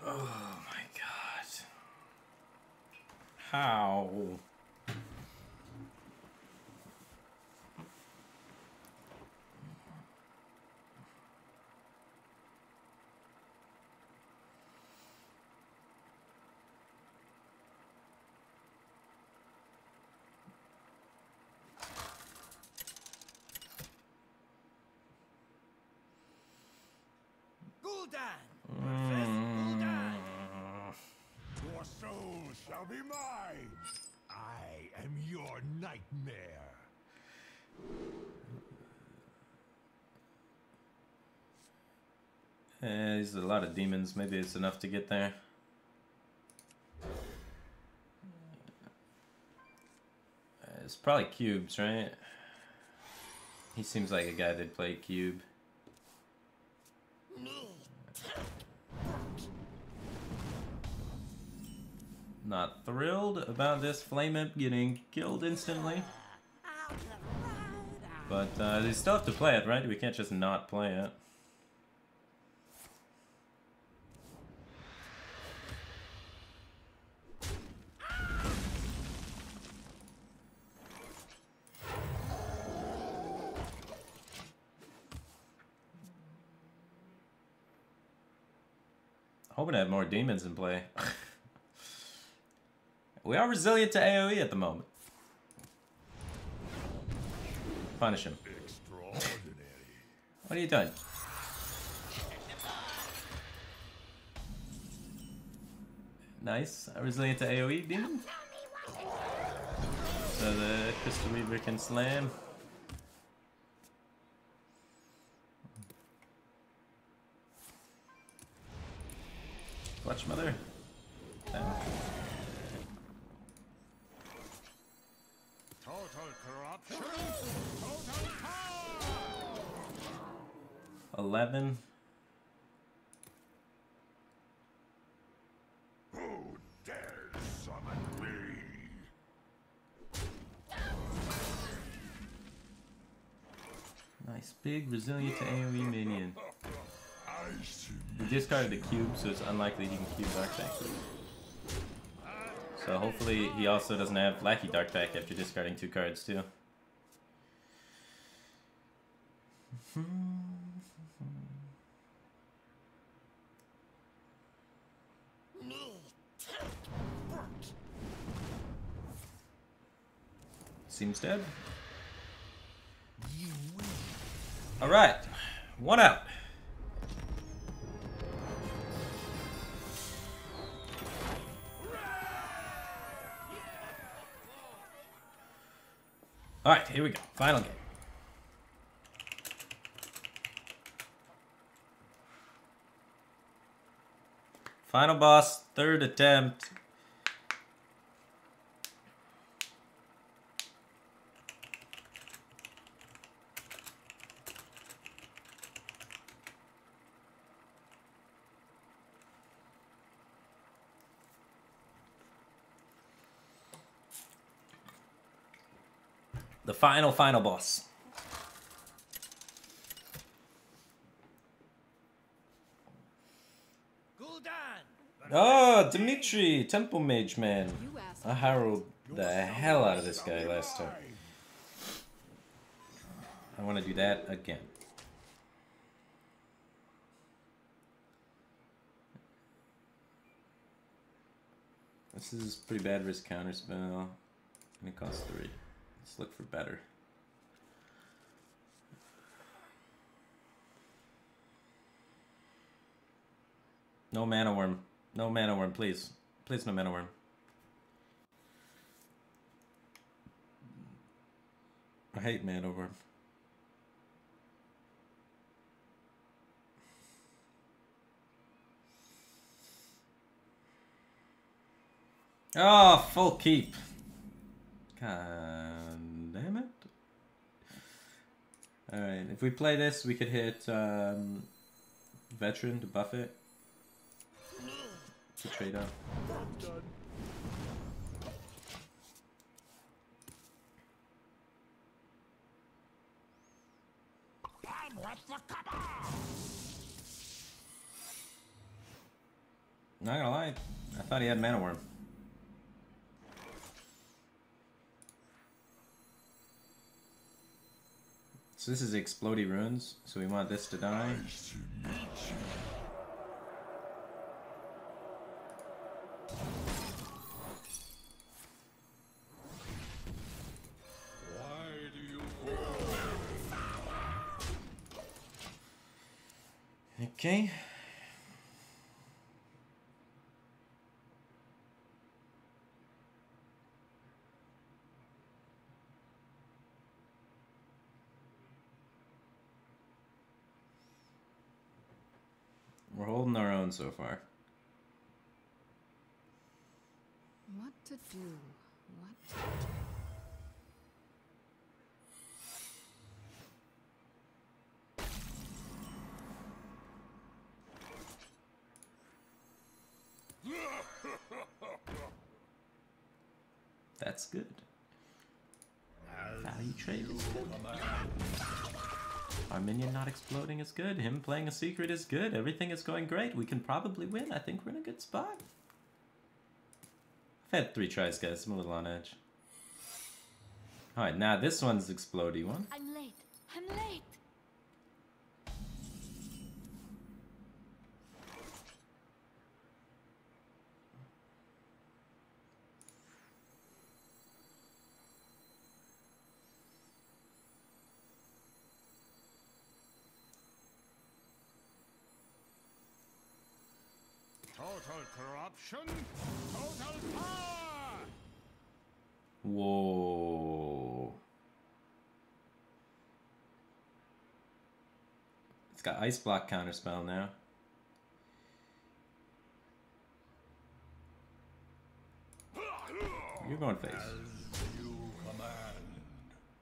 Oh my god. How? Your soul shall be mine. I am your nightmare. There's a lot of demons. Maybe it's enough to get there. It's probably cubes, right? He seems like a guy that'd play cube. Not thrilled about this Flame Imp getting killed instantly. But they still have to play it, right? We can't just not play it. Hoping to have more demons in play. We are resilient to AoE at the moment. Punish him. What are you doing? Nice. Resilient to AoE demon. So the Crystal Reaver can slam. Clutch Mother. Down. Total corruption. Total power. 11. Who dares summon me? Nice. Big, resilient to AoE minion. I see. He discarded the cube, so it's unlikely he can cube Dark Tank. So hopefully he also doesn't have Lackey Dark Tank after discarding 2 cards too. Seems dead. Alright, 1 out. Alright, here we go. Final game. Final boss, 3rd attempt. The final boss. Oh, Dimitri, Temple Mage Man. I harrowed the hell out of this guy last time. I want to do that again. This is pretty bad risk counterspell, and it costs 3. Let's look for better. No mana worm. No mana worm, please. Please no mana worm. I hate mana worm. Oh, full keep. God damn it. Alright, if we play this, we could hit Veteran to buff it. To trade up. Not gonna lie, I thought he had mana worm. So this is Explodey Runes, so we want this to die. Okay. We're holding our own so far. What to do? What to do? That's good. Value trade is good. Our minion not exploding is good. Him playing a secret is good. Everything is going great. We can probably win. I think we're in a good spot. I've had 3 tries, guys. I'm a little on edge. Alright, now this one's the explodey one. I'm late. I'm late. Total corruption, total power! Whoa. It's got ice block counterspell now. You're going face. You command.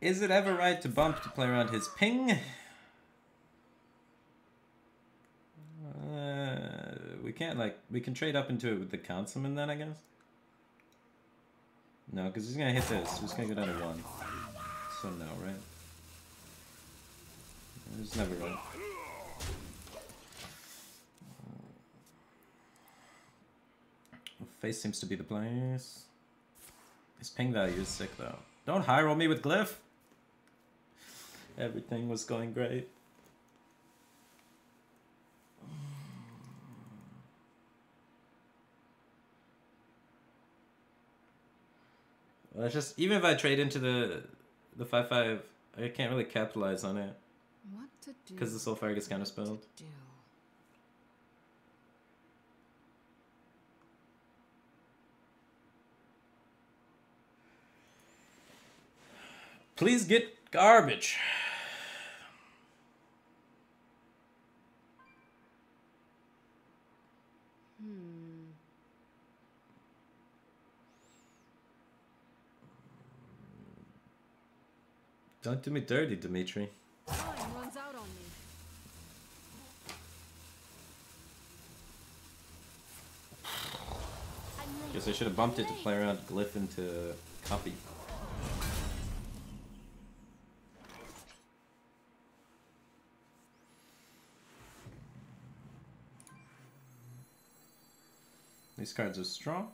Is it ever right to bump to play around his ping? We can't, like, we can trade up into it with the councilman then, I guess? No, because he's gonna hit this. He's gonna go down to 1. So no, right? It's never right. Face seems to be the place. His ping value is sick, though. Don't high roll me with Glyph! Everything was going great. Well, it's just, even if I trade into the 5/5, I can't really capitalize on it. What to do? Because the Soulfire gets counterspelled. What to do? Please get garbage. Don't do me dirty, Dimitri. Time runs out on me. Guess I should have bumped it to play around Glyph into copy. These cards are strong.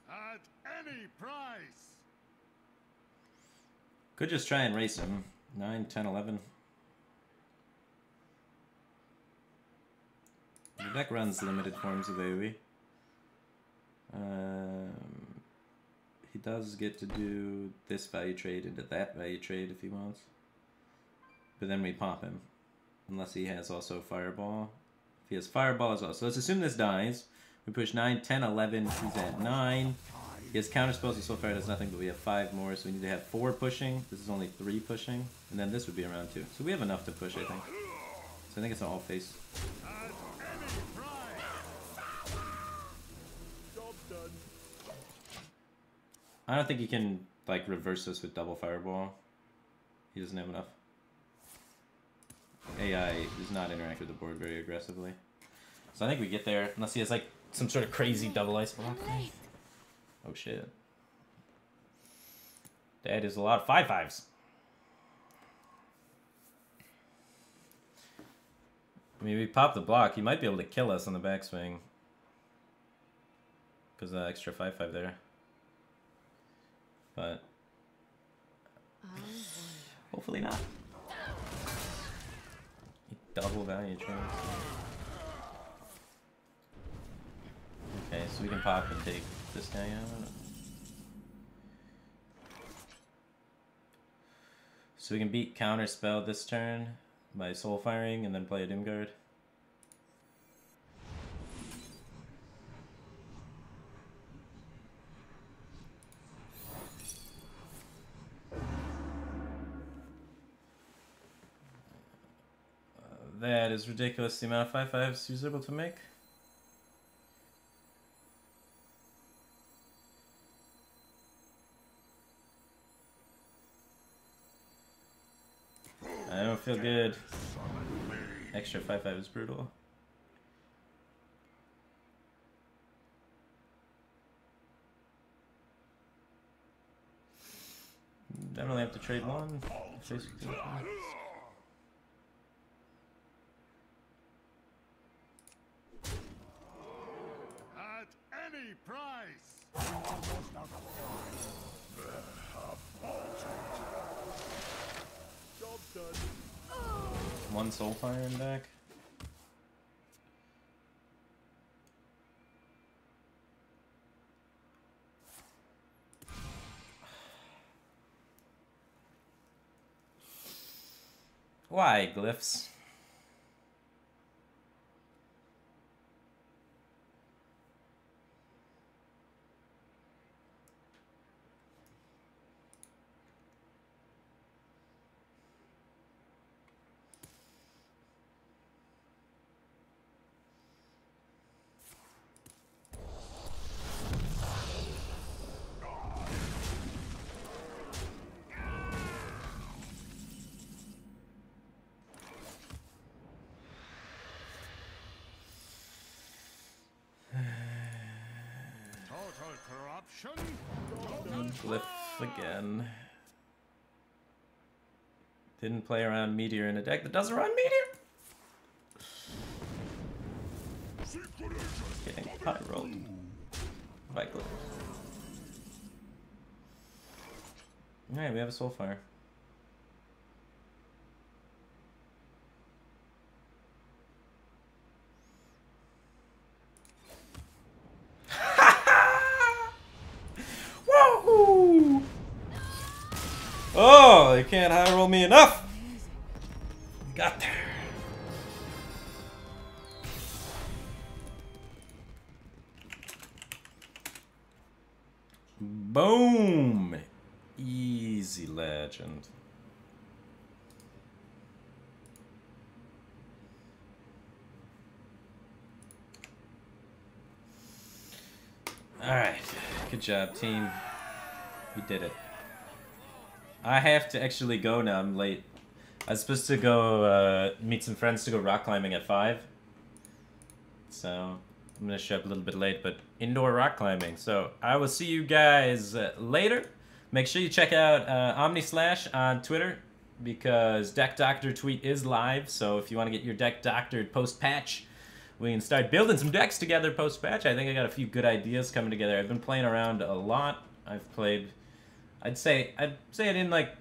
At any price! Could just try and race him. 9, 10, 11. The deck runs limited forms of AoE. He does get to do this value trade into that value trade if he wants. But then we pop him. Unless he has also Fireball. If he has Fireball as well. So let's assume this dies. We push 9, 10, 11. He's at 9. He has counterspells, and so far does nothing, but we have 5 more, so we need to have 4 pushing. This is only 3 pushing. And then this would be around 2. So we have enough to push, I think. So I think it's an all face. At any price! Job done. I don't think he can, like, reverse this with double Fireball. He doesn't have enough. AI does not interact with the board very aggressively. So I think we get there, unless he has, like, some sort of crazy double ice block. Oh, shit. That is a lot of 5/5s. I mean, we pop the block, he might be able to kill us on the backswing. Because of the extra 5/5 there. But hopefully not. Double value trades. Okay, so we can pop and take this guy out. So we can beat Counterspell this turn by Soul Firing and then play a Doom Guard. That is ridiculous, the amount of 5/5s he's able to make. I don't feel good. Extra 5/5 is brutal. Definitely have to trade one. At any price. Job done. One Soulfire in deck. Why, Glyphs? Total corruption. Glyph again. Didn't play around Meteor in a deck that doesn't run Meteor? Getting high rolled by Glyph. Alright, we have a Soulfire. Woohoo! Oh, they can't high roll me enough! Got there. Boom! Easy legend. Alright, good job, team. We did it. I have to actually go now, I'm late. I was supposed to go meet some friends to go rock climbing at 5. So, I'm gonna show up a little bit late, but indoor rock climbing. So, I will see you guys later. Make sure you check out OmniSlash on Twitter, because Deck Doctor tweet is live. So, if you want to get your deck doctored post-patch, we can start building some decks together post-patch. I think I got a few good ideas coming together. I've been playing around a lot. I've played... I'd say it in like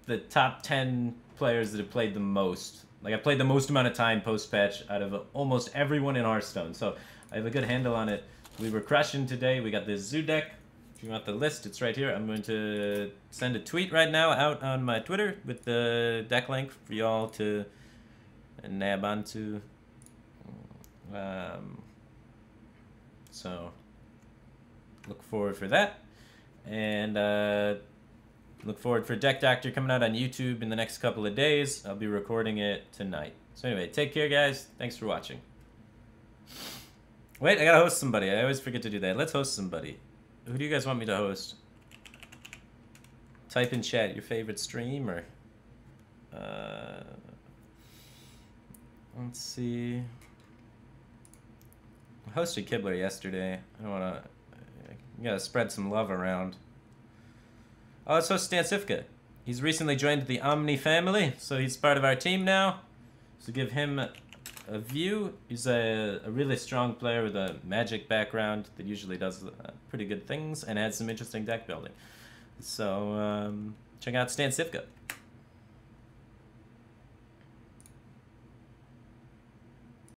the top 10 players that have played the most. Like I played the most amount of time post-patch out of almost everyone in Hearthstone. So I have a good handle on it. We were crushing today. We got this Zoo deck. If you want the list, it's right here. I'm going to send a tweet right now out on my Twitter with the deck link for y'all to nab onto. So look forward for that. And look forward for Deck Doctor coming out on YouTube in the next couple of days. I'll be recording it tonight. So anyway, take care, guys. Thanks for watching. Wait, I gotta host somebody. I always forget to do that. Let's host somebody. Who do you guys want me to host? Type in chat your favorite stream, or... let's see... I hosted Kibler yesterday. I wanna... You gotta spread some love around. Oh, let's host Stan Sifka. He's recently joined the Omni family, so he's part of our team now. So give him a view. He's a really strong player with a magic background that usually does pretty good things and has some interesting deck building. So check out Stan Sifka.